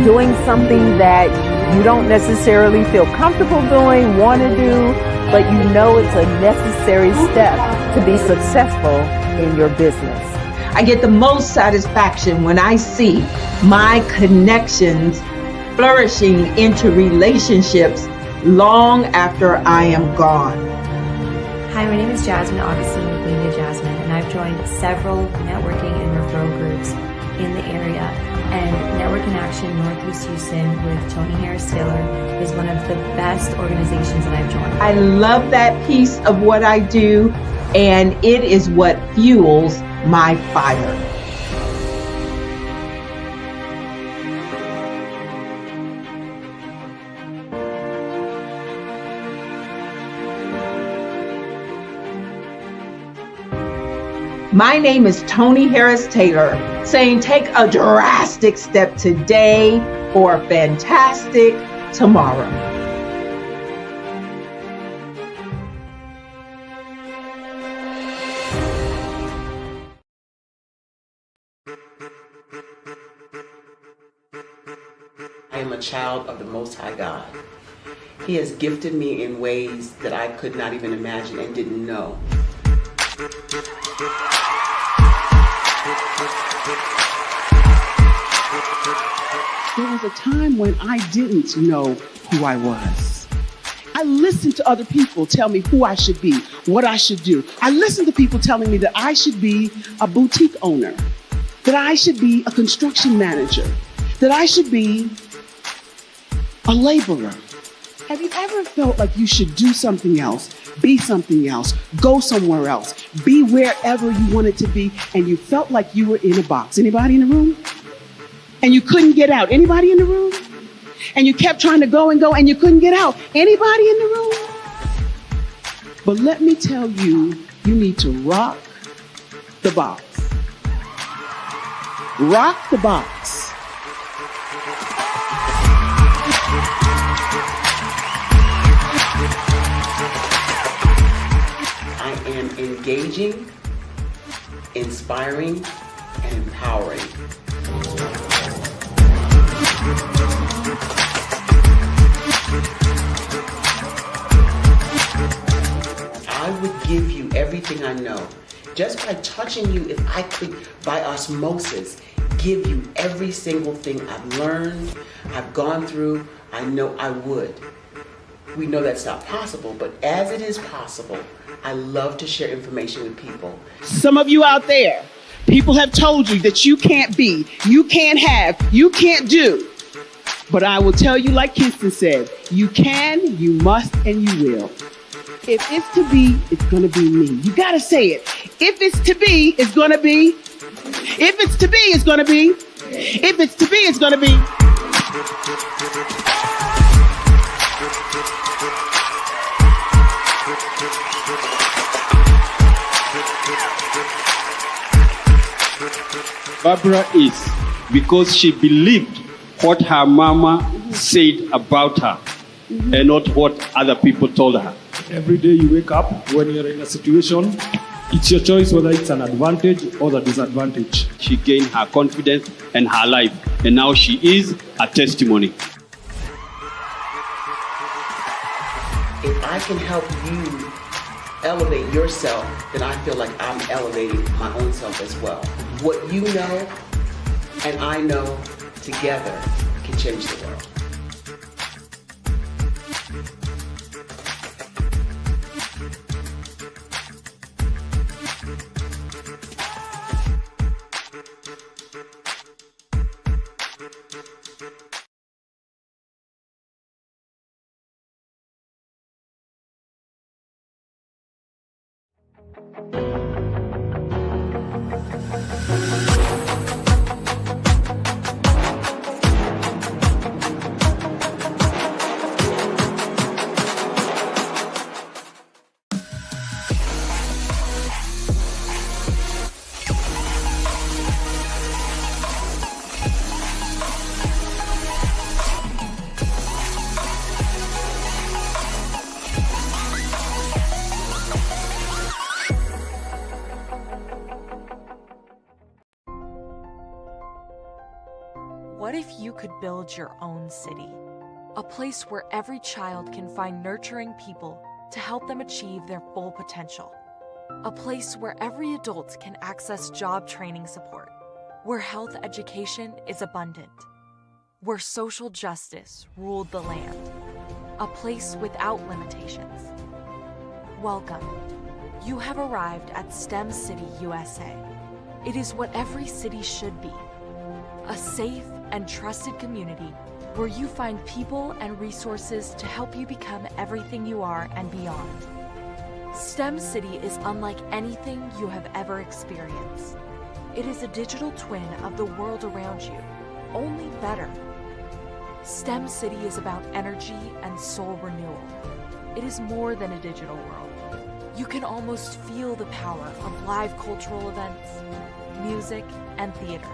T: Doing something that you don't necessarily feel comfortable doing, want to do, but you know it's a necessary step to be successful in your business.
R: I get the most satisfaction when I see my connections flourishing into relationships long after I am gone.
U: Hi, my name is Jasmine Augustine with Media Jasmine, and I've joined several networking and referral groups in the area. And Network in Action Northeast Houston with Tony Harris Taylor is one of the best organizations that I've joined.
R: I love that piece of what I do, and it is what fuels my fire. My name is Tony Harris Taylor, saying take a drastic step today for a fantastic tomorrow.
V: I am a child of the Most High God. He has gifted me in ways that I could not even imagine and didn't know. There was a time when I didn't know who I was.
G: I listen to other people tell me who I should be, what I should do. I listen to people telling me that I should be a boutique owner, that I should be a construction manager, that I should be a laborer. Have you ever felt like you should do something else, be something else, go somewhere else, be wherever you wanted to be, and you felt like you were in a box? Anybody in the room? And you couldn't get out? Anybody in the room? And you kept trying to go and go and you couldn't get out? Anybody in the room? But let me tell you, you need to rock the box. Rock the box.
V: I am engaging, inspiring, and empowering. I would give you everything I know. Just by touching you, if I could, by osmosis, give you every single thing I've learned, I've gone through, I know I would. We know that's not possible, but as it is possible, I love to share information with people.
G: Some of you out there, people have told you that you can't be, you can't have, you can't do. But I will tell you, like Kinston said, you can, you must, and you will. If it's to be, it's going to be me. You got to say it. If it's to be, it's going to be. If it's to be, it's going to be. If it's to be, it's going to be.
H: Barbara is because she believed what her mama said about her and not what other people told her.
W: Every day you wake up, when you're in a situation, it's your choice whether it's an advantage or the disadvantage.
H: She gained her confidence and her life, and now she is a testimony.
V: If I can help you elevate yourself, then I feel like I'm elevating my own self as well. What you know and I know together can change the world.
X: What if you could build your own city? A place where every child can find nurturing people to help them achieve their full potential. A place where every adult can access job training support. Where health education is abundant. Where social justice ruled the land. A place without limitations. Welcome. You have arrived at STEM City USA. It is what every city should be. A safe and trusted community where you find people and resources to help you become everything you are and beyond. STEM City is unlike anything you have ever experienced. It is a digital twin of the world around you, only better. STEM City is about energy and soul renewal. It is more than a digital world. You can almost feel the power of live cultural events, music, and theater.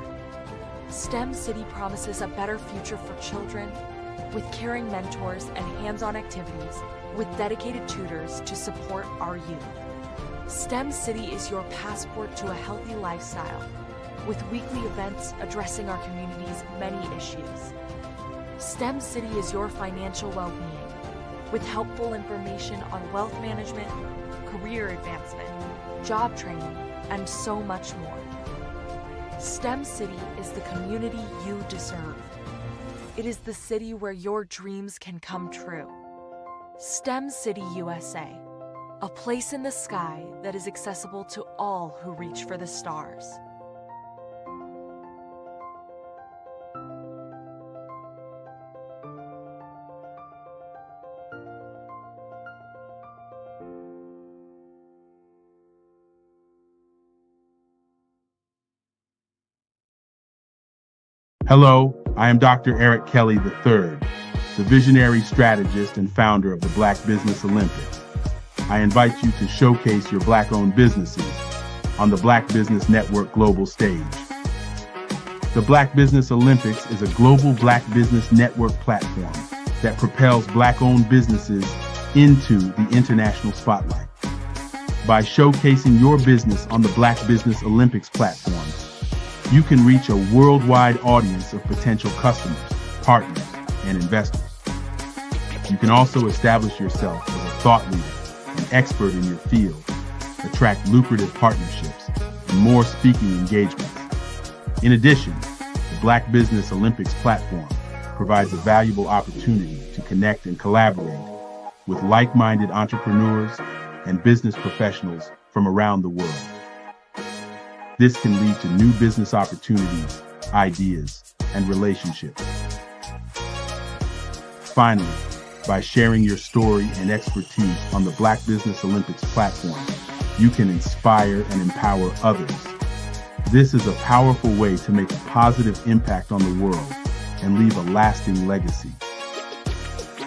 X: STEM City promises a better future for children with caring mentors and hands-on activities with dedicated tutors to support our youth. STEM City is your passport to a healthy lifestyle with weekly events addressing our community's many issues. STEM City is your financial well-being with helpful information on wealth management, career advancement, job training, and so much more. STEM City is the community you deserve. It is the city where your dreams can come true. STEM City USA, a place in the sky that is accessible to all who reach for the stars.
E: Hello, I am Dr. Eric Kelly III, the visionary strategist and founder of the Black Business Olympics. I invite you to showcase your Black-owned businesses on the Black Business Network global stage. The Black Business Olympics is a global Black Business Network platform that propels Black-owned businesses into the international spotlight. By showcasing your business on the Black Business Olympics platform, you can reach a worldwide audience of potential customers, partners, and investors. You can also establish yourself as a thought leader and expert in your field, attract lucrative partnerships, and more speaking engagements. In addition, the Black Business Olympics platform provides a valuable opportunity to connect and collaborate with like-minded entrepreneurs and business professionals from around the world. This can lead to new business opportunities, ideas, and relationships. Finally, by sharing your story and expertise on the Black Business Olympics platform, you can inspire and empower others. This is a powerful way to make a positive impact on the world and leave a lasting legacy.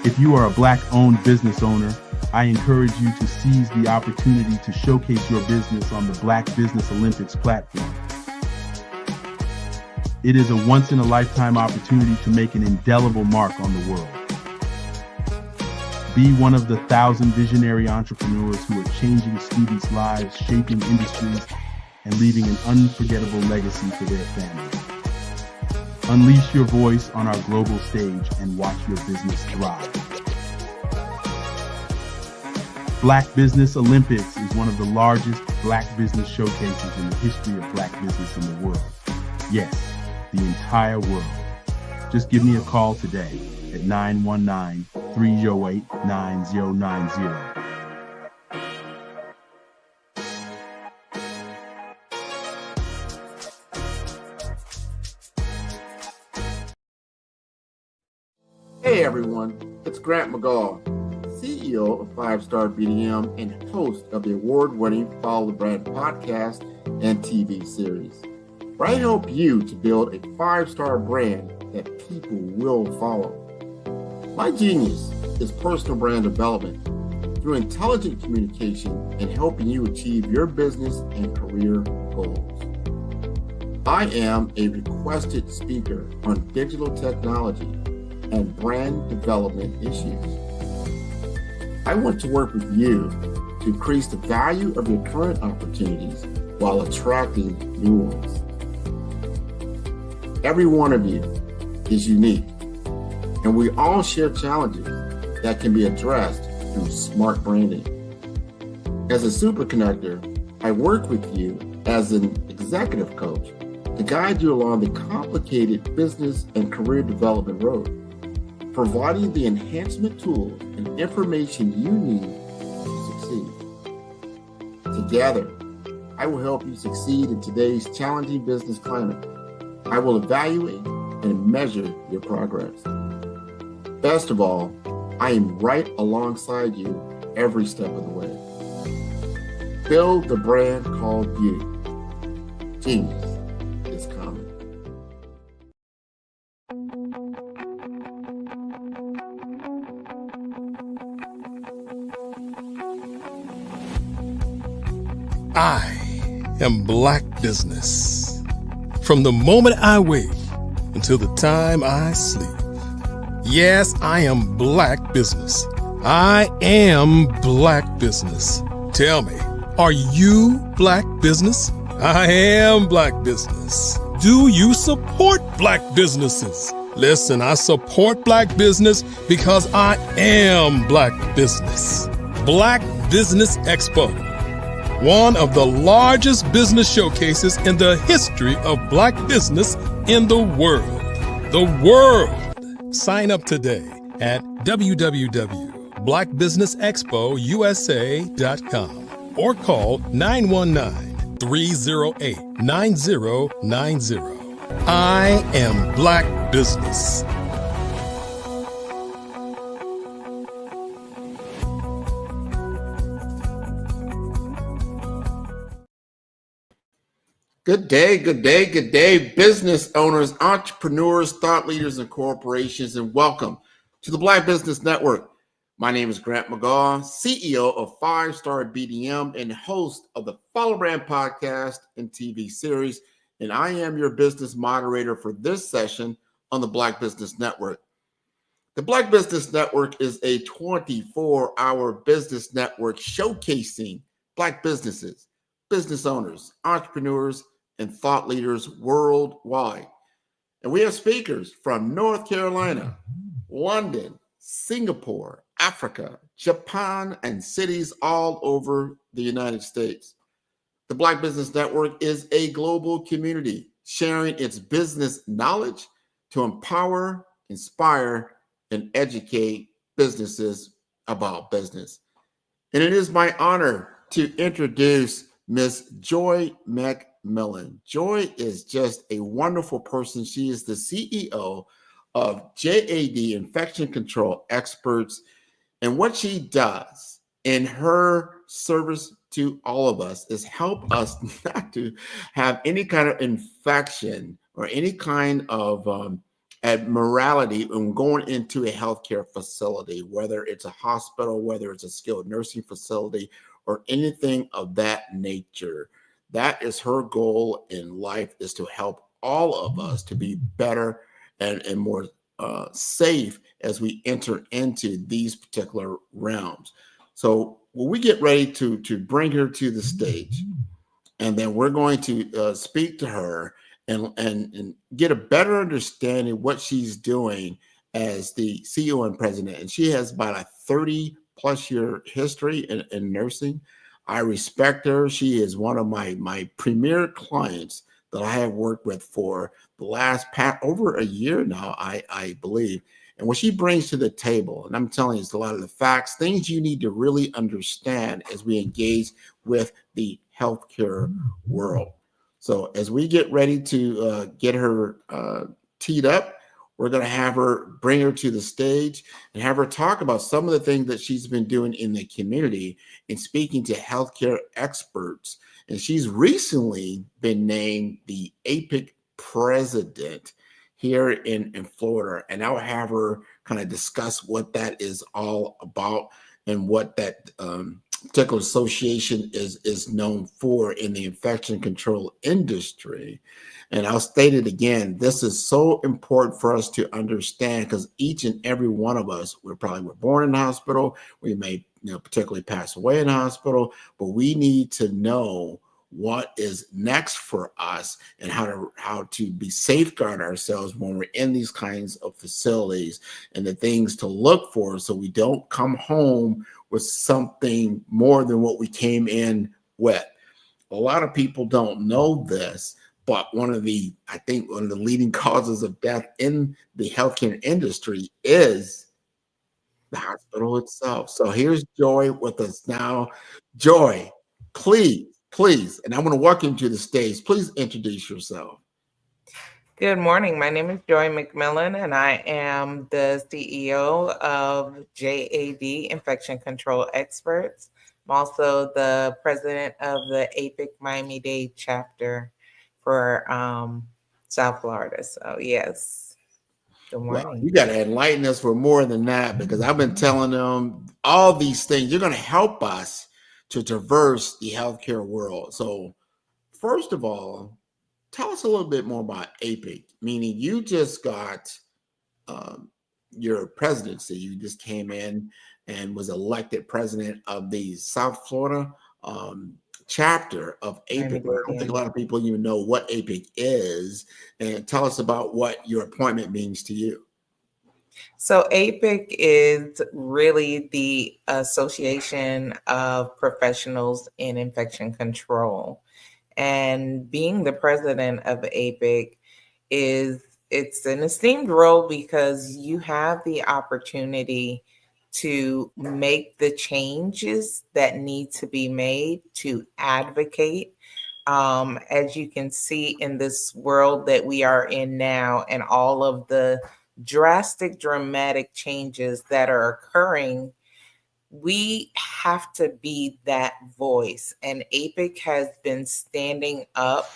E: If you are a Black-owned business owner, I encourage you to seize the opportunity to showcase your business on the Black Business Olympics platform. It is a once-in-a-lifetime opportunity to make an indelible mark on the world. Be one of the 1,000 visionary entrepreneurs who are changing students' lives, shaping industries, and leaving an unforgettable legacy for their families. Unleash your voice on our global stage and watch your business thrive. Black Business Olympics is one of the largest Black business showcases in the history of Black business in the world. Yes, the entire world. Just give me a call today at 919-308-9090.
J: Hey everyone, it's Grant McGaw, CEO of 5-Star BDM and host of the award-winning Follow the Brand podcast and TV series, where I help you to build a 5-star brand that people will follow. My genius is personal brand development through intelligent communication and helping you achieve your business and career goals. I am a requested speaker on digital technology and brand development issues. I want to work with you to increase the value of your current opportunities while attracting new ones. Every one of you is unique, and we all share challenges that can be addressed through smart branding. As a superconnector, I work with you as an executive coach to guide you along the complicated business and career development road, providing the enhancement tools and information you need to succeed. Together, I will help you succeed in today's challenging business climate. I will evaluate and measure your progress. Best of all, I am right alongside you every step of the way. Build the brand called you. Genius is coming.
C: I am Black Business. From the moment I wake until the time I sleep. Yes, I am Black Business. I am Black Business. Tell me, are you Black Business? I am Black Business. Do you support Black businesses? Listen, I support Black business because I am Black Business. Black Business Expo, one of the largest business showcases in the history of Black business in the world. The world. Sign up today at www.blackbusiness.com. blackbusinessexpousa.com or call 919-308-9090. I am Black Business.
J: Good day, good day, good day, business owners, entrepreneurs, thought leaders, and corporations, and welcome to the Black Business Network. My name is Grant McGaw, CEO of 5-Star BDM and host of the Follow Brand podcast and TV series, and I am your business moderator for this session on the Black Business Network. The Black Business Network is a 24-hour business network showcasing Black businesses, business owners, entrepreneurs, and thought leaders worldwide. And we have speakers from North Carolina, London, Singapore, Africa, Japan, and cities all over the United States. The Black Business Network is a global community sharing its business knowledge to empower, inspire, and educate businesses about business. And it is my honor to introduce Miss Joy McMillan. Joy is just a wonderful person. She is the CEO of JAD Infection Control Experts. And what she does in her service to all of us is help us not to have any kind of infection or any kind of abnormality when going into a healthcare facility, whether it's a hospital, whether it's a skilled nursing facility, or anything of that nature. That is her goal in life, is to help all of us to be better and more safe as we enter into these particular realms. So when we get ready to bring her to the stage, and then we're going to speak to her and get a better understanding of what she's doing as the CEO and president. And she has about a 30+ year history in nursing. I respect her. She is one of my premier clients that I have worked with for the last over a year now, I believe. And what she brings to the table, and I'm telling you, it's a lot of the facts, things you need to really understand as we engage with the healthcare world. So as we get ready to get her teed up, we're going to have her, bring her to the stage and have her talk about some of the things that she's been doing in the community and speaking to healthcare experts. And she's recently been named the APIC president here in Florida. And I'll have her kind of discuss what that is all about and what that particular association is known for in the infection control industry. And I'll state it again, this is so important for us to understand, because each and every one of us, we're born in the hospital, we may particularly pass away in the hospital, but we need to know what is next for us and how to be safeguard ourselves when we're in these kinds of facilities, and the things to look for so we don't come home with something more than what we came in with. A lot of people don't know this, but one of the leading causes of death in the healthcare industry is the hospital itself. So here's Joy with us now. Joy, please, and I'm going to welcome you to the stage. Please introduce yourself.
I: Good morning. My name is Joy McMillan, and I am the CEO of JAD Infection Control Experts. I'm also the president of the APIC Miami-Dade chapter for South Florida. So yes, good morning.
J: Well, you got to enlighten us for more than that, because I've been telling them all these things. You're going to help us to traverse the healthcare world. So first of all, tell us a little bit more about APIC, meaning you just got your presidency. You just came in and was elected president of the South Florida chapter of APIC. I don't think a lot of people even know what APIC is. And tell us about what your appointment means to you.
I: So APIC is really the Association of Professionals in Infection Control. And being the president of APIC it's an esteemed role, because you have the opportunity to make the changes that need to be made, to advocate. As you can see in this world that we are in now, and all of the dramatic changes that are occurring, we have to be that voice. And APIC has been standing up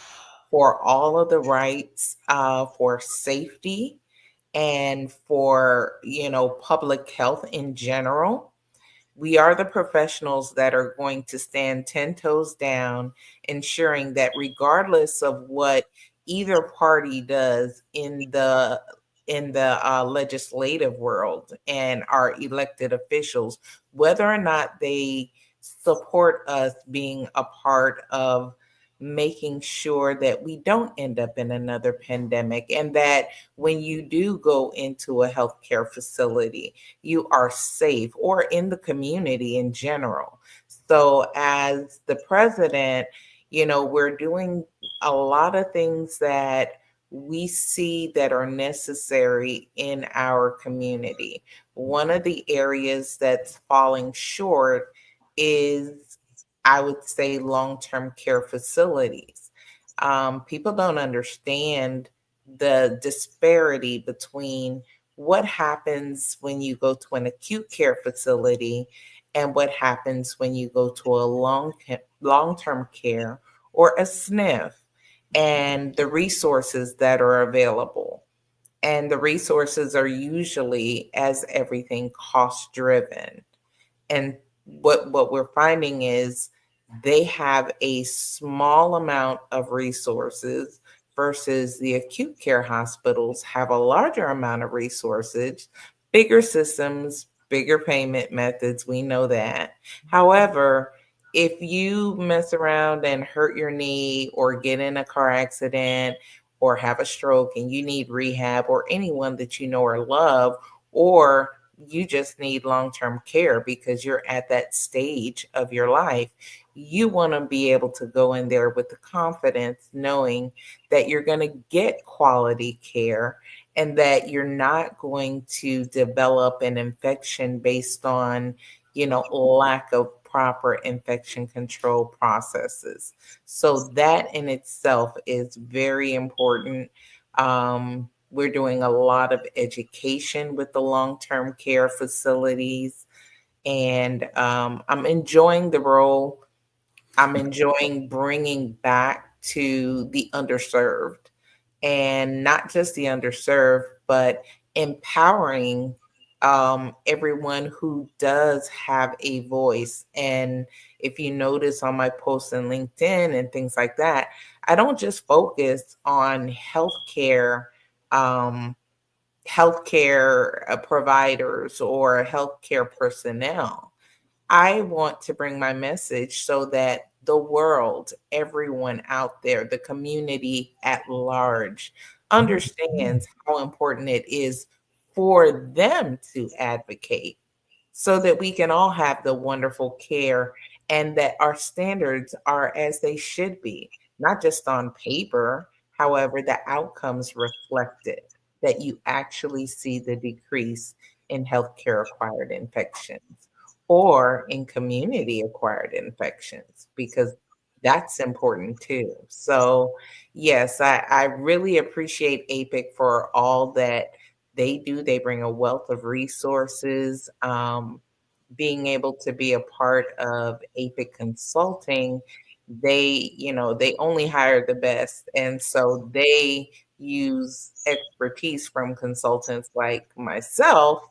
I: for all of the rights, for safety, and for, public health in general. We are the professionals that are going to stand 10 toes down, ensuring that regardless of what either party does in the legislative world and our elected officials, whether or not they support us being a part of making sure that we don't end up in another pandemic, and that when you do go into a healthcare facility, you are safe, or in the community in general. So as the president, we're doing a lot of things that we see that are necessary in our community. One of the areas that's falling short is, I would say, long-term care facilities. People don't understand the disparity between what happens when you go to an acute care facility and what happens when you go to a long-term care or a SNF, and the resources that are available. And the resources are usually, as everything, cost driven. And what we're finding is they have a small amount of resources versus the acute care hospitals have a larger amount of resources, bigger systems, bigger payment methods. We know that. However, if you mess around and hurt your knee or get in a car accident or have a stroke and you need rehab, or anyone that you know or love, or you just need long-term care because you're at that stage of your life, you want to be able to go in there with the confidence, knowing that you're going to get quality care and that you're not going to develop an infection based on, lack of proper infection control processes. So that in itself is very important. We're doing a lot of education with the long-term care facilities, and I'm enjoying the role. I'm enjoying bringing back to the underserved, and not just the underserved, but empowering everyone who does have a voice. And if you notice on my posts on LinkedIn and things like that, I don't just focus on healthcare providers or healthcare personnel. I want to bring my message so that the world, everyone out there, the community at large, understands how important it is for them to advocate, so that we can all have the wonderful care and that our standards are as they should be, not just on paper. However, the outcomes reflect it, that you actually see the decrease in healthcare acquired infections or in community acquired infections, because that's important too. So, yes, I really appreciate APIC for all that they do. They bring a wealth of resources. Being able to be a part of APIC Consulting, they only hire the best. And so they use expertise from consultants like myself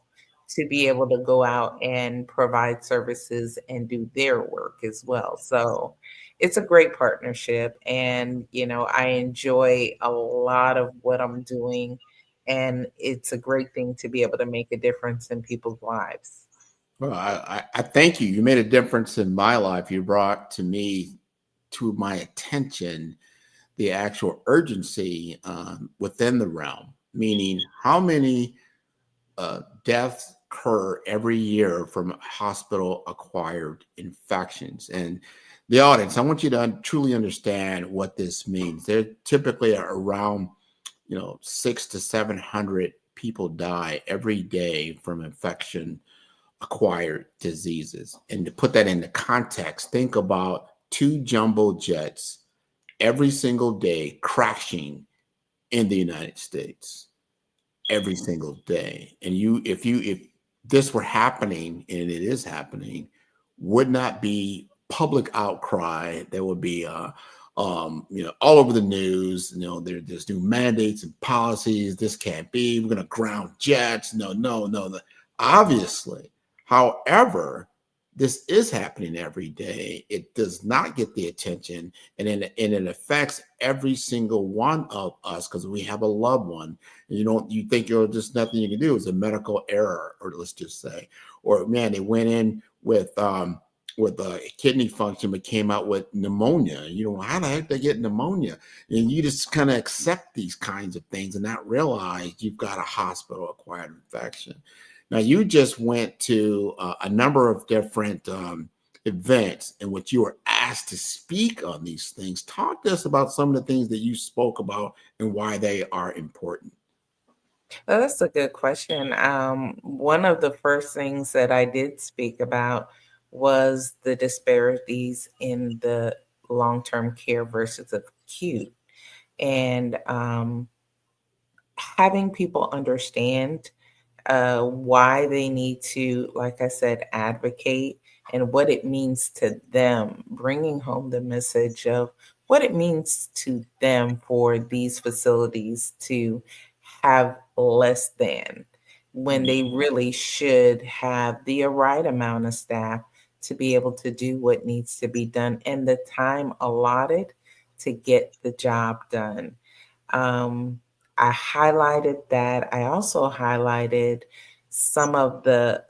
I: to be able to go out and provide services and do their work as well. So it's a great partnership. And, I enjoy a lot of what I'm doing. And it's a great thing to be able to make a difference in people's lives.
J: Well, I thank you. You made a difference in my life. You brought to my attention the actual urgency within the realm, meaning how many deaths occur every year from hospital-acquired infections. And the audience, I want you to truly understand what this means. There typically are around 600 to 700 people die every day from infection acquired diseases. And to put that into context, think about 2 jumbo jets every single day crashing in the United States every single day. And if this were happening, and it is happening, would not be public outcry. There would be all over the news. There's new mandates and policies. This can't be. We're going to ground jets. No. Obviously, however, this is happening every day. It does not get the attention, and it affects every single one of us because we have a loved one. And you think you're just nothing you can do. It's a medical error, or let's just say, or man, they went in with a kidney function but came out with pneumonia. How the heck they get pneumonia? And you just kind of accept these kinds of things and not realize you've got a hospital acquired infection. Now, you just went to a number of different events in which you were asked to speak on these things. Talk to us about some of the things that you spoke about and why they are important.
I: Well, that's a good question. One of the first things that I did speak about was the disparities in the long-term care versus acute, and having people understand why they need to, like I said, advocate and what it means to them, bringing home the message of what it means to them for these facilities to have less than, when they really should have the right amount of staff to be able to do what needs to be done and the time allotted to get the job done. I highlighted that. I also highlighted some of the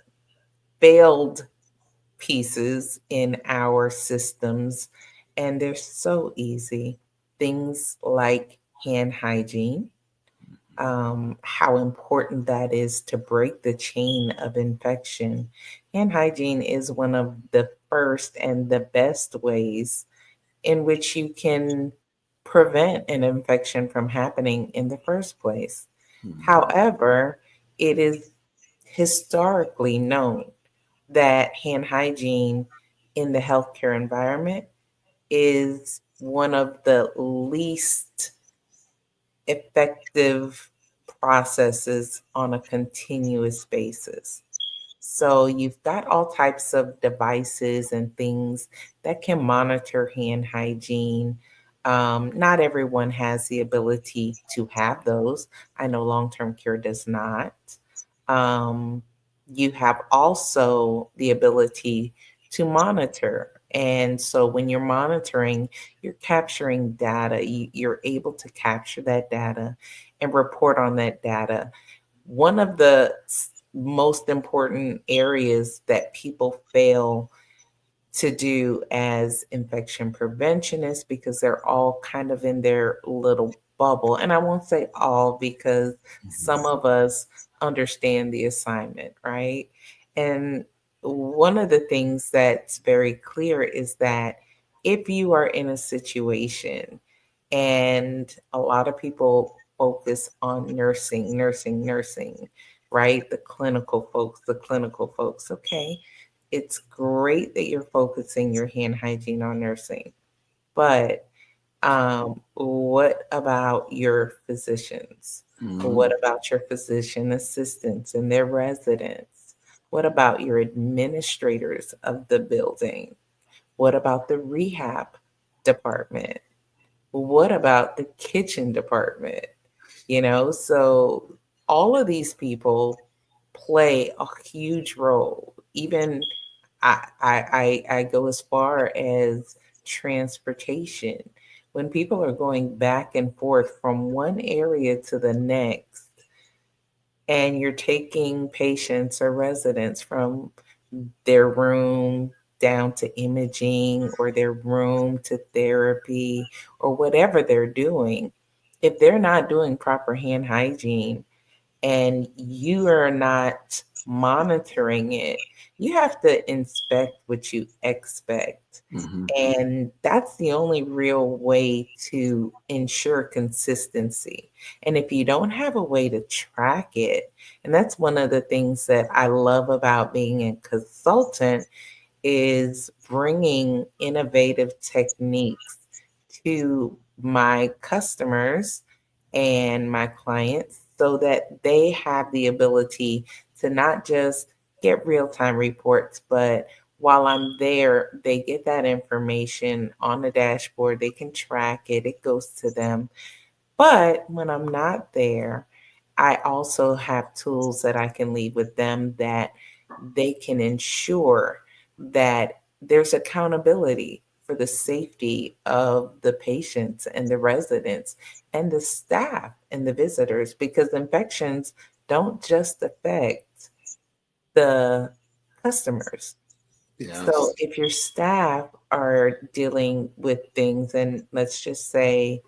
I: failed pieces in our systems, and they're so easy. Things like hand hygiene, how important that is to break the chain of infection. Hand hygiene is one of the first and the best ways in which you can prevent an infection from happening in the first place. However, it is historically known that hand hygiene in the healthcare environment is one of the least effective processes on a continuous basis. So you've got all types of devices and things that can monitor hand hygiene. Not everyone has the ability to have those. I know long-term care does not. You have also the ability to monitor. And so when you're monitoring, you're capturing data. You're able to capture that data and report on that data. One of the most important areas that people fail to do as infection preventionists, because they're all kind of in their little bubble. And I won't say all, because some of us understand the assignment, right? And one of the things that's very clear is that if you are in a situation, and a lot of people focus on nursing, right? The clinical folks. Okay, it's great that you're focusing your hand hygiene on nursing, but what about your physicians? What about your physician assistants and their residents? What about your administrators of the building? What about the rehab department? What about the kitchen department? So all of these people play a huge role. Even I go as far as transportation. When people are going back and forth from one area to the next, and you're taking patients or residents from their room down to imaging, or their room to therapy, or whatever they're doing, if they're not doing proper hand hygiene, and you are not monitoring it, you have to inspect what you expect. And that's the only real way to ensure consistency. And if you don't have a way to track it, and that's one of the things that I love about being a consultant, is bringing innovative techniques to my customers and my clients so that they have the ability to not just get real-time reports, but while I'm there, they get that information on the dashboard. They can track it. It goes to them. But when I'm not there, I also have tools that I can leave with them that they can ensure that there's accountability for the safety of the patients and the residents and the staff and the visitors, because infections don't just affect the customers. So if your staff are dealing with things, and let's just say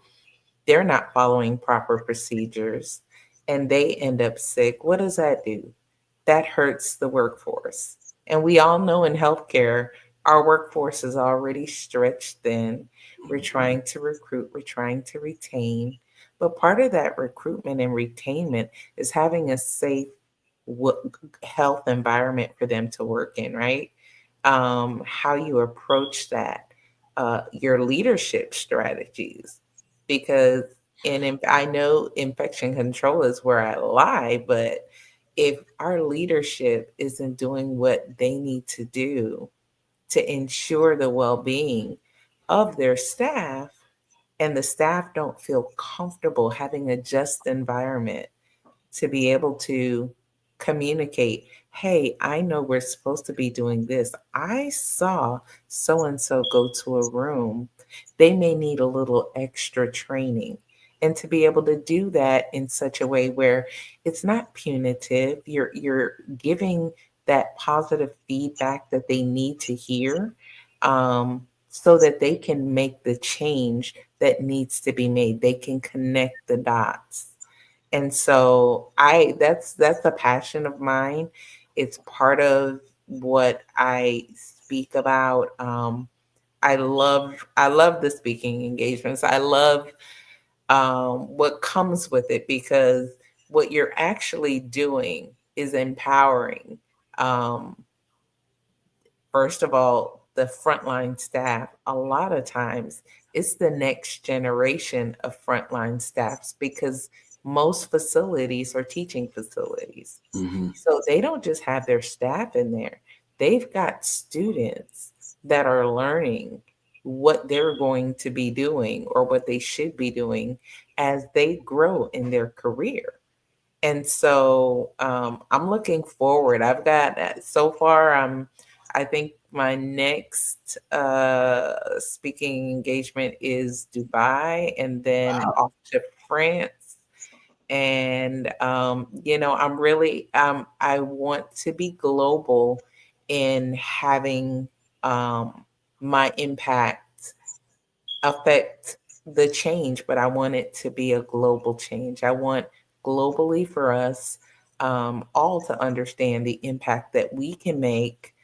I: they're not following proper procedures and they end up sick, what does that do? That hurts the workforce. And we all know in healthcare, our workforce is already stretched thin. We're trying to recruit, we're trying to retain. But part of that recruitment and retainment is having a safe health environment for them to work in, right? How you approach that, your leadership strategies, because I know infection control is where I lie, but if our leadership isn't doing what they need to do to ensure the well-being of their staff, and the staff don't feel comfortable having a just environment to be able to communicate, hey, I know we're supposed to be doing this. I saw so and so go to a room. They may need a little extra training. And to be able to do that in such a way where it's not punitive, you're giving that positive feedback that they need to hear, so that they can make the change that needs to be made. They can connect the dots. And so that's a passion of mine. It's part of what I speak about. I love the speaking engagements. I love what comes with it, because what you're actually doing is empowering, first of all, the frontline staff. A lot of times it's the next generation of frontline staffs, because most facilities are teaching facilities. So they don't just have their staff in there. They've got students that are learning what they're going to be doing or what they should be doing as they grow in their career. And so I'm looking forward. I've got so far, I think my next speaking engagement is Dubai, and then off to France. And I'm really I want to be global in having my impact affect the change, but I want it to be a global change. I want globally for us all to understand the impact that we can make,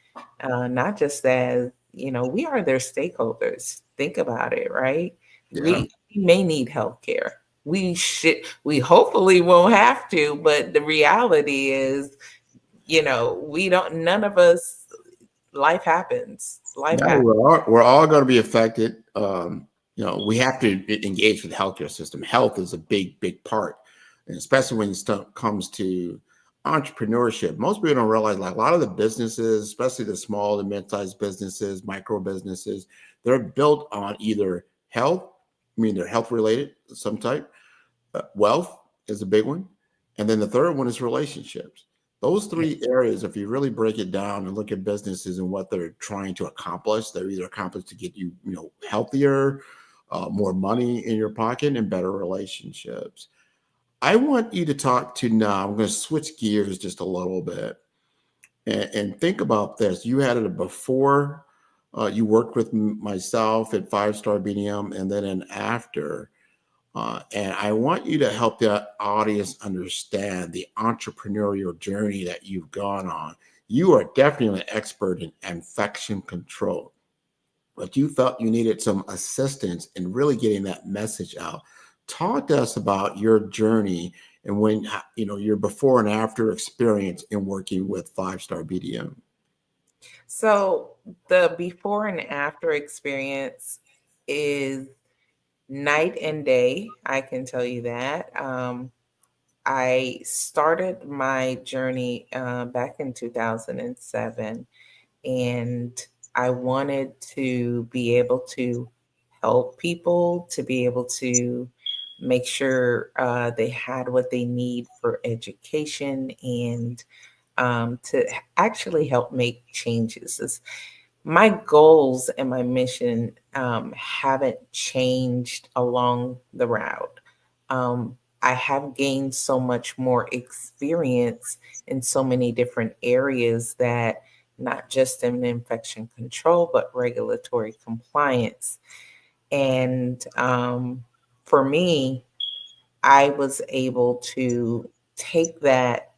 I: not just as, we are their stakeholders. Think about it, right? We may need healthcare. We hopefully won't have to, but the reality is, none of us, life happens. Life happens.
J: We're all going to be affected. We have to engage with the healthcare system. Health is a big part, and especially when stuff comes to entrepreneurship. Most people don't realize, like, a lot of the businesses, especially the small and mid-sized businesses, micro businesses, they're built on either health, they're health related, some type. Wealth is a big one, and then the third one is relationships. Those three areas, if you really break it down and look at businesses and what they're trying to accomplish, they're either accomplished to get you, healthier, more money in your pocket, and better relationships. I want you to talk to now. I'm going to switch gears just a little bit and think about this. You had it before. You worked with myself at 5-Star BDM, and then after. And I want you to help the audience understand the entrepreneurial journey that you've gone on. You are definitely an expert in infection control, but you felt you needed some assistance in really getting that message out. Talk to us about your journey and when, your before and after experience in working with 5-Star BDM.
I: So the before and after experience is night and day. I can tell you that. I started my journey back in 2007, and I wanted to be able to help people, to be able to make sure they had what they need for education, and to actually help make changes. My goals and my mission haven't changed along the route. I have gained so much more experience in so many different areas, that not just in infection control, but regulatory compliance. And for me, I was able to take that,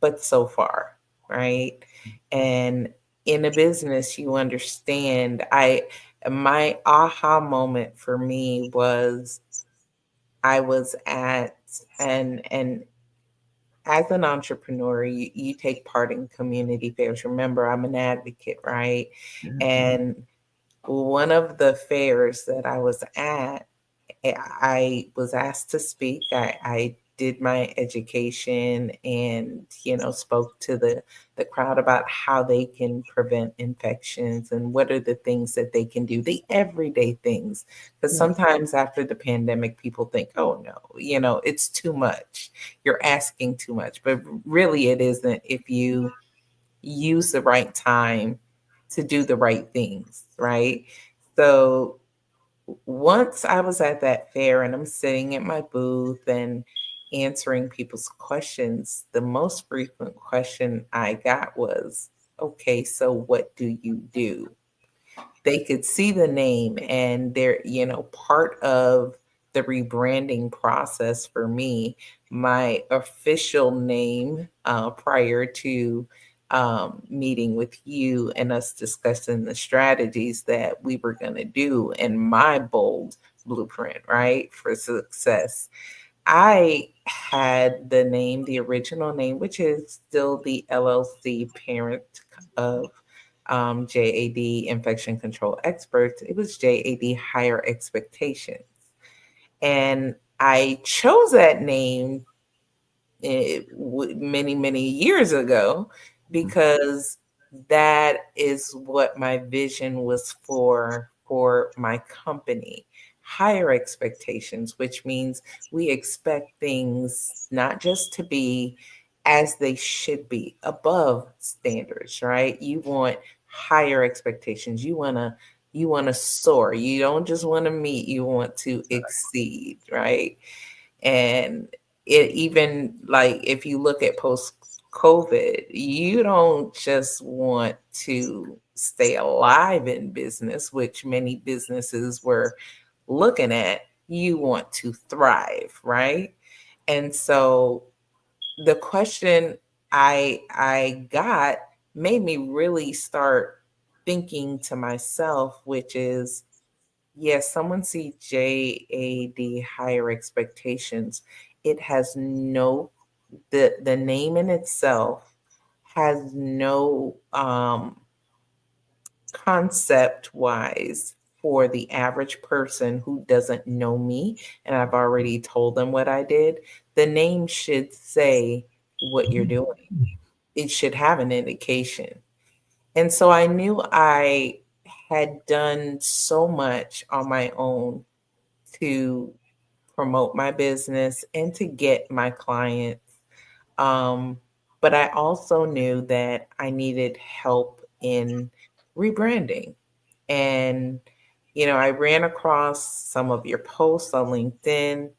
I: but so far, right? And in a business, you understand, my aha moment for me was I was at, and as an entrepreneur, you take part in community fairs. Remember, I'm an advocate, right? And one of the fairs that I was at, I was asked to speak. I did my education and, spoke to the crowd about how they can prevent infections and what are the things that they can do, the everyday things. Because sometimes after the pandemic, people think, oh no, it's too much. You're asking too much. But really it isn't if you use the right time to do the right things, right? So once I was at that fair and I'm sitting at my booth and answering people's questions, the most frequent question I got was, okay, so what do you do? They could see the name, and they're, part of the rebranding process for me. My official name prior to meeting with you and us discussing the strategies that we were going to do in my bold blueprint, right, for success. I had the original name, which is still the LLC parent of JAD Infection Control Experts. It was JAD Higher Expectations. And I chose that name many, many years ago because that is what my vision was for my company. Higher expectations, which means we expect things not just to be as they should be, above standards, right? You want higher expectations. You want to soar. You don't just want to meet, you want to exceed, right? And it even, like, if you look at post COVID, you don't just want to stay alive in business, which many businesses were looking at. You want to thrive, right? And so the question I got made me really start thinking to myself, which is, yes, someone see JAD Higher Expectations. It has no, the name in itself has no concept wise for the average person who doesn't know me, and I've already told them what I did. The name should say what you're doing. It should have an indication. And so I knew I had done so much on my own to promote my business and to get my clients. But I also knew that I needed help in rebranding. And, I ran across some of your posts on LinkedIn.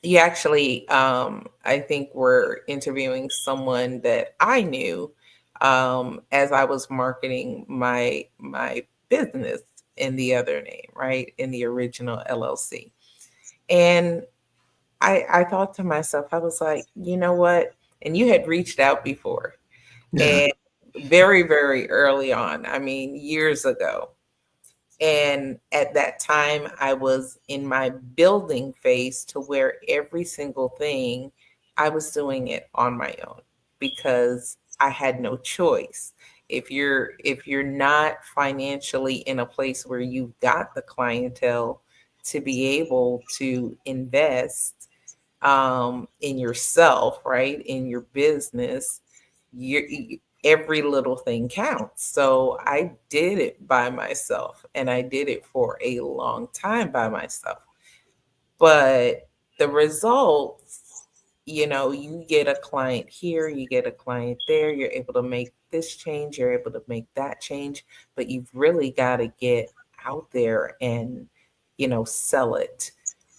I: You actually, I think, were interviewing someone that I knew as I was marketing my business in the other name, right? In the original LLC. And I thought to myself, I was like, you know what? And you had reached out before,
J: Yeah.
I: and very, very early on, I mean, years ago. And at that time, I was in my building phase to where every single thing I was doing it on my own because I had no choice. If you're not financially in a place where you've got the clientele to be able to invest in yourself, right, in your business, every little thing counts. So I did it by myself, and I did it for a long time by myself. But the results, you get a client here, you get a client there, you're able to make this change, you're able to make that change, but you've really got to get out there and, sell it.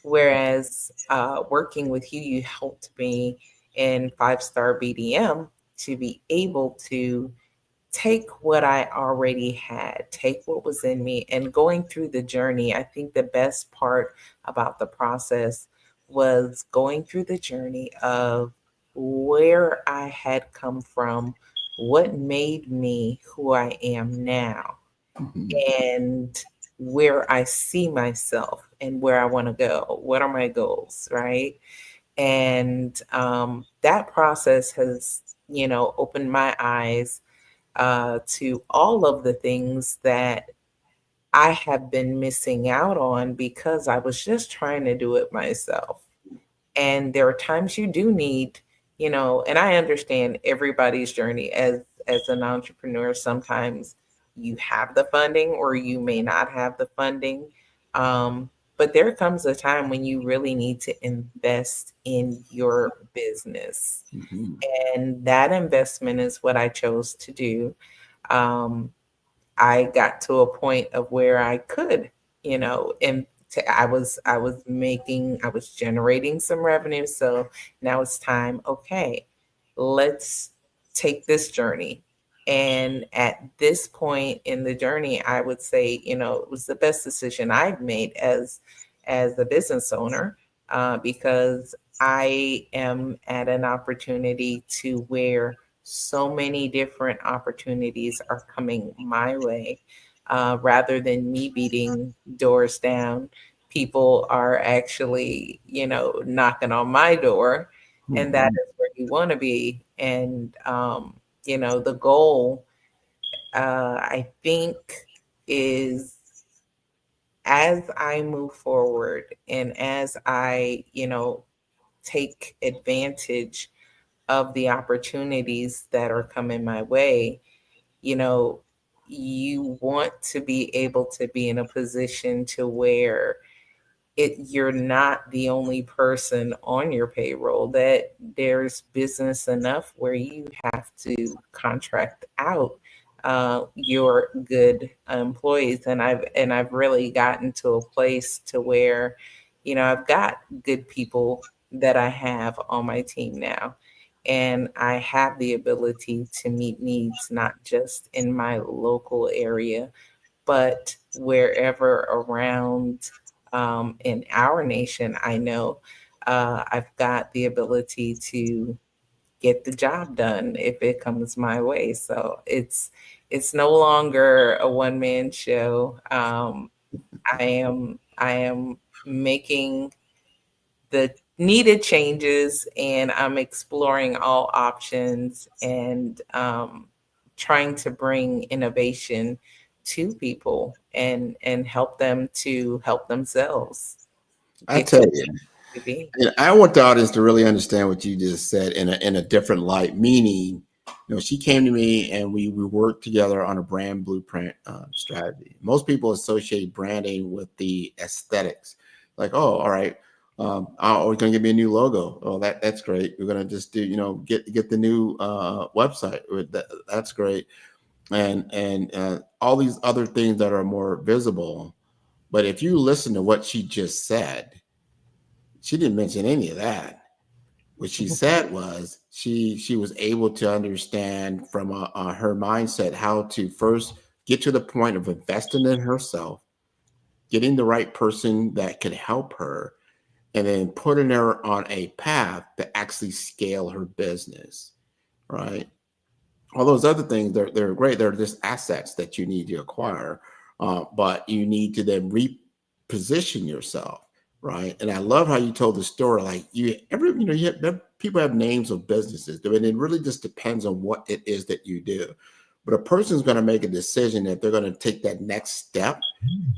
I: Whereas working with you, you helped me in 5-star BDM to be able to take what I already had, take what was in me, and going through the journey. I think the best part about the process was going through the journey of where I had come from, what made me who I am now, and where I see myself and where I want to go. What are my goals, right? And that process has, opened my eyes to all of the things that I have been missing out on because I was just trying to do it myself. And there are times you do need, and I understand everybody's journey as an entrepreneur. Sometimes you have the funding or you may not have the funding. But there comes a time when you really need to invest in your business. And that investment is what I chose to do. Um, I got to a point of where I could, and I was generating some revenue. So now it's time, okay, let's take this journey. And at this point in the journey, I would say, it was the best decision I've made as a business owner, because I am at an opportunity to where so many different opportunities are coming my way. Rather than me beating doors down, people are actually, knocking on my door, and that is where you want to be. And, the goal, I think, is as I move forward and as I, take advantage of the opportunities that are coming my way, you know, you want to be able to be in a position to where you're not the only person on your payroll, that there's business enough where you have to contract out your good employees. And I've really gotten to a place to where, I've got good people that I have on my team now. And I have the ability to meet needs, not just in my local area, but wherever around in our nation. I know I've got the ability to get the job done if it comes my way. So it's no longer a one-man show. I am making the needed changes, and I'm exploring all options and trying to bring innovation to people and help them to help themselves.
J: I tell you, and I want the audience to really understand what you just said in a different light. Meaning, she came to me and we worked together on a brand blueprint strategy. Most people associate branding with the aesthetics, like, oh, all right, we're going to give me a new logo. Oh, that's great. We're going to just do, get the new website. That's great, and all these other things that are more visible. But if you listen to what she just said, she didn't mention any of that. What she said was she was able to understand from her mindset how to first get to the point of investing in herself, getting the right person that could help her, and then putting her on a path to actually scale her business, right? All those other things, they're great. They're just assets that you need to acquire, but you need to then reposition yourself, right? And I love how you told the story. Like people have names of businesses, and it really just depends on what it is that you do. But a person's going to make a decision if they're going to take that next step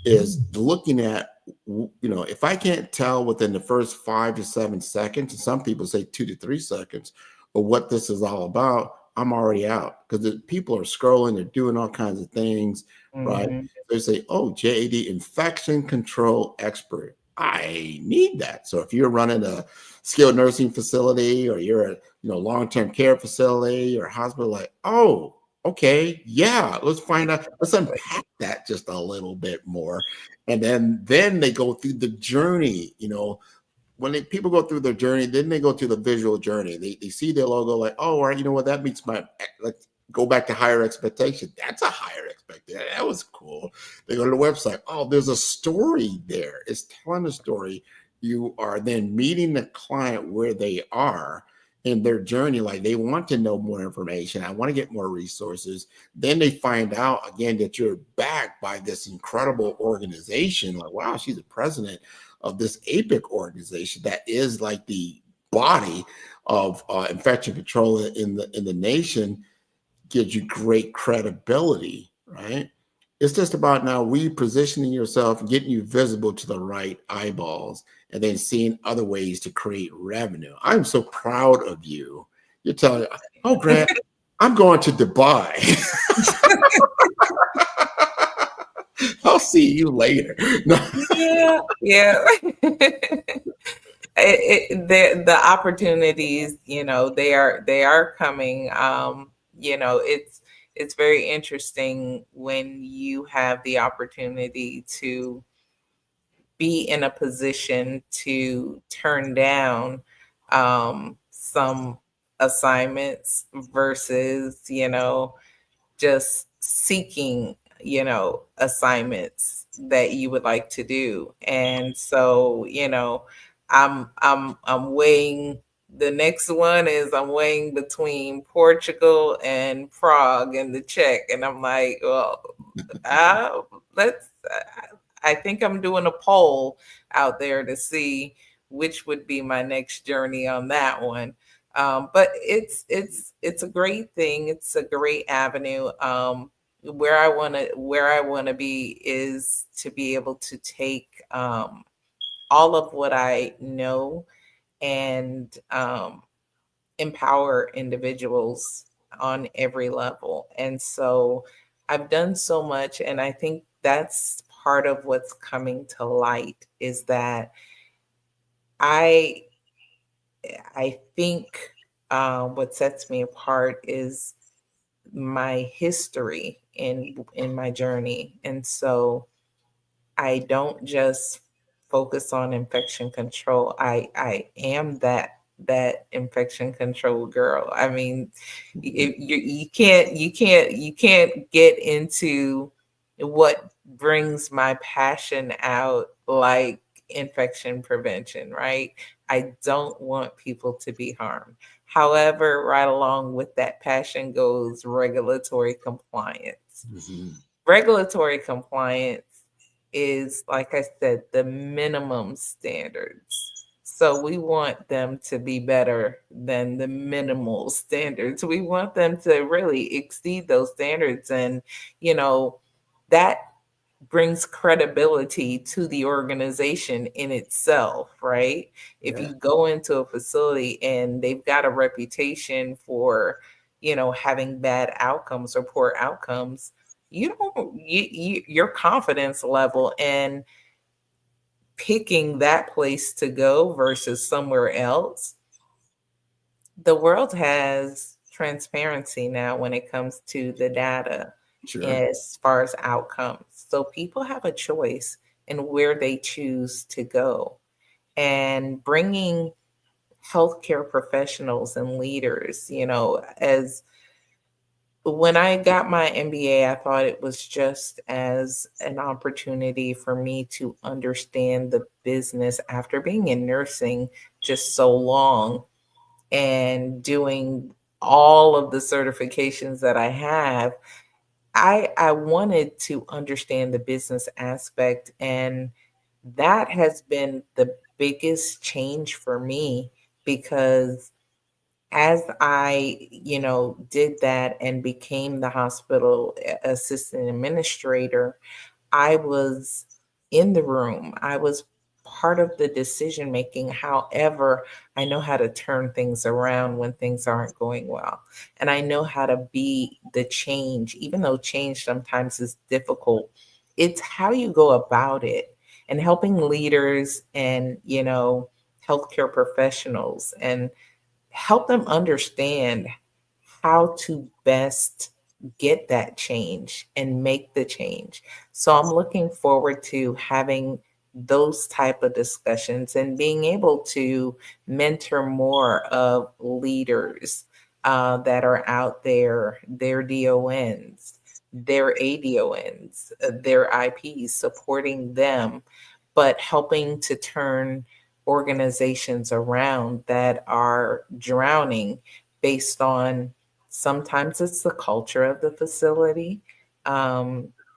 J: is looking at, if I can't tell within the first 5 to 7 seconds, and some people say 2 to 3 seconds, but what this is all about, I'm already out because the people are scrolling, they're doing all kinds of things, right? They say, oh, JAD, infection control expert. I need that. So if you're running a skilled nursing facility or you're a long-term care facility or hospital, like, oh, okay, yeah, let's find out. Let's unpack that just a little bit more. And then they go through the journey, when people go through their journey, then they go through the visual journey. They see their logo like, oh, all right, you know what? That meets let's go back to higher expectation. That's a higher expectation. That was cool. They go to the website. Oh, there's a story there. It's telling a story. You are then meeting the client where they are in their journey. Like they want to know more information. I want to get more resources. Then they find out again that you're backed by this incredible organization. Like, wow, she's the president of this APIC organization that is like the body of infection control in the nation. Gives you great credibility, right? It's just about now repositioning yourself, getting you visible to the right eyeballs, and then seeing other ways to create revenue. I'm so proud of you. You're telling, oh, Grant, I'm going to Dubai. I'll see you later.
I: Yeah. The opportunities, they are coming. It's very interesting when you have the opportunity to be in a position to turn down some assignments versus, just seeking, assignments that you would like to do. And so, I'm weighing. The next one is I'm weighing between Portugal and Prague and the Czech, and I'm like, well, I think I'm doing a poll out there to see which would be my next journey on that one. But it's a great thing. It's a great avenue. Where I want to be is to be able to take all of what I know and empower individuals on every level. And so I've done so much, and I think that's part of what's coming to light is that I think what sets me apart is my history in my journey. And so I don't just focus on infection control. I am that infection control girl. I mean, you can't get into what brings my passion out like infection prevention, right? I don't want people to be harmed. However, right along with that passion goes regulatory compliance. Regulatory compliance is, like I said, the minimum standards. So we want them to be better than the minimal standards. We want them to really exceed those standards. And, that brings credibility to the organization in itself, right? If you go into a facility and they've got a reputation for, having bad outcomes or poor outcomes, your confidence level and picking that place to go versus somewhere else. The world has transparency now when it comes to the data as far as outcomes. So people have a choice in where they choose to go. And bringing healthcare professionals and leaders, as when I got my MBA, I thought it was just as an opportunity for me to understand the business after being in nursing just so long and doing all of the certifications that I have. I wanted to understand the business aspect, and that has been the biggest change for me because as I, did that and became the hospital assistant administrator, I was in the room. I was part of the decision making. However, I know how to turn things around when things aren't going well. And I know how to be the change, even though change sometimes is difficult. It's how you go about it and helping leaders and, healthcare professionals and help them understand how to best get that change and make the change. So I'm looking forward to having those type of discussions and being able to mentor more of leaders that are out there, their DONs, their ADONs, their IPs, supporting them, but helping to turn organizations around that are drowning based on sometimes it's the culture of the facility.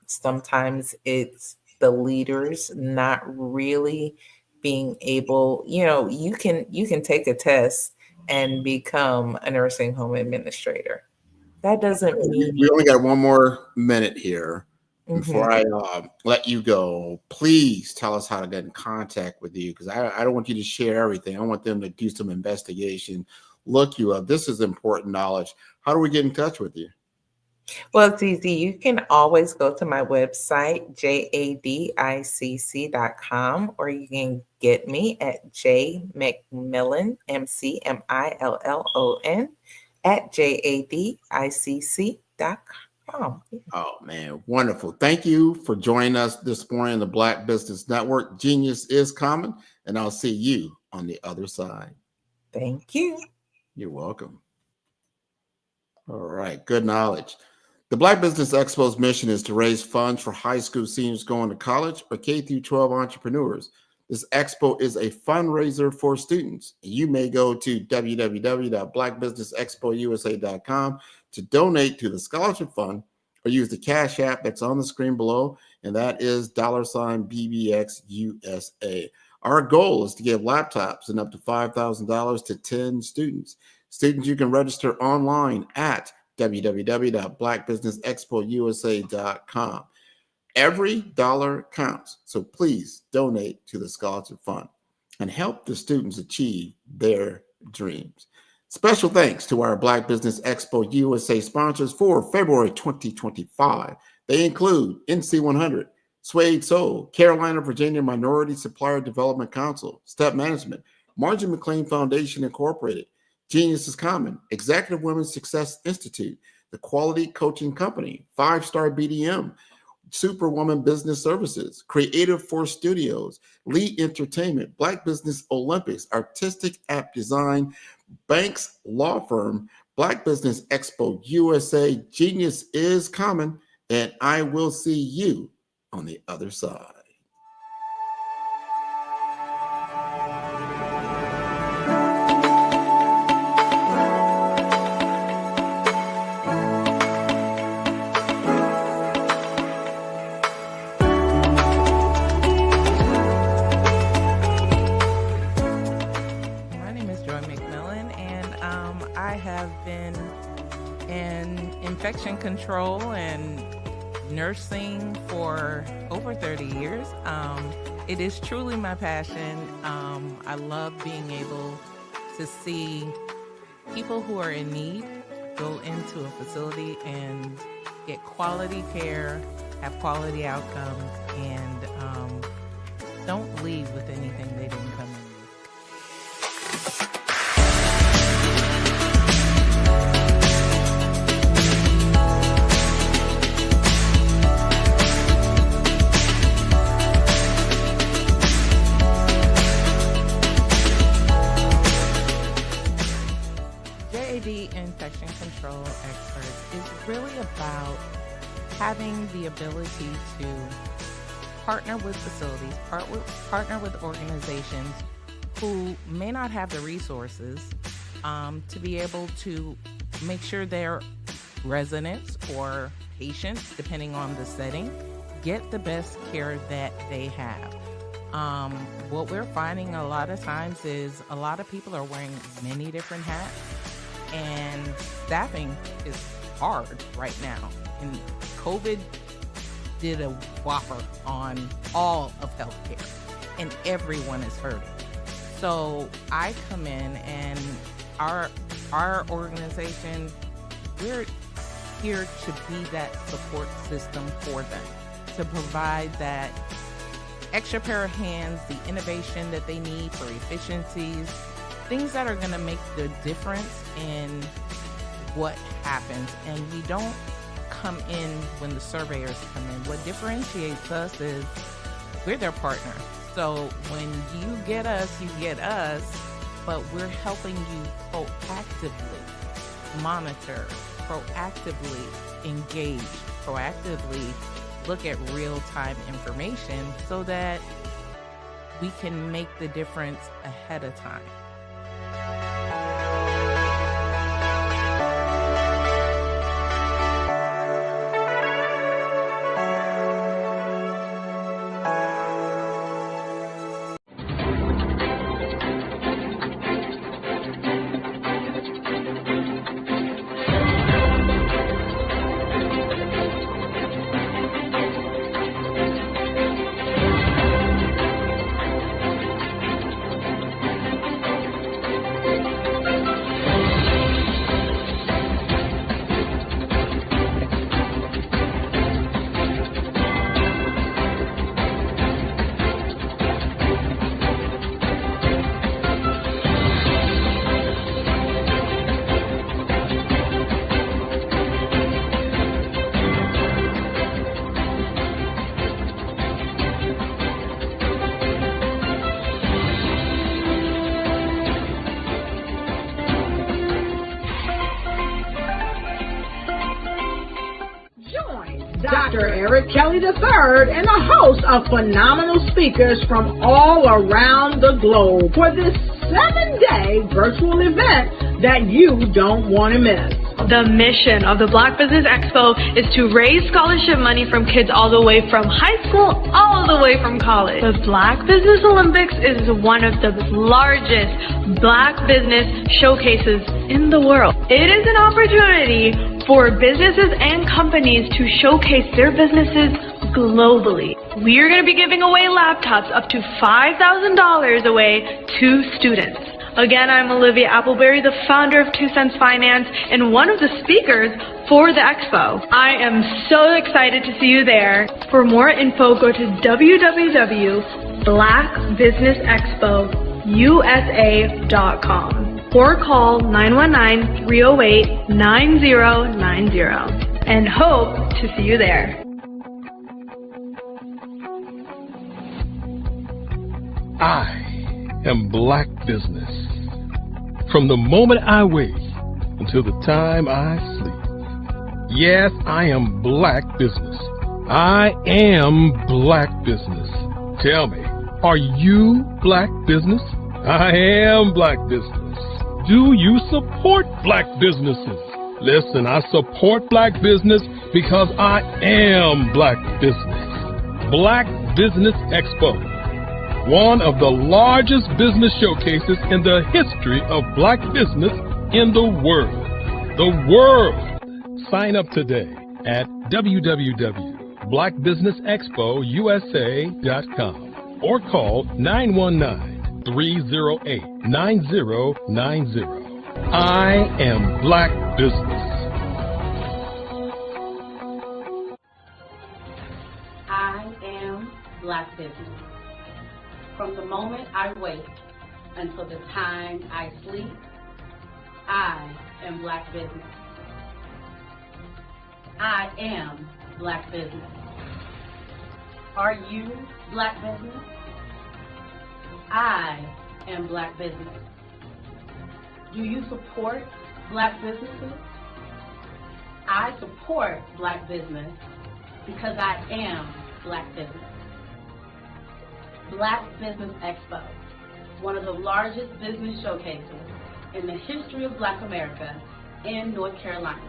I: Sometimes it's the leaders not really being able, you can take a test and become a nursing home administrator. That doesn't mean
J: we only got one more minute here. Before
I: Mhm.
J: I let you go, please tell us how to get in contact with you, because I don't want you to share everything. I want them to do some investigation, look you up. This is important knowledge. How do we get in touch with you?
I: Well, it's easy. You can always go to my website, jadicc.com, or you can get me at jmcmillon, MCMILLON, at jadicc.com.
J: Oh, man, wonderful. Thank you for joining us this morning on the Black Business Network. Genius is common, and I'll see you on the other side.
I: Thank you.
J: You're welcome. All right, good knowledge. The Black Business Expo's mission is to raise funds for high school seniors going to college or K-12 entrepreneurs. This expo is a fundraiser for students. You may go to www.blackbusinessexpousa.com to donate to the scholarship fund, or use the Cash App that's on the screen below, and that is $BBXUSA. Our goal is to give laptops and up to $5,000 to 10 students. Students, you can register online at www.blackbusinessexpousa.com. Every dollar counts, so please donate to the scholarship fund and help the students achieve their dreams. Special thanks to our Black Business Expo USA sponsors for February 2025. They include NC100, Suede Soul, Carolina, Virginia Minority Supplier Development Council, Step Management, Margin McLean Foundation Incorporated, Genius is Common, Executive Women's Success Institute, The Quality Coaching Company, 5-Star BDM, Superwoman Business Services, Creative Force Studios, Lee Entertainment, Black Business Olympics, Artistic App Design, Banks Law Firm, Black Business Expo USA, Genius is Common, and I will see you on the other side.
I: Infection control and nursing for over 30 years. It is truly my passion. I love being able to see people who are in need go into a facility and get quality care, have quality outcomes, and don't leave with anything they didn't come in with. Infection control expert is really about having the ability to partner with facilities, partner with organizations who may not have the resources to be able to make sure their residents or patients, depending on the setting, get the best care that they have. What we're finding a lot of times is a lot of people are wearing many different hats, and staffing is hard right now. And COVID did a whopper on all of healthcare, and everyone is hurting. So I come in, and our organization, we're here to be that support system for them, to provide that extra pair of hands, the innovation that they need for efficiencies, things that are going to make the difference in what happens. And we don't come in when the surveyors come in. What differentiates us is we're their partner. So when you get us, but we're helping you proactively monitor, proactively engage, proactively look at real-time information so that we can make the difference ahead of time.
A: Dr. Eric Kelly III and a host of phenomenal speakers from all around the globe for this 7-day virtual event that you don't want to miss.
B: The mission of the Black Business Expo is to raise scholarship money from kids all the way from high school, all the way from college. The Black Business Olympics is one of the largest Black business showcases in the world. It is an opportunity for businesses and companies to showcase their businesses globally. We are going to be giving away laptops up to $5,000 away to students. Again, I'm Olivia Appleberry, the founder of 2 Cents Finance and one of the speakers for the expo. I am so excited to see you there. For more info, go to www.blackbusinessexpousa.com or call 919-308-9090 and hope to see you there.
C: I am Black Business. From the moment I wake until the time I sleep. Yes, I am Black Business. I am Black Business. Tell me, are you Black Business? I am Black Business. Do you support Black businesses? Listen, I support Black business because I am Black Business. Black Business Expo, one of the largest business showcases in the history of Black business in the world. The world! Sign up today at www.blackbusinessexpousa.com or call 919-308-9090. I am Black Business.
D: I am Black Business. From the moment I wake until the time I sleep, I am Black Business. I am Black Business. Are you Black Business? I am Black Business. Do you support Black businesses? I support Black business because I am Black business. Black Business Expo, one of the largest business showcases in the history of Black America in North Carolina.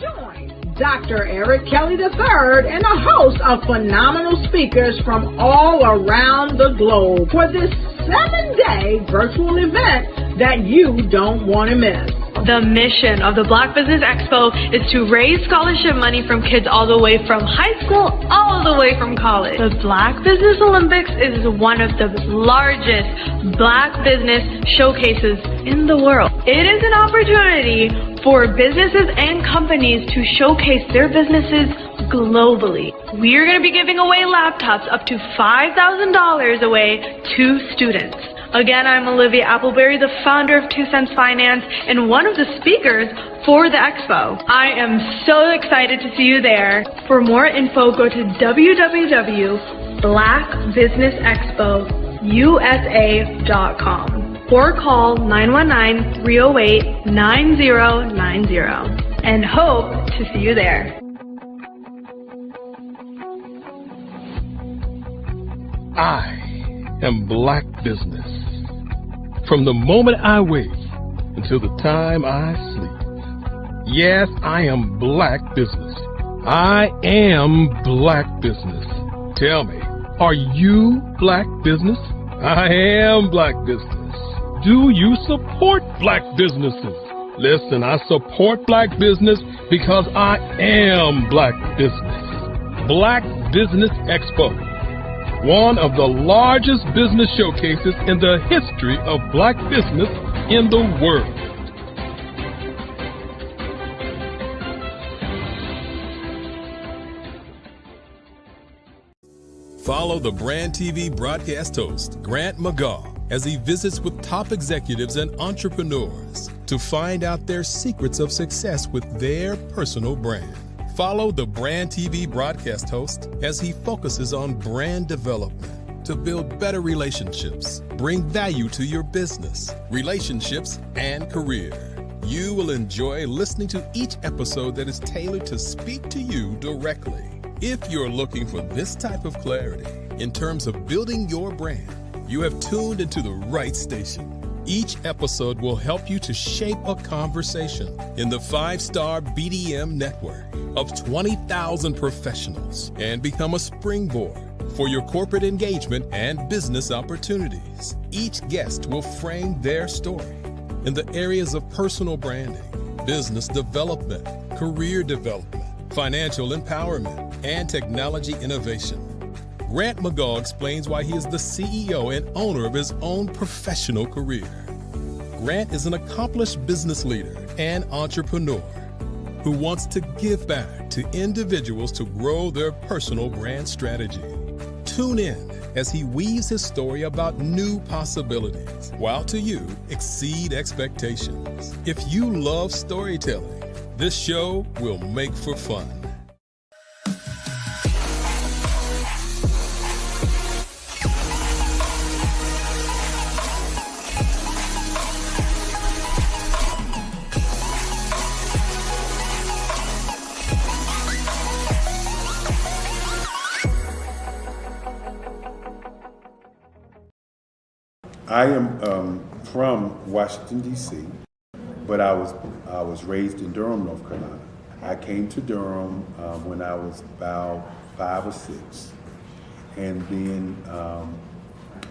A: Join Dr. Eric Kelly III and a host of phenomenal speakers from all around the globe for this 7-day virtual event that you don't want to miss.
B: The mission of the Black Business Expo is to raise scholarship money from kids all the way from high school all the way from college. The Black Business Olympics is one of the largest Black business showcases in the world. It is an opportunity for businesses and companies to showcase their businesses globally. We are going to be giving away laptops up to $5,000 away to students. Again, I'm Olivia Appleberry, the founder of 2 Cents Finance and one of the speakers for the expo. I am so excited to see you there. For more info, go to www.blackbusinessexpousa.com or call 919-308-9090 and hope to see you there.
C: I am Black business. From the moment I wake until the time I sleep. Yes, I am Black business. I am Black business. Tell me, are you Black business? I am Black business. Do you support Black businesses? Listen, I support Black business because I am Black business. Black Business Expo, one of the largest business showcases in the history of Black business in the world.
K: Follow the Brand TV broadcast host, Grant McGaw, as he visits with top executives and entrepreneurs to find out their secrets of success with their personal brand. Follow the Brand TV broadcast host as he focuses on brand development to build better relationships, bring value to your business, relationships, and career. You will enjoy listening to each episode that is tailored to speak to you directly. If you're looking for this type of clarity in terms of building your brand, you have tuned into the right station. Each episode will help you to shape a conversation in the 5-star BDM network of 20,000 professionals and become a springboard for your corporate engagement and business opportunities. Each guest will frame their story in the areas of personal branding, business development, career development, financial empowerment, and technology innovation. Grant McGaw explains why he is the CEO and owner of his own professional career. Grant is an accomplished business leader and entrepreneur who wants to give back to individuals to grow their personal brand strategy. Tune in as he weaves his story about new possibilities, while to you exceed expectations. If you love storytelling, this show will make for fun.
E: I am from Washington, D.C., but I was raised in Durham, North Carolina. I came to Durham when I was about 5 or 6, and then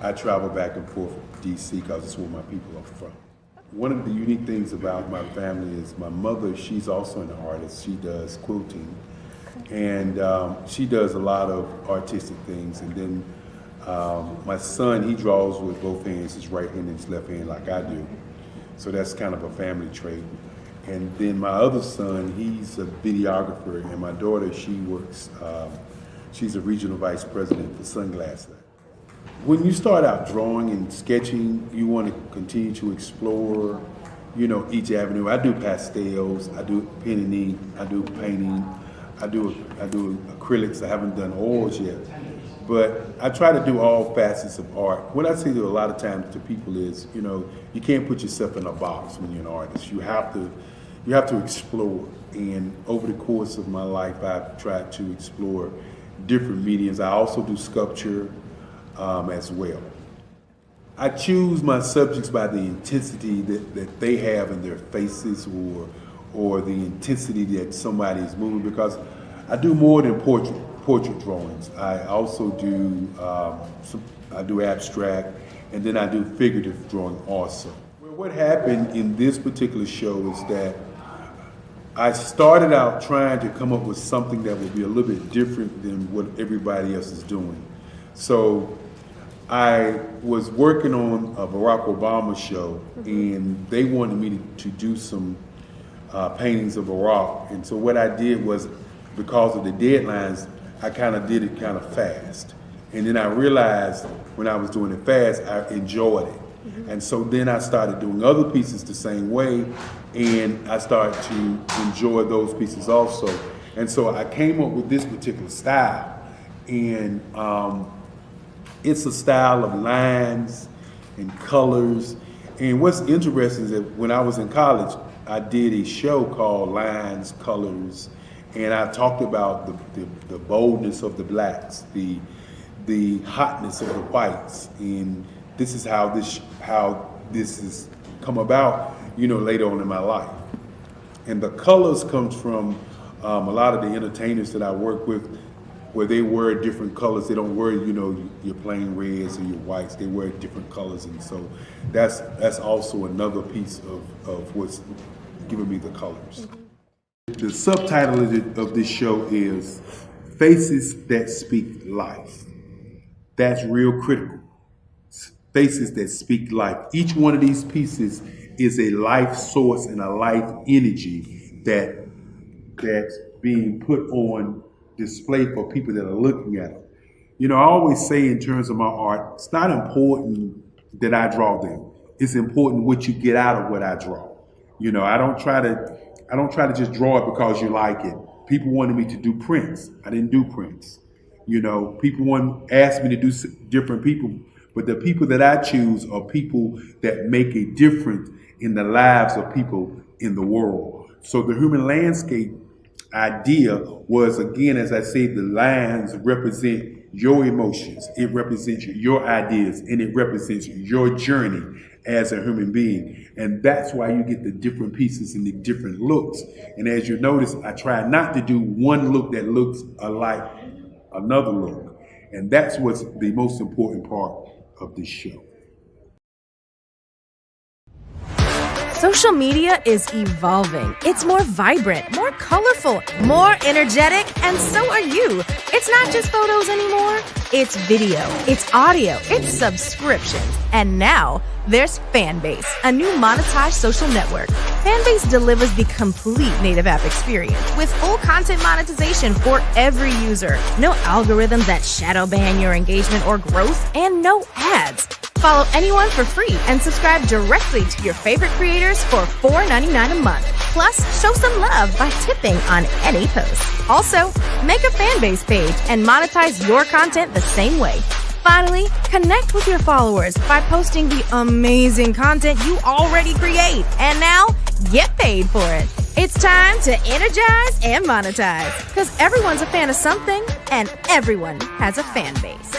E: I traveled back and forth to D.C. because it's where my people are from. One of the unique things about my family is my mother, she's also an artist. She does quilting, and she does a lot of artistic things, and then my son, he draws with both hands, his right hand and his left hand like I do. So that's kind of a family trait. And then my other son, he's a videographer, and my daughter, she works, she's a regional vice president for Sunglass Lab. When you start out drawing and sketching, you want to continue to explore, you know, each avenue. I do pastels, I do pen and ink, I do painting, I do acrylics. I haven't done oils yet. But I try to do all facets of art. What I say to a lot of times to people is, you know, you can't put yourself in a box when you're an artist. You have to you have to explore. And over the course of my life, I've tried to explore different mediums. I also do sculpture as well. I choose my subjects by the intensity that they have in their faces, or the intensity that somebody is moving, because I do more than portrait drawings. I also do I do abstract, and then I do figurative drawing also. What happened in this particular show is that I started out trying to come up with something that would be a little bit different than what everybody else is doing. So I was working on a Barack Obama show, and they wanted me to do some paintings of Barack. And so what I did was, because of the deadlines, I kind of did it kind of fast. And then I realized when I was doing it fast, I enjoyed it. And so then I started doing other pieces the same way, and I started to enjoy those pieces also. And so I came up with this particular style, and it's a style of lines and colors. And what's interesting is that when I was in college, I did a show called Lines, Colors, and I talked about the boldness of the blacks, the hotness of the whites, and this is how this has come about, later on in my life. And the colors comes from a lot of the entertainers that I work with, where they wear different colors. They don't wear, your plain reds or your whites. They wear different colors, and so that's also another piece of what's giving me the colors. The subtitle of this show is Faces That Speak Life. That's real critical. Faces that speak life. Each one of these pieces is a life source and a life energy that's being put on display for people that are looking at them. I always say in terms of my art, it's not important that I draw them. It's important what you get out of what I draw. I don't try to just draw it because you like it. People wanted me to do prints. I didn't do prints. People asked me to do different people, but the people that I choose are people that make a difference in the lives of people in the world. So the human landscape idea was, again, as I say, the lines represent your emotions, it represents your ideas, and it represents your journey as a human being. And that's why you get the different pieces and the different looks. And as you notice, I try not to do one look that looks alike another look. And that's what's the most important part of this show.
L: Social media is evolving. It's more vibrant, more colorful, more energetic, and so are you. It's not just photos anymore. It's video, it's audio, it's subscriptions. And now there's Fanbase, a new monetized social network. Fanbase delivers the complete native app experience with full content monetization for every user. No algorithms that shadow ban your engagement or growth, and no ads. Follow anyone for free and subscribe directly to your favorite creators for $4.99 a month. Plus, show some love by tipping on any post. Also, make a Fanbase page and monetize your content the same way. Finally, connect with your followers by posting the amazing content you already create. And now, get paid for it. It's time to energize and monetize, because everyone's a fan of something and everyone has a fan base.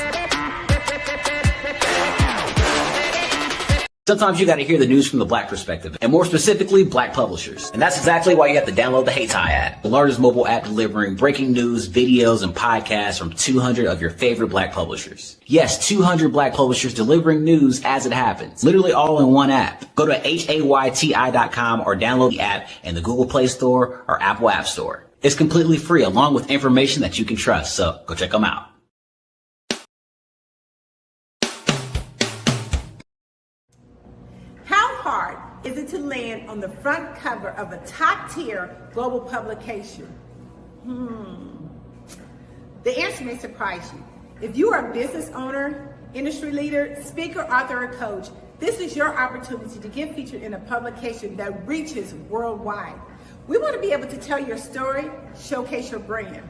M: Sometimes you got to hear the news from the Black perspective, and more specifically, Black publishers. And that's exactly why you have to download the Hey Tie app, the largest mobile app delivering breaking news, videos, and podcasts from 200 of your favorite Black publishers. Yes, 200 Black publishers delivering news as it happens, literally all in one app. Go to HAYTI.com or download the app in the Google Play Store or Apple App Store. It's completely free, along with information that you can trust, so go check them out.
N: Hard is it to land on the front cover of a top-tier global publication? The answer may surprise you. If you are a business owner, industry leader, speaker, author, or coach, this is your opportunity to get featured in a publication that reaches worldwide. We want to be able to tell your story, showcase your brand.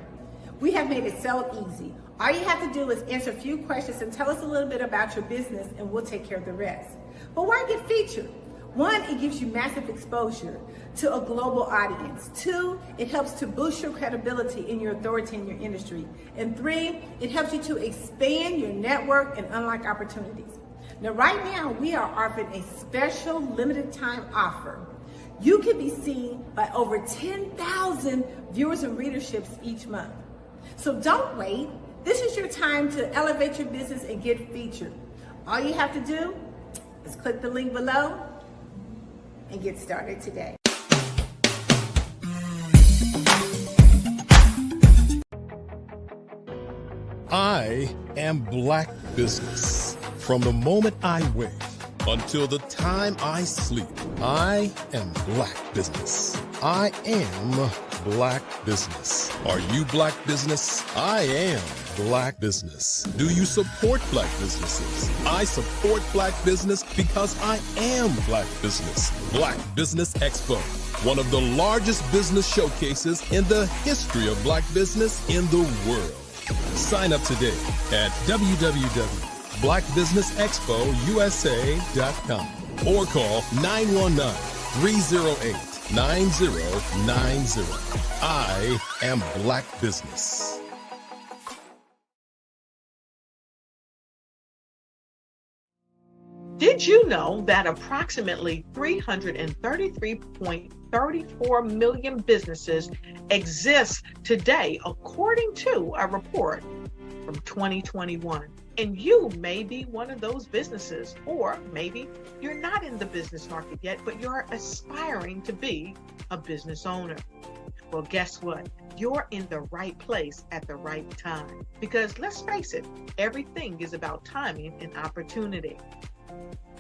N: We have made it so easy. All you have to do is answer a few questions and tell us a little bit about your business, and we'll take care of the rest. But why get featured? 1, it gives you massive exposure to a global audience. 2, it helps to boost your credibility and your authority in your industry. And 3, it helps you to expand your network and unlock opportunities. Now, right now, we are offering a special limited time offer. You can be seen by over 10,000 viewers and readerships each month. So don't wait. This is your time to elevate your business and get featured. All you have to do is click the link below and get started today.
K: I am Black Business. From the moment I wake until the time I sleep, I am Black Business. I am Black Business. Are you Black Business? I am Black Business. Do you support Black businesses? I support Black Business because I am Black Business. Black Business Expo, one of the largest business showcases in the history of Black business in the world. Sign up today at www.blackbusinessexpousa.com or call 919-308-9090. I am Black Business.
F: Did you know that approximately 333.34 million businesses exist today, according to a report from 2021? And you may be one of those businesses, or maybe you're not in the business market yet, but you're aspiring to be a business owner. Well, guess what? You're in the right place at the right time. Because let's face it, everything is about timing and opportunity.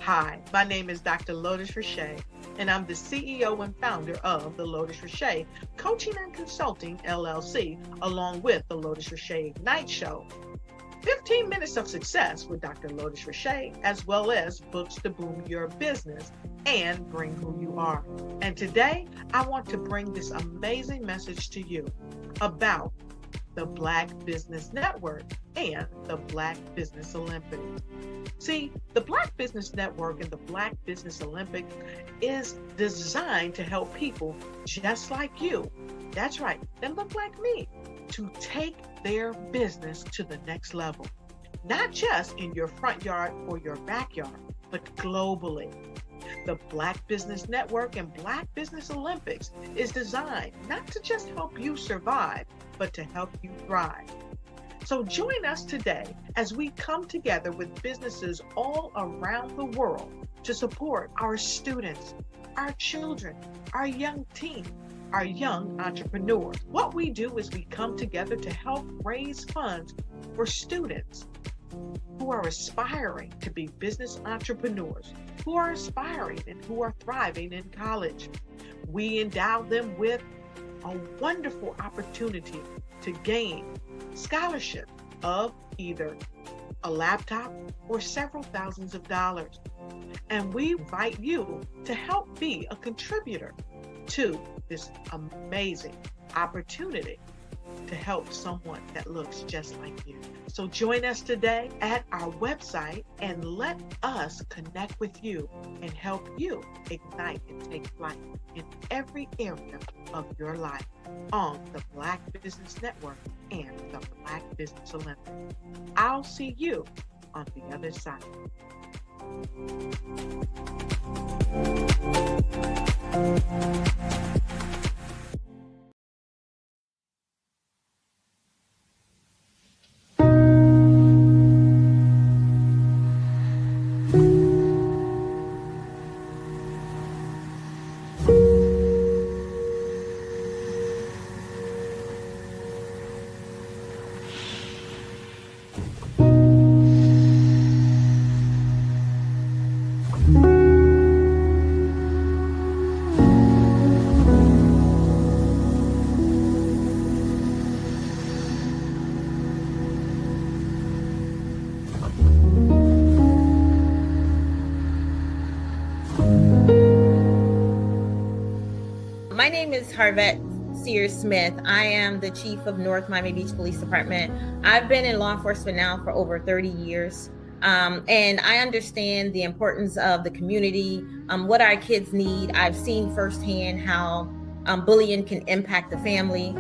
F: Hi, my name is Dr. Lotus Richey, and I'm the CEO and founder of the Lotus Richey Coaching and Consulting LLC, along with the Lotus Richey Ignite Show. 15 minutes of success with Dr. Lotus Richey, as well as books to boom your business and bring who you are. And today, I want to bring this amazing message to you about the Black Business Network and the Black Business Olympics. See, the Black Business Network and the Black Business Olympics is designed to help people just like you, that's right, that look like me, to take their business to the next level. Not just in your front yard or your backyard, but globally. The Black Business Network and Black Business Olympics is designed not to just help you survive, but to help you thrive. So join us today as we come together with businesses all around the world to support our students, our children, our young teens, our young entrepreneurs. What we do is we come together to help raise funds for students who are aspiring to be business entrepreneurs, who are aspiring and who are thriving in college. We endow them with a wonderful opportunity to gain scholarship of either a laptop or several thousands of dollars. And we invite you to help be a contributor to this amazing opportunity to help someone that looks just like you. So join us today at our website and let us connect with you and help you ignite and take flight in every area of your life on the Black Business Network and the Black Business Olympics. I'll see you on the other side.
O: My name is Harvette Sears-Smith. I am the chief of North Miami Beach Police Department. I've been in law enforcement now for over 30 years. And I understand the importance of the community, what our kids need. I've seen firsthand how bullying can impact the family.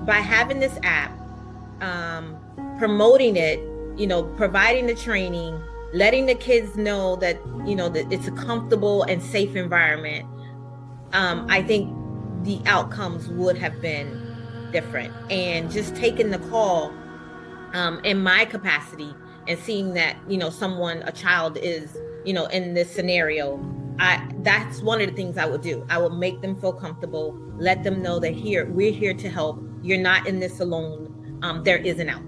O: By having this app, promoting it, providing the training, letting the kids know that, that it's a comfortable and safe environment, I think the outcomes would have been different. And just taking the call in my capacity and seeing that, a child is, in this scenario, that's one of the things I would do. I would make them feel comfortable, let them know that we're here to help. You're not in this alone. There is an out.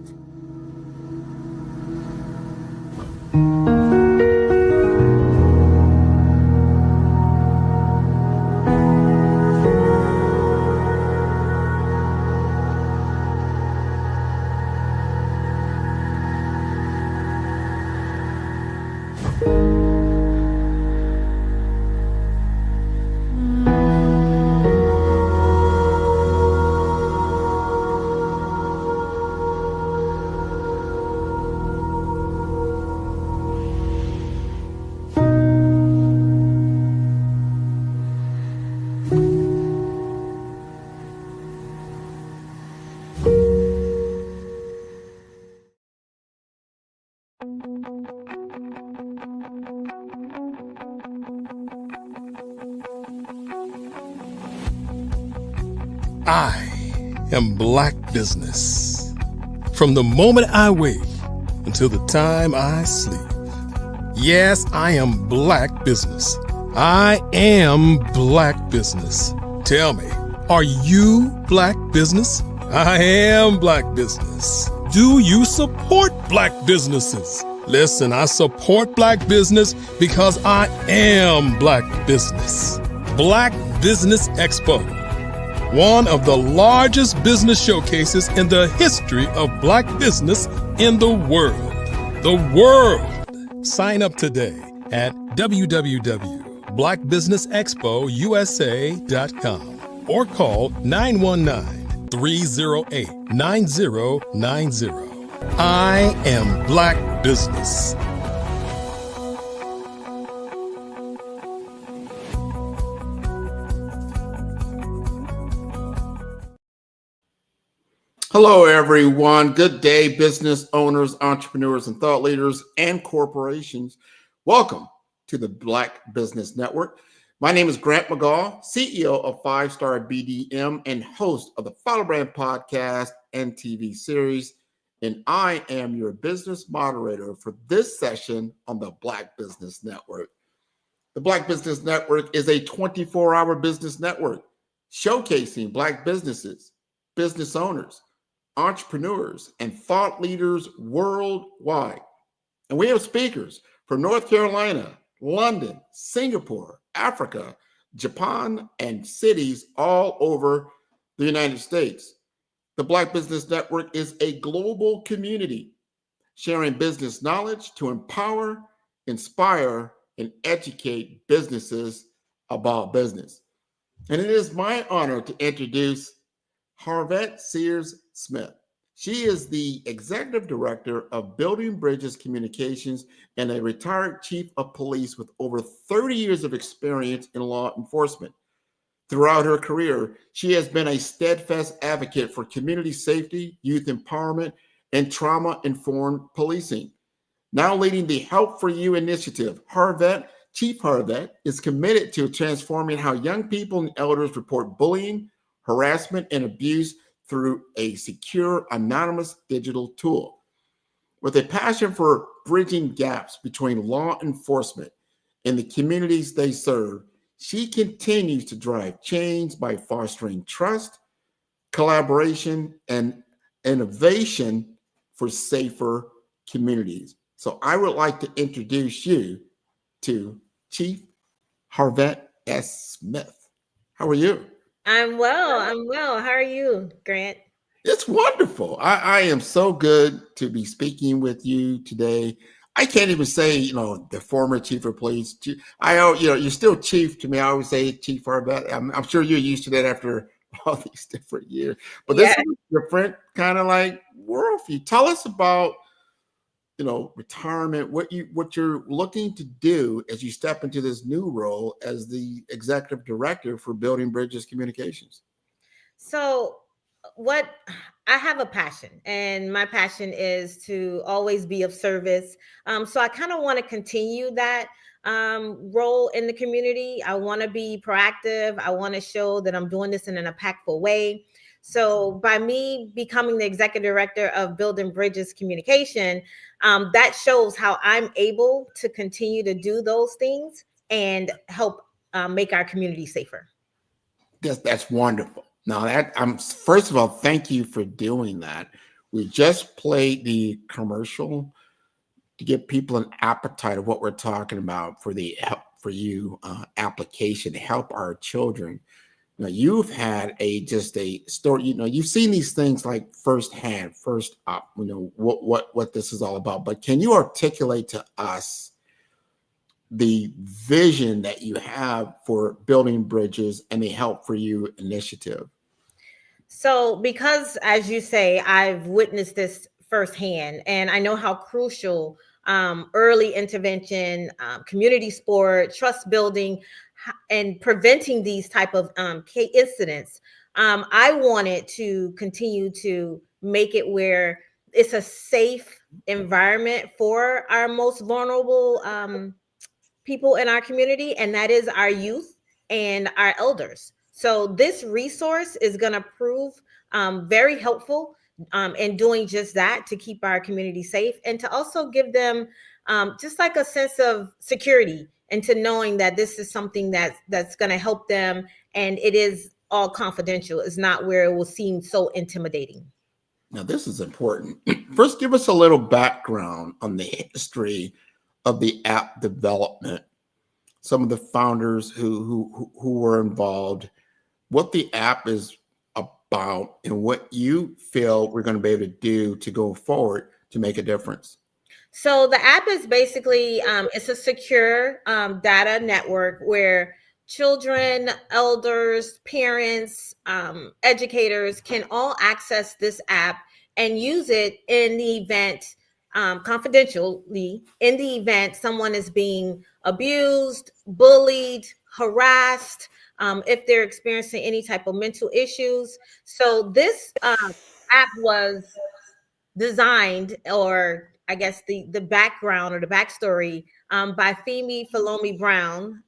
K: I am Black Business. From the moment I wake until the time I sleep. Yes, I am Black Business. I am Black Business. Tell me, are you Black Business? I am Black Business. Do you support Black businesses? Listen, I support Black business because I am Black Business. Black Business Expo, one of the largest business showcases in the history of Black business in the world. The world! Sign up today at www.blackbusinessexpousa.com or call 919-308-9090. I am Black Business.
J: Hello, everyone. Good day, business owners, entrepreneurs, and thought leaders, and corporations. Welcome to the Black Business Network. My name is Grant McGaw, CEO of 5-Star BDM and host of the Follow Brand podcast and TV series. And I am your business moderator for this session on the Black Business Network. The Black Business Network is a 24-hour business network showcasing Black businesses, business owners, entrepreneurs, and thought leaders worldwide. And we have speakers from North Carolina, London, Singapore, Africa, Japan, and cities all over the United States. The Black Business Network is a global community sharing business knowledge to empower, inspire, and educate businesses about business. And it is my honor to introduce Harvette Sears Smith. She is the executive director of Building Bridges Communications and a retired chief of police with over 30 years of experience in law enforcement. Throughout her career, she has been a steadfast advocate for community safety, youth empowerment, and trauma-informed policing. Now leading the Help for You initiative, Chief Harvette is committed to transforming how young people and elders report bullying, harassment, and abuse through a secure, anonymous digital tool. With a passion for bridging gaps between law enforcement and the communities they serve, she continues to drive change by fostering trust, collaboration, and innovation for safer communities. So I would like to introduce you to Chief Harvette S. Smith. How are you?
O: I'm well. How are you, Grant?
J: It's wonderful. I am so good to be speaking with you today. I can't even say, the former chief of police. You're still chief to me. I always say chief Arbet. I'm sure you're used to that after all these different years. But this is a different kind of like world for you. Tell us about, retirement, what you're looking to do as you step into this new role as the executive director for Building Bridges Communications.
O: So what I have a passion, and my passion is to always be of service. So I kind of want to continue that role in the community. I want to be proactive. I want to show that I'm doing this in an impactful way. So by me becoming the executive director of Building Bridges Communication, that shows how I'm able to continue to do those things and help make our community safer.
J: That's wonderful. Now first of all, thank you for doing that. We just played the commercial to give people an appetite of what we're talking about for the Help for You application to help our children. You've had a story. You've seen these things like firsthand, first up. What this is all about. But can you articulate to us the vision that you have for Building Bridges and the Help for You initiative?
O: So because, as you say, I've witnessed this firsthand, and I know how crucial early intervention, community support, trust building, and preventing these type of incidents. I wanted to continue to make it where it's a safe environment for our most vulnerable people in our community, and that is our youth and our elders. So this resource is going to prove very helpful in doing just that, to keep our community safe and to also give them just like a sense of security, and to knowing that this is something that's going to help them, and it is all confidential. It's not where it will seem so intimidating.
J: Now, this is important. First, give us a little background on the history of the app development, some of the founders who were involved, what the app is about, and what you feel we're going to be able to do to go forward to make a difference.
O: So the app is basically, it's a secure data network where children, elders, parents, educators can all access this app and use it in the event, confidentially, in the event someone is being abused, bullied, harassed, if they're experiencing any type of mental issues. So this app was designed, or I guess the background or the backstory by Femi Falomi Brown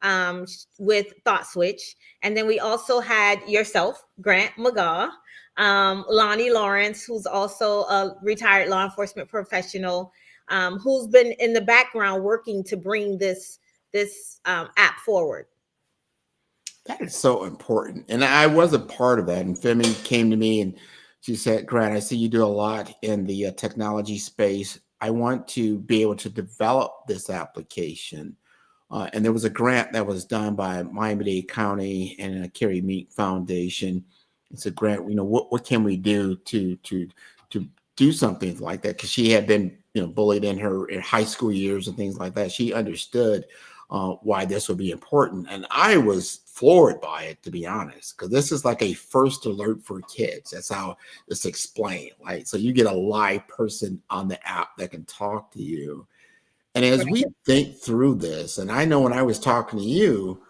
O: with Thought Switch. And then we also had yourself, Grant McGaw, Lonnie Lawrence, who's also a retired law enforcement professional, who's been in the background working to bring this app forward.
J: That is so important. And I was a part of that. And Femi came to me and she said, Grant, I see you do a lot in the technology space. I want to be able to develop this application. And there was a grant that was done by Miami-Dade County and a Carrie Meek Foundation. It's a grant, what can we do to do something like that? Because she had been, bullied in her high school years and things like that. She understood why this would be important. And I was floored by it, to be honest, because this is like a first alert for kids. That's how it's explained. Like, so you get a live person on the app that can talk to you. And as we think through this, and I know when I was talking to you,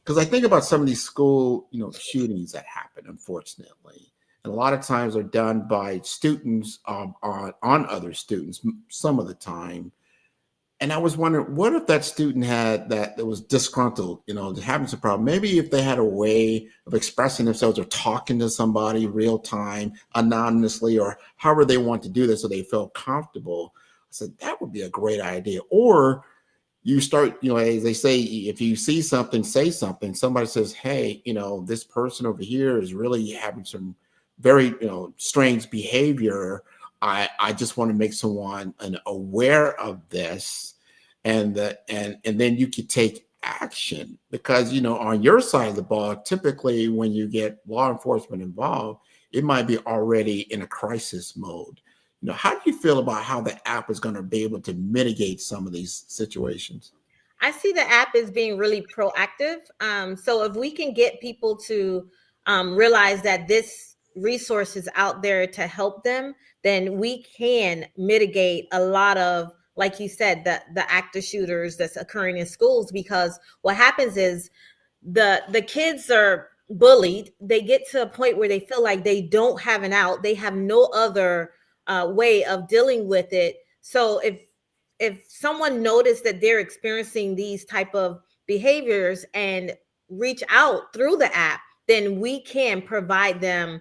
J: because I think about some of these school, shootings that happen, unfortunately, and a lot of times are done by students on other students some of the time. And I was wondering, what if that student that was disgruntled, having some problem? Maybe if they had a way of expressing themselves or talking to somebody real time, anonymously, or however they want to do this so they feel comfortable. I said, that would be a great idea. Or you start, as they say, if you see something, say something. Somebody says, hey, this person over here is really having some very, strange behavior. I just want to make someone aware of this, and then you could take action, because on your side of the ball, typically when you get law enforcement involved, it might be already in a crisis mode. How do you feel about how the app is going to be able to mitigate some of these situations?
O: I see the app as being really proactive. So if we can get people to realize that this resource is out there to help them, then we can mitigate a lot of, like you said, the active shooters that's occurring in schools. Because what happens is the kids are bullied. They get to a point where they feel like they don't have an out. They have no other way of dealing with it. So if someone noticed that they're experiencing these type of behaviors and reach out through the app, then we can provide them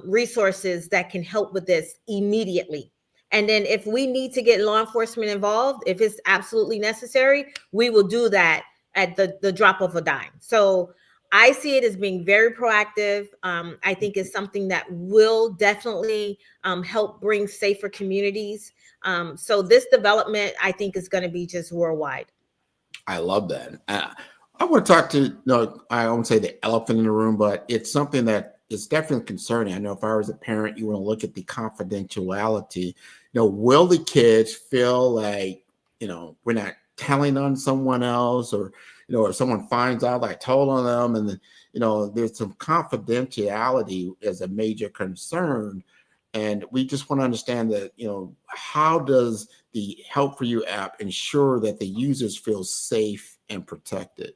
O: resources that can help with this immediately. And then if we need to get law enforcement involved, if it's absolutely necessary, we will do that at the drop of a dime. So I see it as being very proactive. I think it's something that will definitely help bring safer communities. So this development, I think, is going to be just worldwide.
J: I love that. I want to talk to, I won't say the elephant in the room, but it's something that is definitely concerning. I know if I was a parent, you want to look at the confidentiality. Will the kids feel like, we're not telling on someone else, or, or someone finds out I told on them, and then, there's some confidentiality as a major concern. And we just want to understand that, how does the Help For You app ensure that the users feel safe and protected?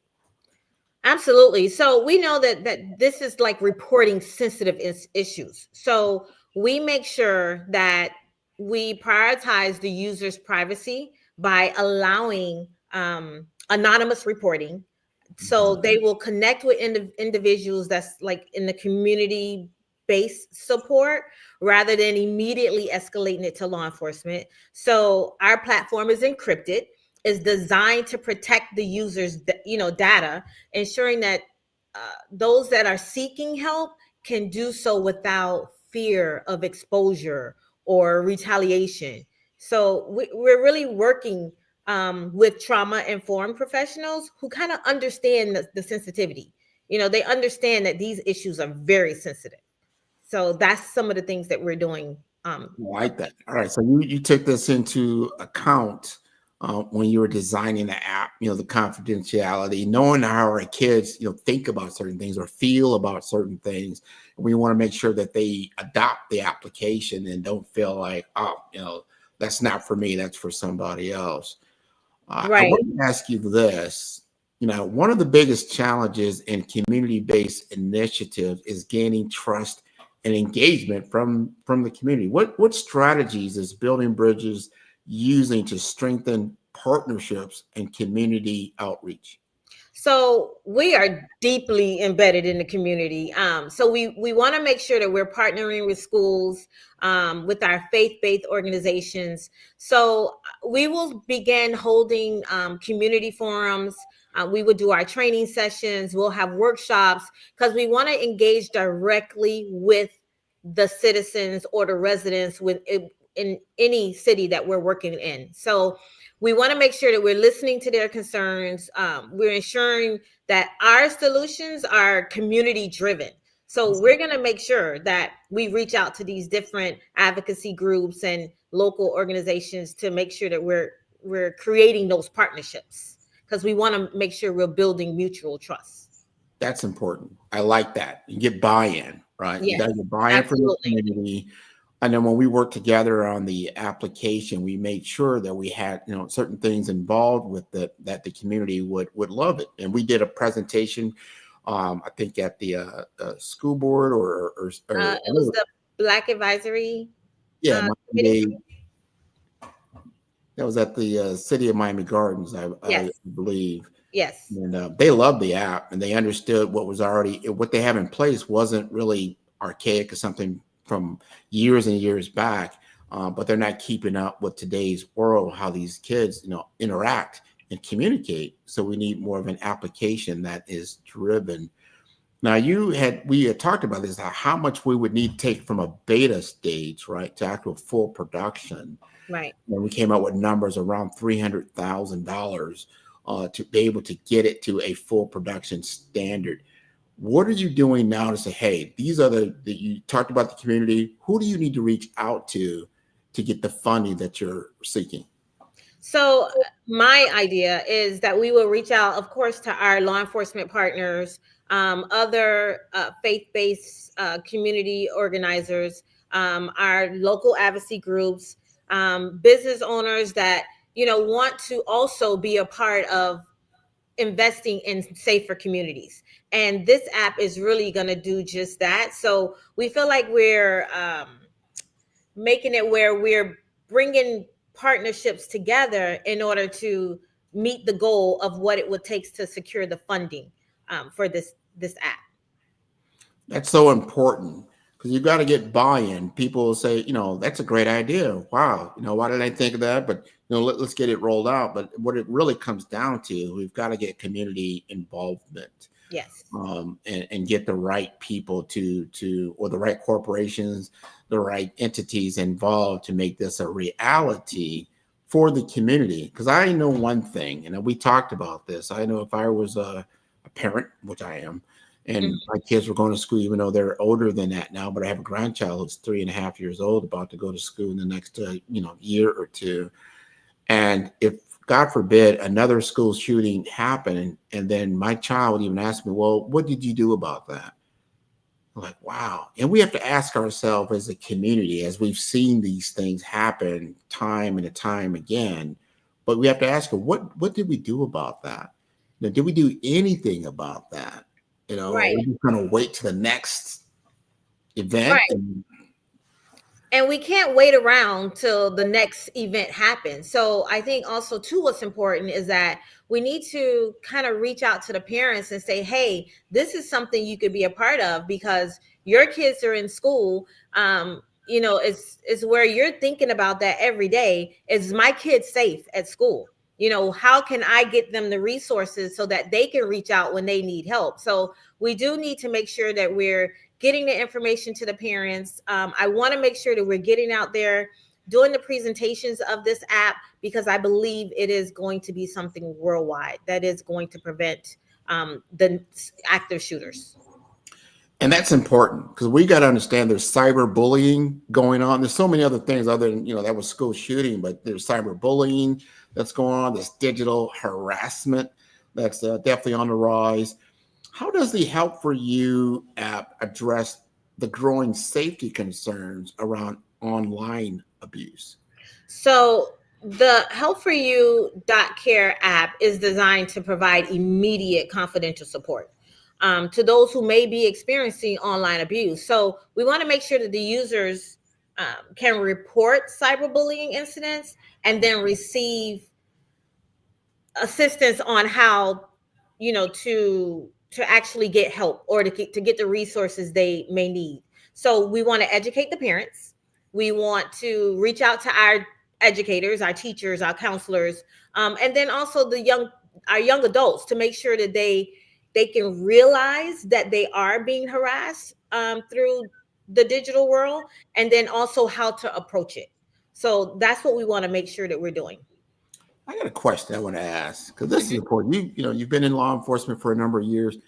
O: Absolutely. So we know that this is like reporting sensitive issues. So we make sure that we prioritize the user's privacy by allowing anonymous reporting. So they will connect with individuals that's like in the community-based support rather than immediately escalating it to law enforcement. So our platform is encrypted, is designed to protect the user's data, ensuring that those that are seeking help can do so without fear of exposure or retaliation. So we're really working with trauma-informed professionals who kind of understand the sensitivity. They understand that these issues are very sensitive. So that's some of the things that we're doing.
J: I like that. All right. So you took this into account when you were designing the app, the confidentiality, knowing how our kids, think about certain things or feel about certain things. We want to make sure that they adopt the application and don't feel like, that's not for me, that's for somebody else.
O: Right.
J: I want to ask you this. One of the biggest challenges in community-based initiatives is gaining trust and engagement from the community. What strategies is Building Bridges using to strengthen partnerships and community outreach?
O: So we are deeply embedded in the community. So we want to make sure that we're partnering with schools, with our faith-based organizations. So we will begin holding community forums. We will do our training sessions. We'll have workshops because we want to engage directly with the citizens or the residents in any city that we're working in. So we want to make sure that we're listening to their concerns. We're ensuring that our solutions are community driven. So we're going to make sure that we reach out to these different advocacy groups and local organizations to make sure that we're creating those partnerships, because we want to make sure we're building mutual trust.
J: That's important. I like that. You get buy-in, right?
O: Yes,
J: you got to get buy-in from the community. And then when we worked together on the application, we made sure that we had, certain things involved with that the community would love it. And we did a presentation, I think at the school board or
O: it was the Black Advisory.
J: Yeah, that was at the City of Miami Gardens, I believe.
O: Yes.
J: And they loved the app, and they understood what they have in place wasn't really archaic or something from years and years back, but they're not keeping up with today's world, how these kids, interact and communicate. So we need more of an application that is driven. Now we had talked about this, how much we would need to take from a beta stage, right, to actual full production.
O: Right.
J: And we came out with numbers around $300,000 to be able to get it to a full production standard. What are you doing now to say, hey, these are you talked about the community. Who do you need to reach out to get the funding that you're seeking?
O: So my idea is that we will reach out, of course, to our law enforcement partners, other faith-based community organizers, our local advocacy groups, business owners that, want to also be a part of investing in safer communities. And this app is really going to do just that. So we feel like we're making it where we're bringing partnerships together in order to meet the goal of what it would take to secure the funding for this app.
J: That's so important because you've got to get buy-in. People will say, that's a great idea. Wow. Why didn't I think of that? But, let's get it rolled out. But what it really comes down to, we've got to get community involvement.
O: Yes.
J: And get the right people or the right corporations, the right entities involved to make this a reality for the community. Because I know one thing, and we talked about this. I know if I was a parent, which I am, and my kids were going to school, even though they're older than that now, but I have a grandchild who's 3.5 years old, about to go to school in the next, year or two. And if, God forbid, another school shooting happened, and then my child would even ask me, well, what did you do about that? I'm like, wow. And we have to ask ourselves as a community, as we've seen these things happen time and time again, but we have to ask, what did we do about that? Did we do anything about that?
O: Right.
J: We're just going to wait to the next event.
O: Right. And we can't wait around till the next event happens. So I think also too, what's important is that we need to kind of reach out to the parents and say, hey, this is something you could be a part of because your kids are in school. It's where you're thinking about that every day. Is my kid safe at school? How can I get them the resources so that they can reach out when they need help? So we do need to make sure that we're getting the information to the parents. I want to make sure that we're getting out there, doing the presentations of this app, because I believe it is going to be something worldwide that is going to prevent the active shooters.
J: And that's important because we got to understand there's cyberbullying going on. There's so many other things other than, that was school shooting, but there's cyberbullying that's going on. There's digital harassment that's definitely on the rise. How does the Help For You app address the growing safety concerns around online abuse?
O: So the helpforyou.care app is designed to provide immediate confidential support to those who may be experiencing online abuse. So we want to make sure that the users can report cyberbullying incidents and then receive assistance on how, to actually get help or to get the resources they may need. So we want to educate the parents. We want to reach out to our educators, our teachers, our counselors, and then also our young adults to make sure that they can realize that they are being harassed through the digital world, and then also how to approach it. So that's what we want to make sure that we're doing.
J: I got a question I want to ask because this is important. You've been in law enforcement for a number of years.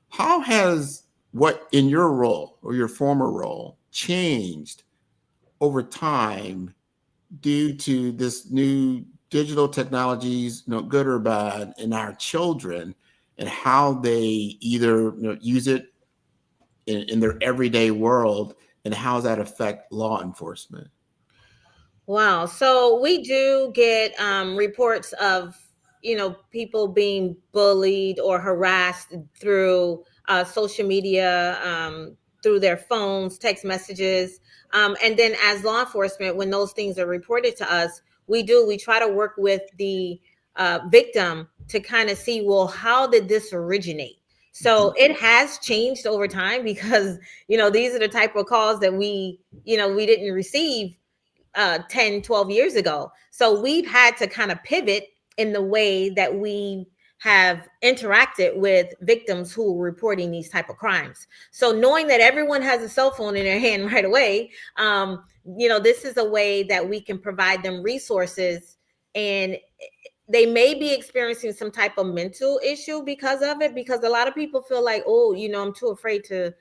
J: How has what in your role or your former role changed over time due to this new digital technologies, good or bad, in our children and how they either use it in their everyday world, and how does that affect law enforcement?
O: Wow. So we do get reports of, people being bullied or harassed through social media, through their phones, text messages. And then as law enforcement, when those things are reported to us, we try to work with the victim to kind of see, well, how did this originate? So it has changed over time because, these are the type of calls that we didn't receive 10, 12 years ago. So we've had to kind of pivot in the way that we have interacted with victims who are reporting these type of crimes. So knowing that everyone has a cell phone in their hand right away, this is a way that we can provide them resources and they may be experiencing some type of mental issue because of it, because a lot of people feel like, oh, I'm too afraid to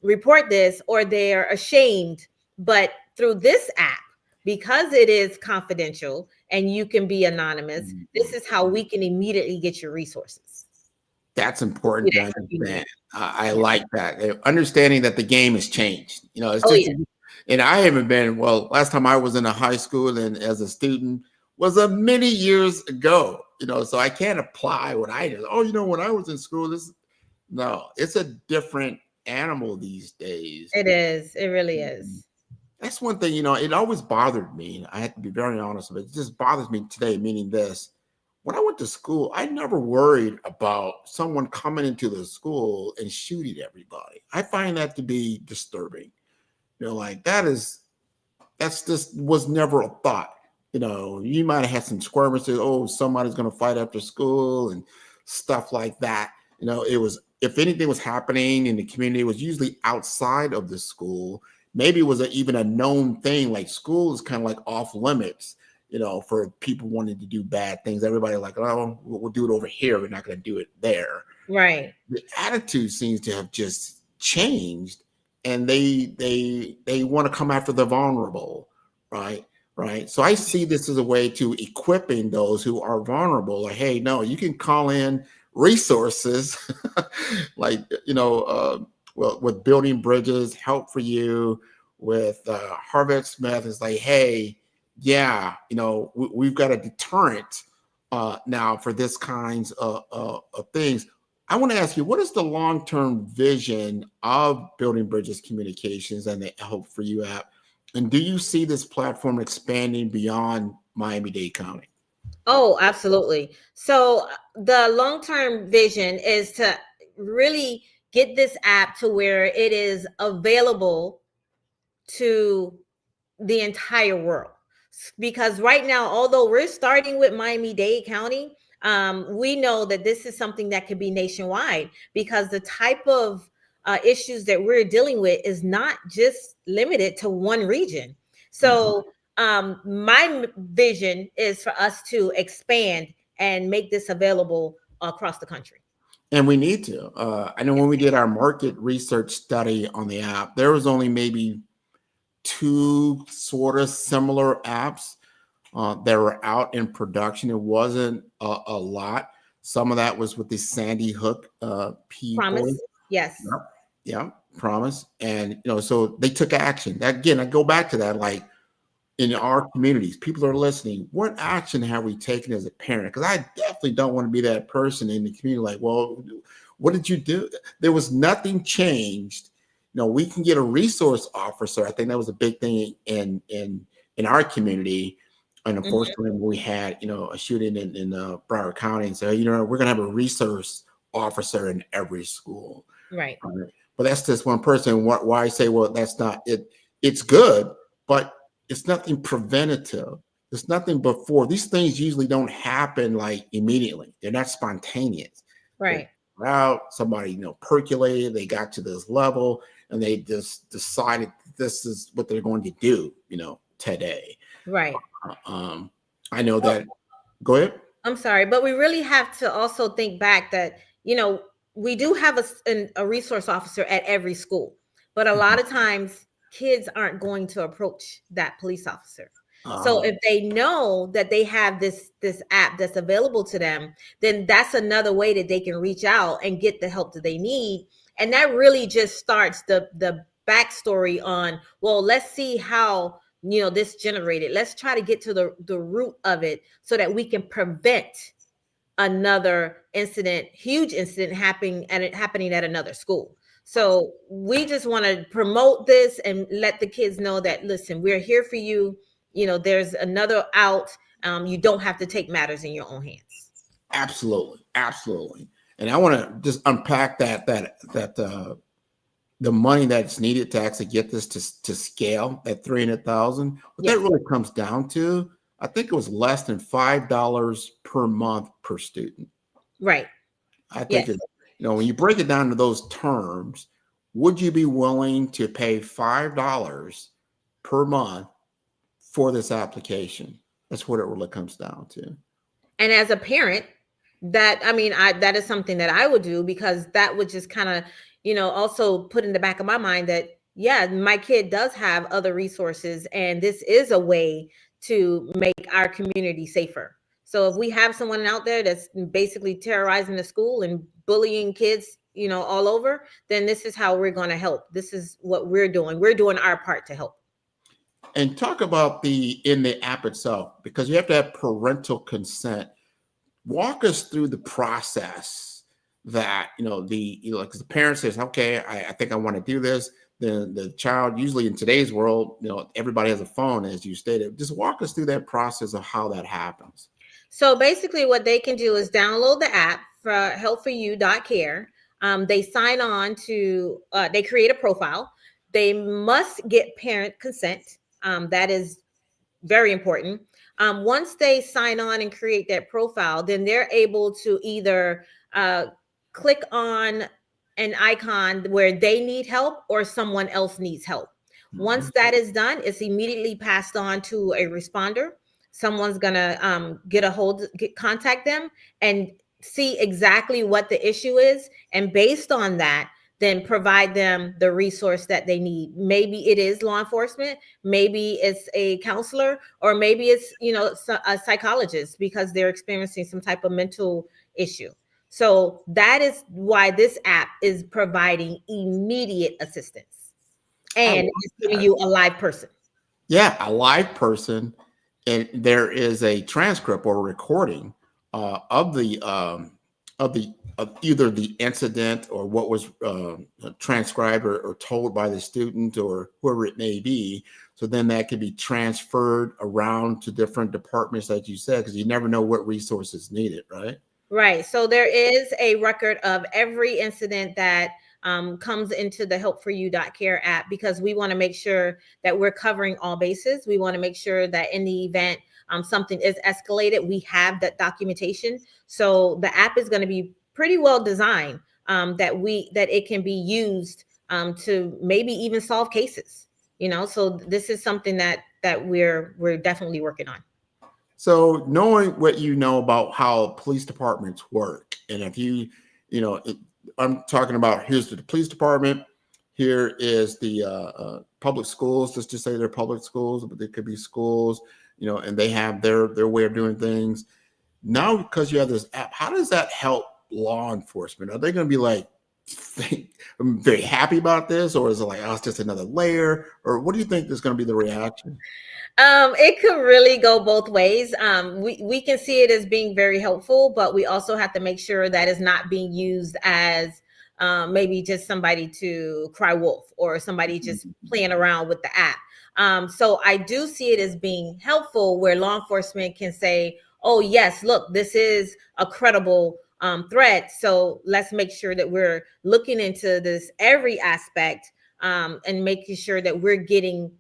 O: report this, or they're ashamed. But through this app, because it is confidential and you can be anonymous, this is how we can immediately get your resources.
J: That's important to understand. I like that. Understanding that the game has changed. It's just, and I haven't been, last time I was in a high school and as a student was many years ago, so I can't apply what I did. When I was in school, no, it's a different animal these days.
O: It is. It really is.
J: That's one thing, it always bothered me. I have to be very honest with it. It just bothers me today, meaning this. When I went to school, I never worried about someone coming into the school and shooting everybody. I find that to be disturbing. That's just was never a thought. You might have had some skirmishes. Oh, somebody's going to fight after school and stuff like that. It was, if anything was happening in the community, it was usually outside of the school. Maybe it was even a known thing, like school is kind of like off limits, for people wanting to do bad things. Everybody like, oh, we'll do it over here. We're not going to do it there.
O: Right.
J: The attitude seems to have just changed, and they want to come after the vulnerable, right? Right. So I see this as a way to equipping those who are vulnerable. Like, hey, no, you can call in resources, like, with building bridges, help for you with Harvard Smith is like, hey, yeah, we've got a deterrent now for this kinds of things. I want to ask you, what is the long-term vision of Building Bridges Communications and the Help for You app? And do you see this platform expanding beyond Miami-Dade County?
O: Oh, absolutely. So the long-term vision is to really get this app to where it is available to the entire world. Because right now, although we're starting with Miami-Dade County, we know that this is something that could be nationwide, because the type of issues that we're dealing with is not just limited to one region. So my vision is for us to expand and make this available across the country.
J: And we need to. I know when we did our market research study on the app, there was only maybe 2 sort of similar apps that were out in production. It wasn't a lot. Some of that was with the Sandy Hook people.
O: Promise. Yes.
J: Yeah, Promise. And, so they took action. Again, I go back to that, like in our communities, people are listening. What action have we taken as a parent? Because I definitely don't want to be that person in the community like, well, what did you do? There was nothing changed. We can get a resource officer. I think that was a big thing in our community. And unfortunately, we had, a shooting in Broward County, and so, we're going to have a resource officer in every school.
O: Right.
J: But that's just one person. Why I say, well, that's not it. It's good, but it's nothing preventative. There's nothing before. These things usually don't happen like immediately. They're not spontaneous.
O: Right.
J: Out, somebody, percolated, they got to this level, and they just decided this is what they're going to do, today.
O: Right.
J: I know that. Go ahead.
O: I'm sorry, but we really have to also think back that, we do have a resource officer at every school, but a lot of times kids aren't going to approach that police officer. So if they know that they have this app that's available to them, then that's another way that they can reach out and get the help that they need. And that really just starts the backstory on, well, let's see how, this generated. Let's try to get to the root of it so that we can prevent another incident, huge incident happening at another school. So we just want to promote this and let the kids know that, listen, we're here for you. There's another out. You don't have to take matters in your own hands.
J: Absolutely. Absolutely. And I want to just unpack that the money that's needed to actually get this to scale at 300,000. What that really comes down to, I think it was less than $5 per month per student.
O: Right.
J: I think when you break it down to those terms, would you be willing to pay $5 per month for this application? That's what it really comes down to.
O: And as a parent, that is something that I would do, because that would just kind of, also put in the back of my mind that, yeah, my kid does have other resources, and this is a way to make our community safer. So if we have someone out there that's basically terrorizing the school and bullying kids, all over, then this is how we're going to help. This is what we're doing. We're doing our part to help.
J: And talk about in the app itself, because you have to have parental consent. Walk us through the process that, because the parent says, okay, I think I want to do this. Then the child, usually in today's world, everybody has a phone, as you stated. Just walk us through that process of how that happens.
O: So basically what they can do is download the app for helpforyou.care. They sign on to, they create a profile. They must get parent consent. That is very important. Once they sign on and create that profile, then they're able to either click on an icon where they need help or someone else needs help. Once that is done, it's immediately passed on to a responder. Someone's gonna contact them and see exactly what the issue is, and based on that, then provide them the resource that they need. Maybe it is law enforcement, maybe it's a counselor, or maybe it's a psychologist because they're experiencing some type of mental issue. So that is why this app is providing immediate assistance, and it's giving you a live person.
J: Yeah, a live person, and there is a transcript or recording of either the incident or what was transcribed or told by the student or whoever it may be. So then that could be transferred around to different departments, like you said, because you never know what resources needed, right?
O: Right. So there is a record of every incident that comes into the helpforyou.care app, because we want to make sure that we're covering all bases. We want to make sure that in the event something is escalated, we have that documentation. So the app is going to be pretty well designed that it can be used to maybe even solve cases. So this is something that we're definitely working on.
J: So knowing what you know about how police departments work, and if I'm talking about, here's the police department, here is the public schools, let's just say they're public schools, but they could be schools, and they have their way of doing things. Now, because you have this app, how does that help law enforcement? Are they going to be like, I'm very happy about this, or is it like, oh, it's just another layer? Or what do you think is going to be the reaction?
O: It could really go both ways. We can see it as being very helpful, but we also have to make sure that it's not being used as maybe just somebody to cry wolf or somebody just playing around with the app. So I do see it as being helpful, where law enforcement can say, oh, yes, look, this is a credible threat. So let's make sure that we're looking into this every aspect and making sure that we're getting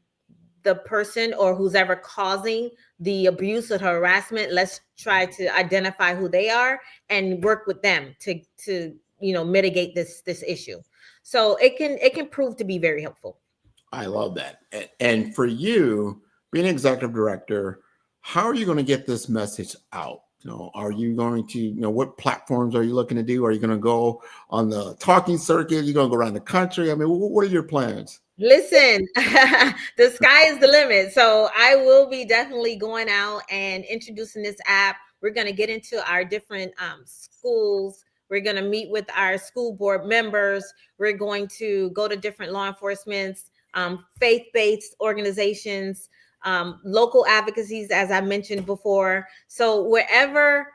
O: the person or who's ever causing the abuse or harassment. Let's try to identify who they are and work with them to mitigate this issue. So it can prove to be very helpful.
J: I love that. And for you, being executive director, how are you going to get this message out? Are you going to, what platforms are you looking to do? Are you going to go on the talking circuit? Are you going to go around the country? I mean, what are your plans?
O: Listen, the sky is the limit. So I will be definitely going out and introducing this app. We're going to get into our different schools. We're going to meet with our school board members. We're going to go to different law enforcement's, faith-based organizations, local advocacies, as I mentioned before. So wherever,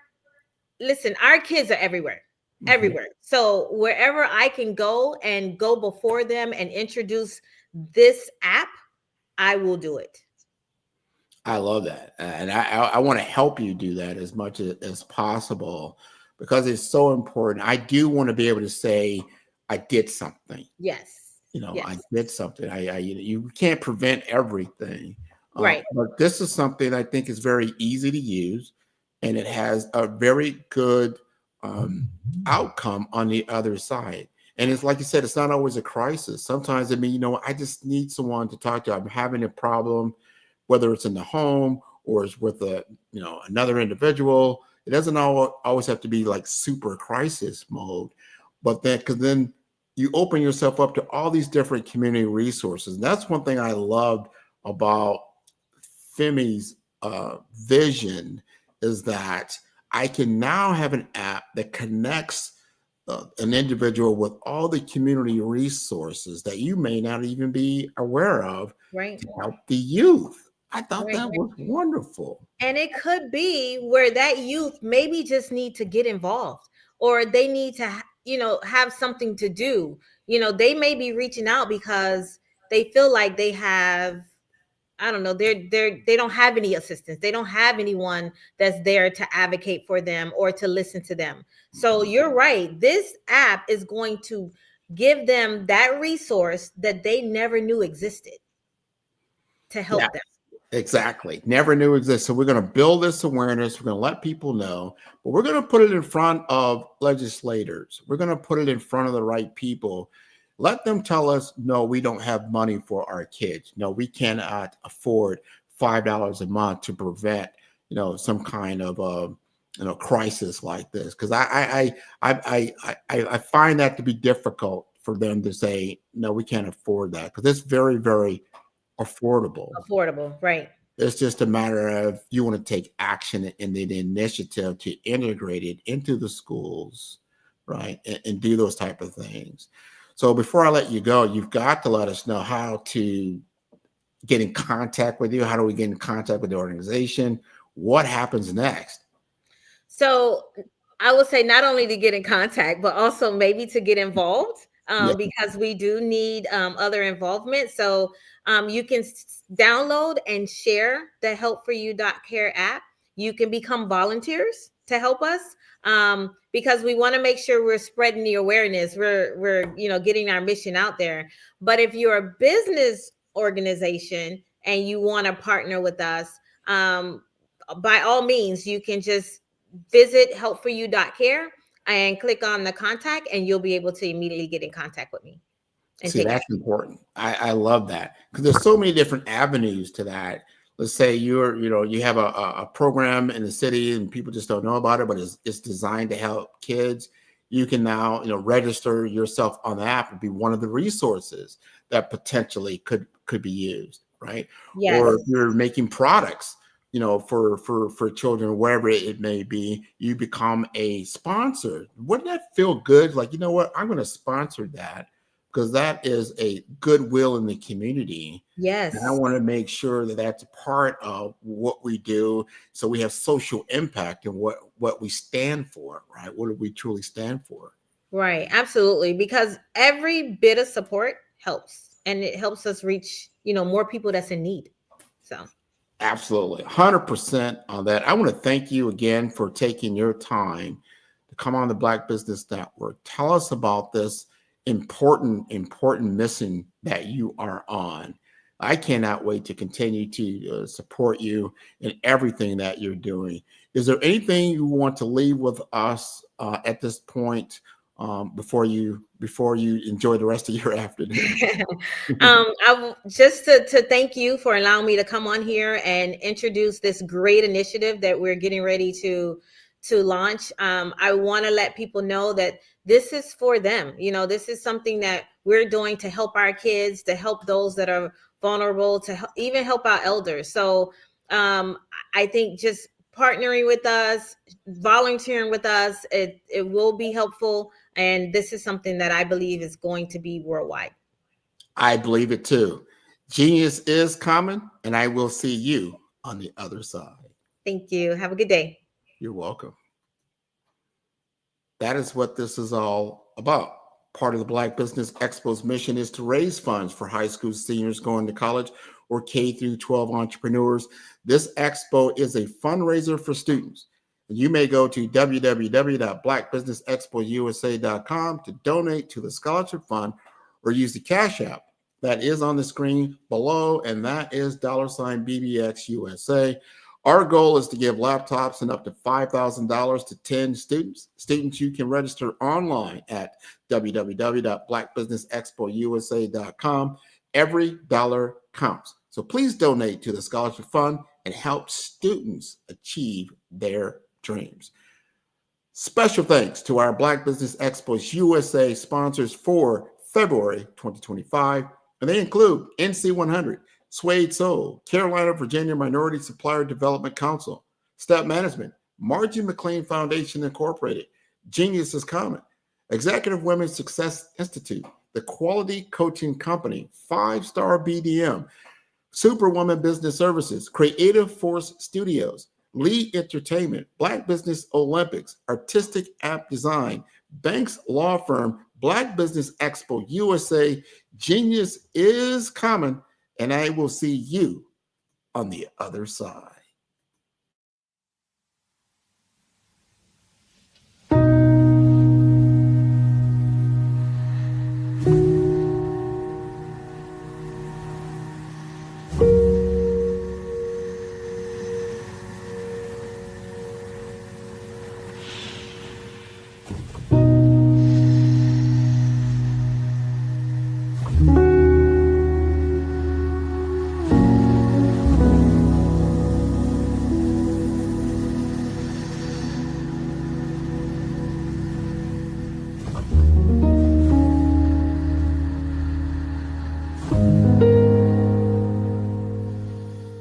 O: listen, our kids are everywhere. Everywhere. So wherever I can go and go before them and introduce this app, I will do it.
J: I love that. And I want to help you do that as much as possible, because it's so important. I do want to be able to say, I did something.
O: Yes.
J: Yes. I did something. You can't prevent everything.
O: Right.
J: But this is something I think is very easy to use, and it has a very good outcome on the other side. And it's like you said, it's not always a crisis. Sometimes I just need someone to talk to. I'm having a problem, whether it's in the home or it's with another individual. It doesn't always have to be like super crisis mode, but because then you open yourself up to all these different community resources. And that's one thing I loved about Femi's vision, is that I can now have an app that connects an individual with all the community resources that you may not even be aware of to help the youth. I thought that was wonderful.
O: And it could be where that youth maybe just need to get involved, or they need to, have something to do. They may be reaching out because they feel like they have, I don't know, they don't have any assistance. They don't have anyone that's there to advocate for them or to listen to them. So you're right. This app is going to give them that resource that they never knew existed to help them.
J: Exactly. Never knew existed. So we're going to build this awareness. We're going to let people know, but we're going to put it in front of legislators. We're going to put it in front of the right people. Let them tell us, no, we don't have money for our kids. No, we cannot afford $5 a month to prevent, some kind of, crisis like this. Because I find that to be difficult for them to say, no, we can't afford that, because it's very, very affordable.
O: Affordable, right.
J: It's just a matter of you want to take action in the initiative to integrate it into the schools, right, and do those type of things. So before I let you go, you've got to let us know how to get in contact with you. How do we get in contact with the organization? What happens next?
O: So I would say not only to get in contact, but also maybe to get involved, because we do need other involvement. So you can download and share the help4you.care app. You can become volunteers to help us, because we want to make sure we're spreading the awareness. We're getting our mission out there. But if you're a business organization and you want to partner with us, by all means, you can just visit help4you.care and click on the contact, and you'll be able to immediately get in contact with me.
J: See, that's important. I love that, because there's so many different avenues to that. Let's say you have a program in the city and people just don't know about it, but it's designed to help kids. You can now, register yourself on the app and be one of the resources that potentially could be used, right?
O: Yes.
J: Or if you're making products, for children, wherever it may be, you become a sponsor. Wouldn't that feel good? Like, you know what? I'm going to sponsor that, because that is a goodwill in the community.
O: Yes.
J: And I want to make sure that that's a part of what we do, so we have social impact and what we stand for, right? What do we truly stand for?
O: Right. Absolutely. Because every bit of support helps, and it helps us reach, more people that's in need. So.
J: Absolutely. 100% on that. I want to thank you again for taking your time to come on the Black Business Network. Tell us about this important mission that you are on. I cannot wait to continue to support you in everything that you're doing. Is there anything you want to leave with us at this point, before you enjoy the rest of your afternoon?
O: Just to thank you for allowing me to come on here and introduce this great initiative that we're getting ready to launch. I want to let people know that this is for them. This is something that we're doing to help our kids, to help those that are vulnerable, to even help our elders. So I think just partnering with us, volunteering with us, it will be helpful. And this is something that I believe is going to be worldwide.
J: I believe it too. Genius is coming, and I will see you on the other side.
O: Thank you. Have a good day.
J: You're welcome. That is what this is all about. Part of the Black Business Expo's mission is to raise funds for high school seniors going to college or K through 12 entrepreneurs. This expo is a fundraiser for students. You may go to www.blackbusinessexpousa.com to donate to the scholarship fund, or use the Cash App that is on the screen below, and that is $BBXUSA. Our goal is to give laptops and up to $5,000 to 10 students. Students, you can register online at www.blackbusinessexpousa.com. Every dollar counts. So please donate to the scholarship fund and help students achieve their dreams. Special thanks to our Black Business Expo USA sponsors for February 2025, and they include NC100, Suede Soul, Carolina, Virginia Minority Supplier Development Council, Step Management, Margie McLean Foundation Incorporated, Genius is Common, Executive Women's Success Institute, The Quality Coaching Company, 5-Star BDM, Superwoman Business Services, Creative Force Studios, Lee Entertainment, Black Business Olympics, Artistic App Design, Banks Law Firm, Black Business Expo USA, Genius is Common, and I will see you on the other side.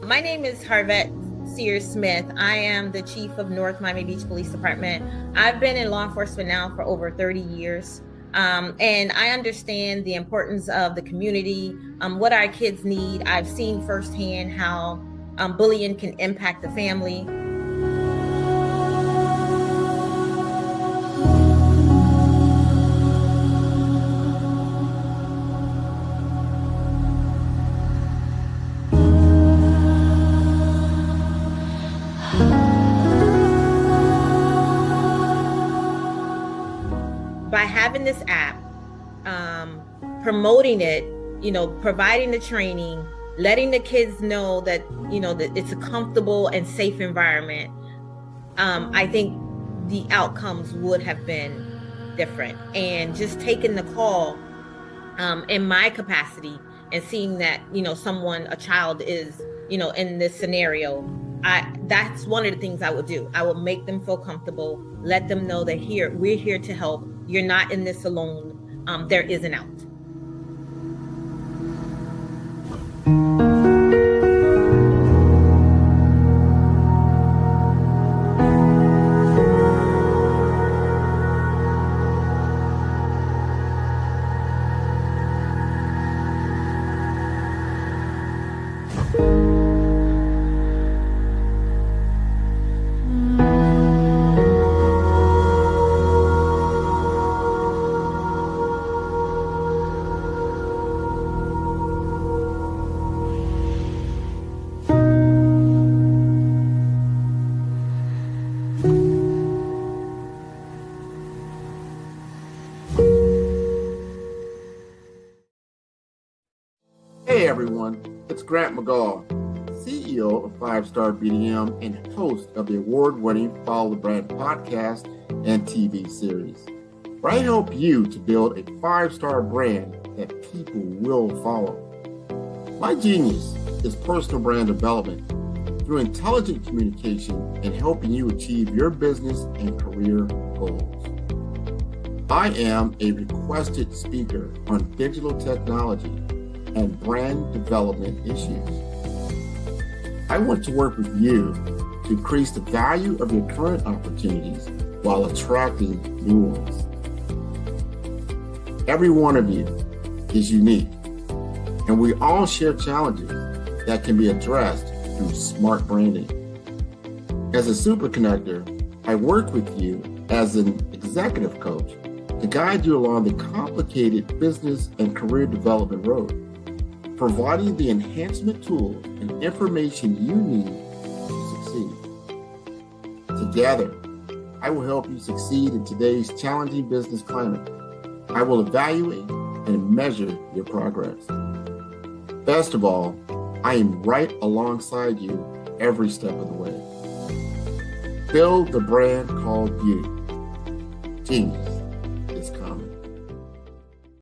O: My name is Harvette Sears Smith. I am the chief of North Miami Beach Police Department. I've been in law enforcement now for over 30 years. And I understand the importance of the community, what our kids need. I've seen firsthand how bullying can impact the family. By having this app, promoting it, providing the training, letting the kids know that, that it's a comfortable and safe environment, I think the outcomes would have been different. And just taking the call in my capacity and seeing that, a child is, in this scenario, that's one of the things I would do. I will make them feel comfortable, let them know that we're here to help. You're not in this alone. There is an out.
J: Hey everyone, it's Grant McGaw, CEO of 5-Star BDM and host of the award-winning Follow the Brand podcast and TV series, where I help you to build a 5-star brand that people will follow. My genius is personal brand development through intelligent communication and helping you achieve your business and career goals. I am a requested speaker on digital technology and brand development issues. I want to work with you to increase the value of your current opportunities while attracting new ones. Every one of you is unique, and we all share challenges that can be addressed through smart branding. As a super connector, I work with you as an executive coach to guide you along the complicated business and career development road, providing the enhancement tools and information you need to succeed. Together, I will help you succeed in today's challenging business climate. I will evaluate and measure your progress. Best of all, I am right alongside you every step of the way. Build the brand called you. Genius.